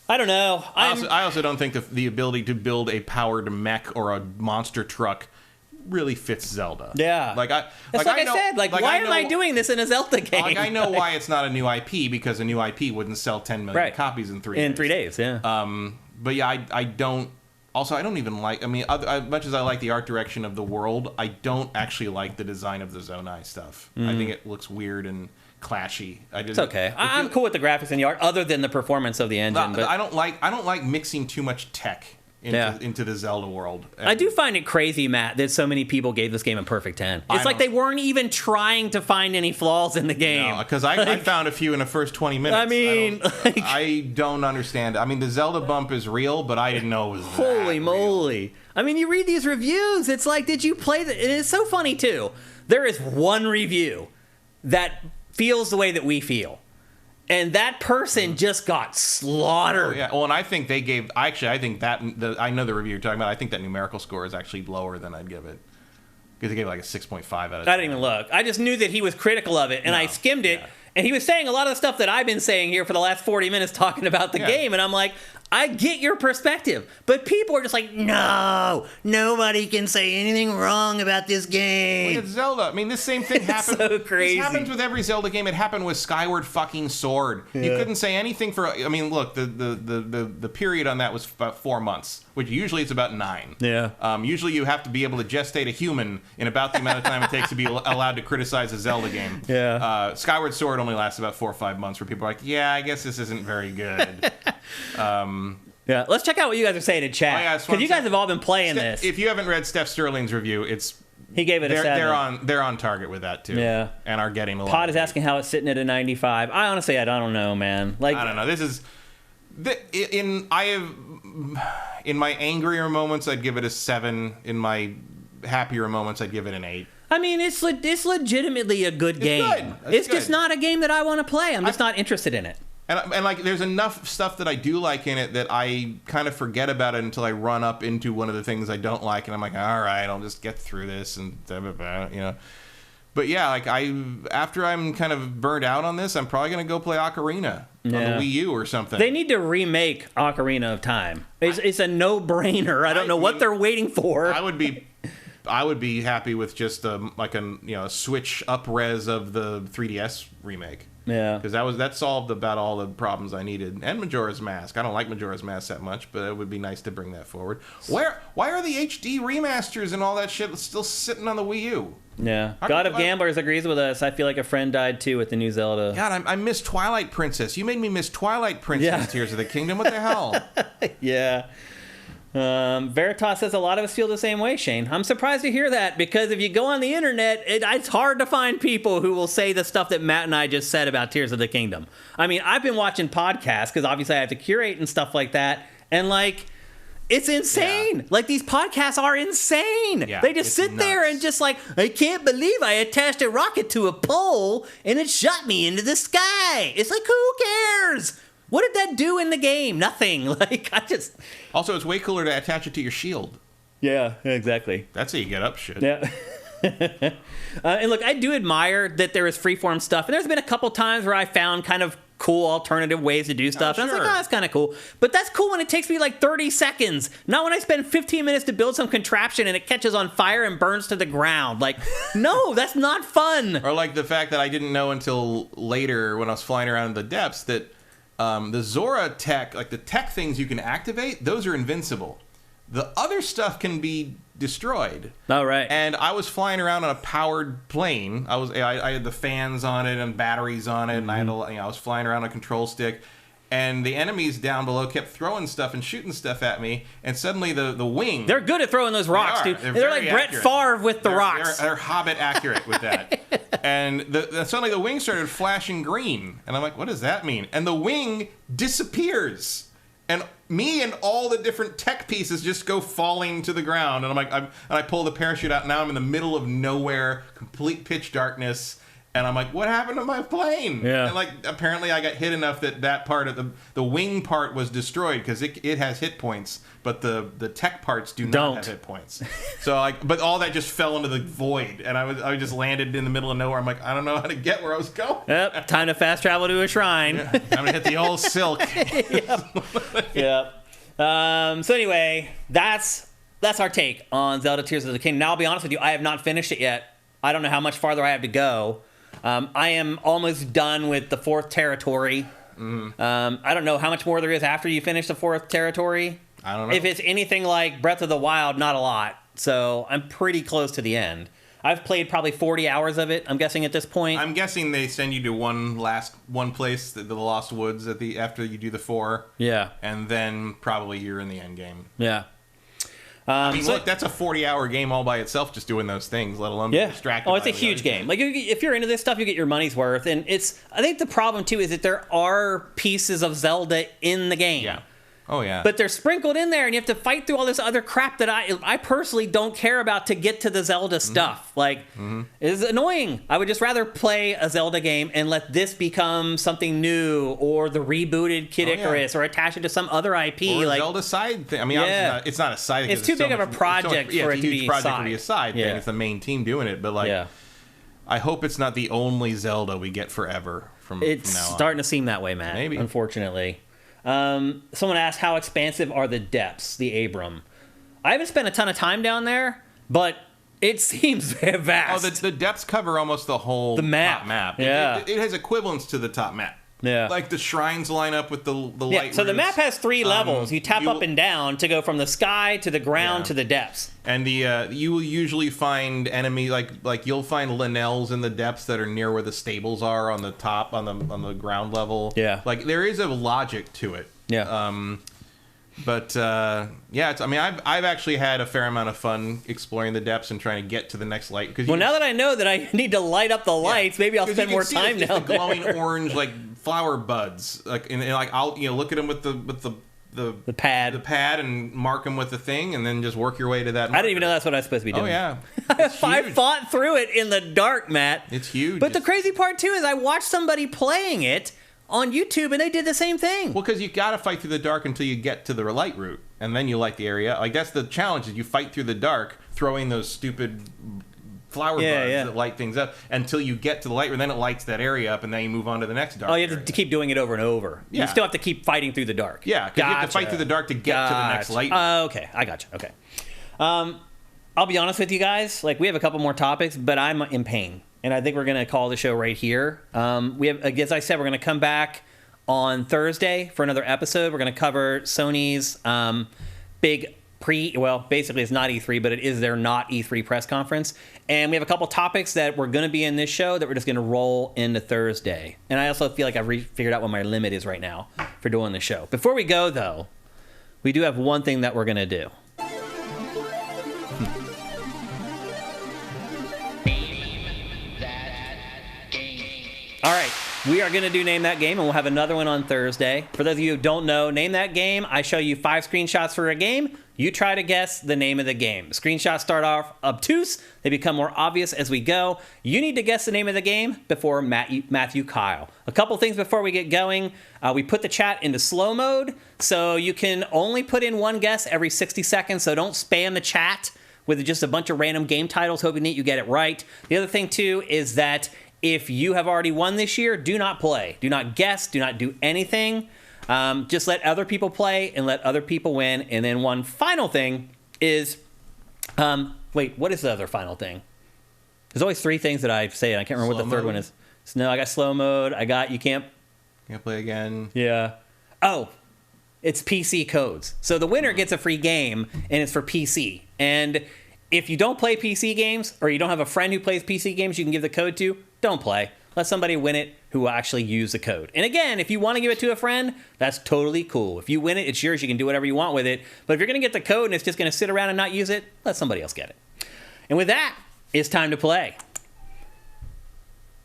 I don't know. I also don't think the ability to build a powered mech or a monster truck really fits Zelda. Yeah. Like I said, why am I doing this in a Zelda game? Like, I know why it's not a new IP, because a new IP wouldn't sell 10 million copies in 3 days. In 3 days, yeah. But yeah, I don't... Also, I don't even like... I mean, as much as I like the art direction of the world, I don't actually like the design of the Zonai stuff. I think it looks weird and clashy. It's okay. I'm cool with the graphics and the art, other than the performance of the engine. But I don't like mixing too much tech into the Zelda world. I do find it crazy, Matt, that so many people gave this game a perfect 10. It's like they weren't even trying to find any flaws in the game. Because I found a few in the first 20 minutes. I mean, I don't understand. I mean, the Zelda bump is real, but I didn't know it was holy moly. Real. I mean, you read these reviews, it's like, did you play the... It's so funny, too. There is one review that feels the way that we feel. And that person just got slaughtered. Oh, yeah. Well, and I think they gave... Actually, I think that... I know the review you're talking about. I think that numerical score is actually lower than I'd give it. Because they gave like a 6.5 out of 10. I didn't even look. I just knew that he was critical of it, and I skimmed it. Yeah. And he was saying a lot of the stuff that I've been saying here for the last 40 minutes talking about the game. And I'm like, I get your perspective. But people are just like, no, nobody can say anything wrong about this game. Look at Zelda. I mean, this same thing happened. So crazy. This happens with every Zelda game. It happened with Skyward fucking Sword. Yeah. You couldn't say anything for... I mean, look, the period on that was about 4 months, which usually it's about 9. Yeah. Usually you have to be able to gestate a human in about the amount of time it takes to be allowed to criticize a Zelda game. Yeah. Skyward Sword only lasts about 4 or 5 months, where people are like, yeah, I guess this isn't very good. Yeah, let's check out what you guys are saying in chat, because you guys have all been playing this. If you haven't read Steph Sterling's review, he gave it a 7. They're on target with that too. Yeah, and are getting a lot. Pod is asking how it's sitting at a 95. I don't know, man. Like, I don't know. This is in my angrier moments, I'd give it a 7. In my happier moments, I'd give it an 8. I mean, it's legitimately a good game. It's just not a game that I want to play. I'm just not interested in it. And like, there's enough stuff that I do like in it that I kind of forget about it until I run up into one of the things I don't like, and I'm like, all right, I'll just get through this, and blah, blah, blah, you know. But yeah, like, after I'm kind of burned out on this, I'm probably gonna go play Ocarina on the Wii U or something. They need to remake Ocarina of Time. It's a no-brainer. I don't know what they're waiting for. I would be happy with just a Switch up-res of the 3DS remake. Yeah, because that solved about all the problems I needed. And Majora's Mask. I don't like Majora's Mask that much, but it would be nice to bring that forward. Why are the HD remasters and all that shit still sitting on the Wii U? Yeah, God of Gamblers agrees with us. I feel like a friend died too with the new Zelda. God, I miss Twilight Princess. You made me miss Twilight Princess. Tears of the Kingdom. What the hell? Yeah. Veritas says a lot of us feel the same way, Shane. I'm surprised to hear that, because if you go on the internet, it's hard to find people who will say the stuff that Matt and I just said about Tears of the Kingdom. I mean, I've been watching podcasts because obviously I have to curate and stuff like that, and like, it's insane. Yeah. Like, these podcasts are insane. Yeah, they just sit there and just like, I can't believe I attached a rocket to a pole and it shot me into the sky. It's like, who cares? What did that do in the game? Nothing. Like, Also, it's way cooler to attach it to your shield. Yeah, exactly. That's how you get up shit. Yeah. And look, I do admire that there is freeform stuff. And there's been a couple times where I found kind of cool alternative ways to do stuff. And I was like, that's kind of cool. But that's cool when it takes me like 30 seconds. Not when I spend 15 minutes to build some contraption and it catches on fire and burns to the ground. Like, no, that's not fun. Or like the fact that I didn't know until later when I was flying around in the depths that the Zora tech, like the tech things you can activate, those are invincible. The other stuff can be destroyed. Oh, right. And I was flying around on a powered plane. I had the fans on it and batteries on it, and I was flying around on a control stick. And the enemies down below kept throwing stuff and shooting stuff at me. And suddenly the wing... They're good at throwing those rocks, dude. They're like Brett Favre with the rocks. They're Hobbit accurate with that. And suddenly the wing started flashing green. And I'm like, what does that mean? And the wing disappears. And me and all the different tech pieces just go falling to the ground. And I'm like, I pull the parachute out. Now I'm in the middle of nowhere, complete pitch darkness. And I'm like, what happened to my plane? Yeah. And like, apparently I got hit enough that part of the wing part was destroyed because it has hit points, but the tech parts don't have hit points. So like, but all that just fell into the void, and I just landed in the middle of nowhere. I'm like, I don't know how to get where I was going. Yep. Time to fast travel to a shrine. Yeah, I'm gonna hit the old silk. Yep. So anyway, that's our take on Zelda Tears of the Kingdom. Now I'll be honest with you, I have not finished it yet. I don't know how much farther I have to go. I am almost done with the 4th territory. I don't know how much more there is after you finish the 4th territory. I don't know. If it's anything like Breath of the Wild, not a lot. So I'm pretty close to the end. I've played probably 40 hours of it, I'm guessing, at this point. I'm guessing they send you to one place, the Lost Woods, after you do the 4. Yeah. And then probably you're in the end game. Yeah. I mean, look, that's a 40-hour game all by itself, just doing those things, let alone being distracted. Oh, it's a huge game. Like, if you're into this stuff, you get your money's worth. And I think the problem, too, is that there are pieces of Zelda in the game. Yeah. Oh, yeah. But they're sprinkled in there, and you have to fight through all this other crap that I personally don't care about to get to the Zelda stuff. Like, it's annoying. I would just rather play a Zelda game and let this become something new, or the rebooted Kid Icarus, or attach it to some other IP. Or like a Zelda side thing. I mean, it's not a side thing. It's too big of a project for it to be a side thing. It's the main team doing it. But, like, I hope it's not the only Zelda we get forever from now on. It's starting to seem that way, Matt. Maybe. Unfortunately. Someone asked, how expansive are the depths, the Abram? I haven't spent a ton of time down there, but it seems vast. Oh, the depths cover almost the whole top map. Yeah. It has equivalents to the top map. Yeah. Like the shrines line up with the light so roofs. The map has 3 levels. You tap up and down to go from the sky to the ground to the depths. And you will usually find enemy like you'll find Linnells in the depths that are near where the stables are on the top on the ground level. Yeah. Like there is a logic to it. Yeah. But I've actually had a fair amount of fun exploring the depths and trying to get to the next light. Now that I know that I need to light up the lights, maybe I'll spend more time down there. The glowing orange like flower buds, like and like I'll look at them with the pad and mark them with the thing, and then just work your way to that marker. I didn't even know that's what I was supposed to be doing. Oh yeah, I fought through it in the dark, Matt. It's huge. But the crazy part too is I watched somebody playing it on YouTube, and they did the same thing. Well, because you got to fight through the dark until you get to the light route, and then you light the area. Like that's the challenge: is you fight through the dark, throwing those stupid flower buds that light things up until you get to the light route. Then it lights that area up, and then you move on to the next dark. Oh, you have to keep doing it over and over. Yeah. You still have to keep fighting through the dark. Yeah, because you have to fight through the dark to get to the next light route. Okay, I gotcha. Okay. I'll be honest with you guys. Like, we have a couple more topics, but I'm in pain. And I think we're going to call the show right here. We have, as I said, we're going to come back on Thursday for another episode. We're going to cover Sony's big basically it's not E3, but it is their not E3 press conference. And we have a couple topics that were going to be in this show that we're just going to roll into Thursday. And I also feel like I've figured out what my limit is right now for doing the show. Before we go, though, we do have one thing that we're going to do. All right, we are going to do Name That Game, and we'll have another one on Thursday. For those of you who don't know, Name That Game, I show you 5 screenshots for a game. You try to guess the name of the game. Screenshots start off obtuse. They become more obvious as we go. You need to guess the name of the game before Matthew Kyle. A couple things before we get going. We put the chat into slow mode, so you can only put in one guess every 60 seconds, so don't spam the chat with just a bunch of random game titles, hoping that you get it right. The other thing, too, is that if you have already won this year, do not play. Do not guess. Do not do anything. Just let other people play and let other people win. And then one final thing is, wait, what is the other final thing? There's always 3 things that I say, and I can't remember what the third one is. So, no, I got slow mode. I got you can't play again. Yeah. Oh, it's PC codes. So the winner gets a free game, and it's for PC. And if you don't play PC games, or you don't have a friend who plays PC games you can give the code to, don't play. Let somebody win it who will actually use the code. And again, if you want to give it to a friend, that's totally cool. If you win it, it's yours. You can do whatever you want with it. But if you're going to get the code and it's just going to sit around and not use it, let somebody else get it. And with that, it's time to play.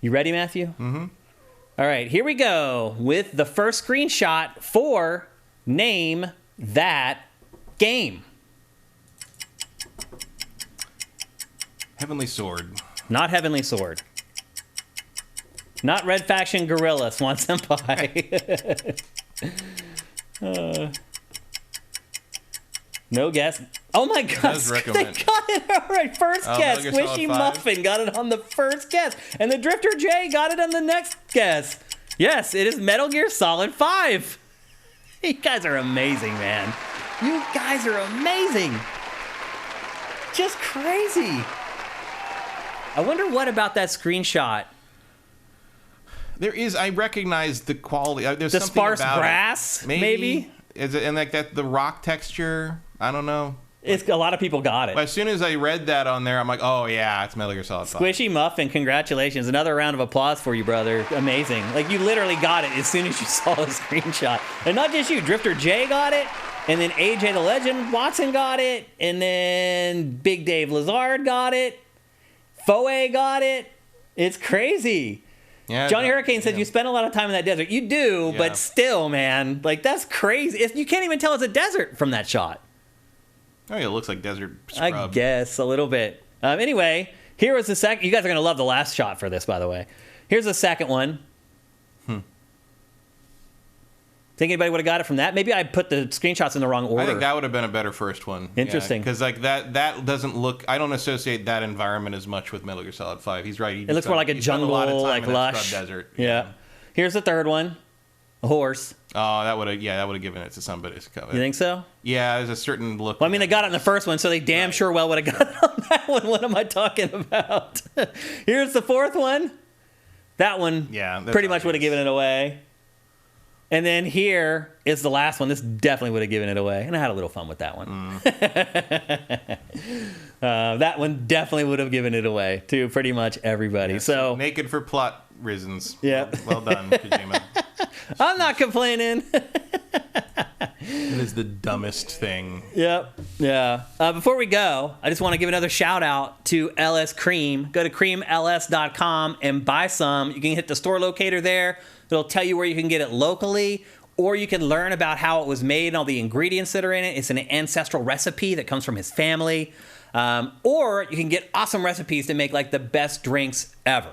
You ready, Matthew? Mm-hmm. All right, here we go with the first screenshot for Name That Game. Heavenly Sword. Not Heavenly Sword. Not Red Faction Gorilla, Swan Senpai. No guess. Oh my God, they got it all right. First guess. Squishy Muffin got it on the first guess. And the Drifter J got it on the next guess. Yes, it is Metal Gear Solid 5. You guys are amazing, man. You guys are amazing. Just crazy. I wonder what about that screenshot. There is, I recognize the quality. There's the something sparse about grass, maybe? Is it, and like that, the rock texture? I don't know. It's a lot of people got it. But as soon as I read that on there, I'm like, oh yeah, it's Metal Gear Solid 5. Squishy Muffin, congratulations. Another round of applause for you, brother. Amazing. Like, you literally got it as soon as you saw the screenshot. And not just you, Drifter J got it, and then AJ the Legend Watson got it, and then Big Dave Lazard got it, Foe got it. It's crazy. Yeah, Johnny Hurricane says you spend a lot of time in that desert. You do, but still, man, like, that's crazy. You can't even tell it's a desert from that shot. Oh, yeah, it looks like desert scrub. I guess, a little bit. Anyway, here was the second. You guys are going to love the last shot for this, by the way. Here's the second one. Think anybody would have got it from that? Maybe I put the screenshots in the wrong order. I think that would have been a better first one. Interesting. Because like that doesn't look... I don't associate that environment as much with Metal Gear Solid 5. He's right. It looks more like a jungle, like lush. Desert. Yeah. Here's the third one. A horse. Oh, that would have given it to somebody to cover. You think so? Yeah, there's a certain look. Well, I mean, they got it in the first one, so they damn sure well would have got it on that one. What am I talking about? Here's the fourth one. That one pretty much would have given it away. And then here is the last one. This definitely would have given it away. And I had a little fun with that one. That one definitely would have given it away to pretty much everybody. So naked for plot reasons. Yeah. Well done, Kojima. I'm not complaining. It is the dumbest thing. Yep. Yeah. Before we go, I just want to give another shout out to LS Cream. Go to creamls.com and buy some. You can hit the store locator there. It'll tell you where you can get it locally, or you can learn about how it was made and all the ingredients that are in it. It's an ancestral recipe that comes from his family. Or you can get awesome recipes to make like the best drinks ever.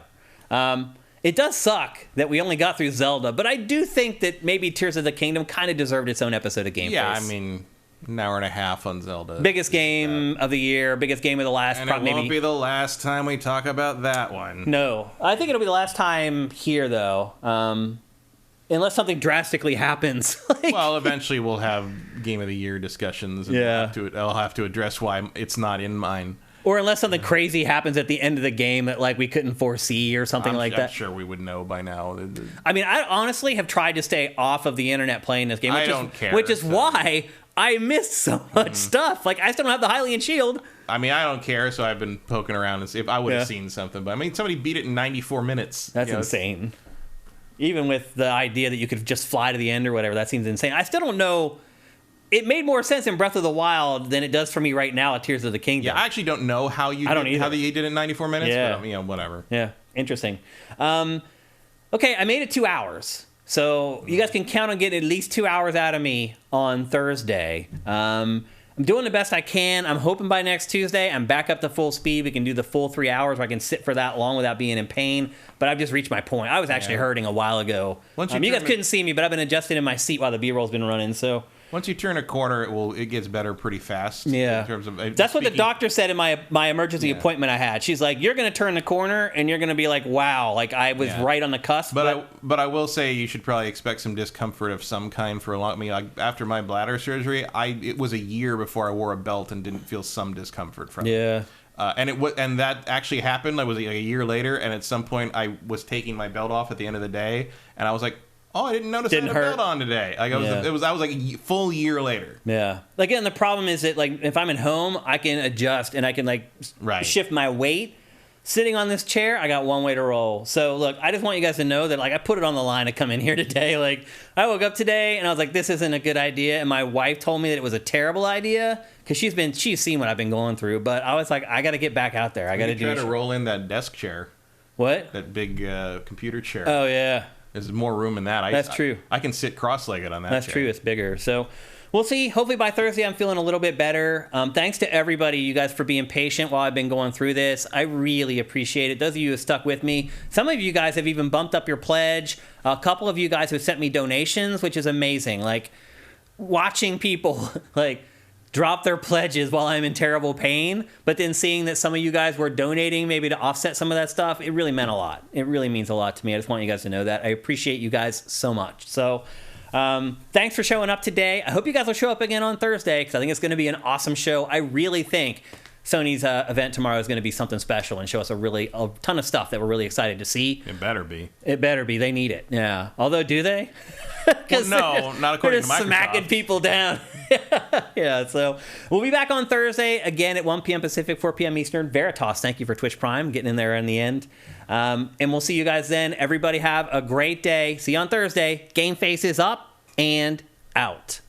It does suck that we only got through Zelda, but I do think that maybe Tears of the Kingdom kind of deserved its own episode of GameFace. Yeah, I mean, an hour and a half on Zelda. Biggest game of the year, biggest game of the last... And it won't be the last time we talk about that one. No. I think it'll be the last time here, though. Unless something drastically happens. Well, eventually we'll have Game of the Year discussions. And I'll have to address why it's not in mine. Or unless something crazy happens at the end of the game that like we couldn't foresee or something like that. I'm sure we would know by now. I mean, I honestly have tried to stay off of the internet playing this game. Which is why I missed so much stuff. Like, I still don't have the Hylian shield. I mean, I don't care, so I've been poking around and see if I would have seen something. But I mean, somebody beat it in 94 minutes. That's insane. Even with the idea that you could just fly to the end or whatever, that seems insane. I still don't know it made more sense in Breath of the Wild than it does for me right now at Tears of the Kingdom. Yeah, I actually don't know how you did it in 94 minutes, but whatever. Yeah, interesting. Okay, I made it 2 hours. So you guys can count on getting at least 2 hours out of me on Thursday. I'm doing the best I can. I'm hoping by next Tuesday I'm back up to full speed. We can do the full 3 hours where I can sit for that long without being in pain. But I've just reached my point. I was actually hurting a while ago. You guys couldn't see me, but I've been adjusting in my seat while the B-roll's been running. So once you turn a corner, it gets better pretty fast. Yeah, in terms of, that's what the doctor said in my emergency appointment I had. She's like, "You're going to turn the corner, and you're going to be like, wow, like I was right on the cusp." But I will say you should probably expect some discomfort of some kind for a long. I mean, after my bladder surgery, it was a year before I wore a belt and didn't feel some discomfort from it. Yeah. And that actually happened. I was like a year later, and at some point I was taking my belt off at the end of the day, and I was like, "Oh, I didn't notice I had a belt on today." Like I was like a full year later. Yeah. Again, the problem is that like if I'm at home, I can adjust and I can like shift my weight. Sitting on this chair, I got one way to roll. So look, I just want you guys to know that like I put it on the line to come in here today. Like I woke up today and I was like, this isn't a good idea. And my wife told me that it was a terrible idea because she's seen what I've been going through. But I was like, I got to get back out there. I got to try to roll in that desk chair. What? That big computer chair. Oh yeah. There's more room in that. That's true. I can sit cross-legged on that. That's chair. true. It's bigger. So we'll see. Hopefully by Thursday I'm feeling a little bit better. Thanks to everybody, you guys, for being patient while I've been going through this. I really appreciate it. Those of you who have stuck with me. Some of you guys have even bumped up your pledge. A couple of you guys have sent me donations, which is amazing. Like watching people like drop their pledges while I'm in terrible pain, but then seeing that some of you guys were donating maybe to offset some of that stuff, it really meant a lot. It really means a lot to me. I just want you guys to know that. I appreciate you guys so much. So thanks for showing up today. I hope you guys will show up again on Thursday because I think it's going to be an awesome show. I really think Sony's event tomorrow is going to be something special and show us a ton of stuff that we're really excited to see. It better be. It better be. They need it. Yeah. Although, do they? Well, no, not according to Microsoft. Smacking people down. Yeah, so we'll be back on Thursday again at 1 p.m. Pacific, 4 p.m. Eastern. Veritas, thank you for Twitch Prime, getting in there in the end. And we'll see you guys then. Everybody have a great day. See you on Thursday. GameFace is up and out.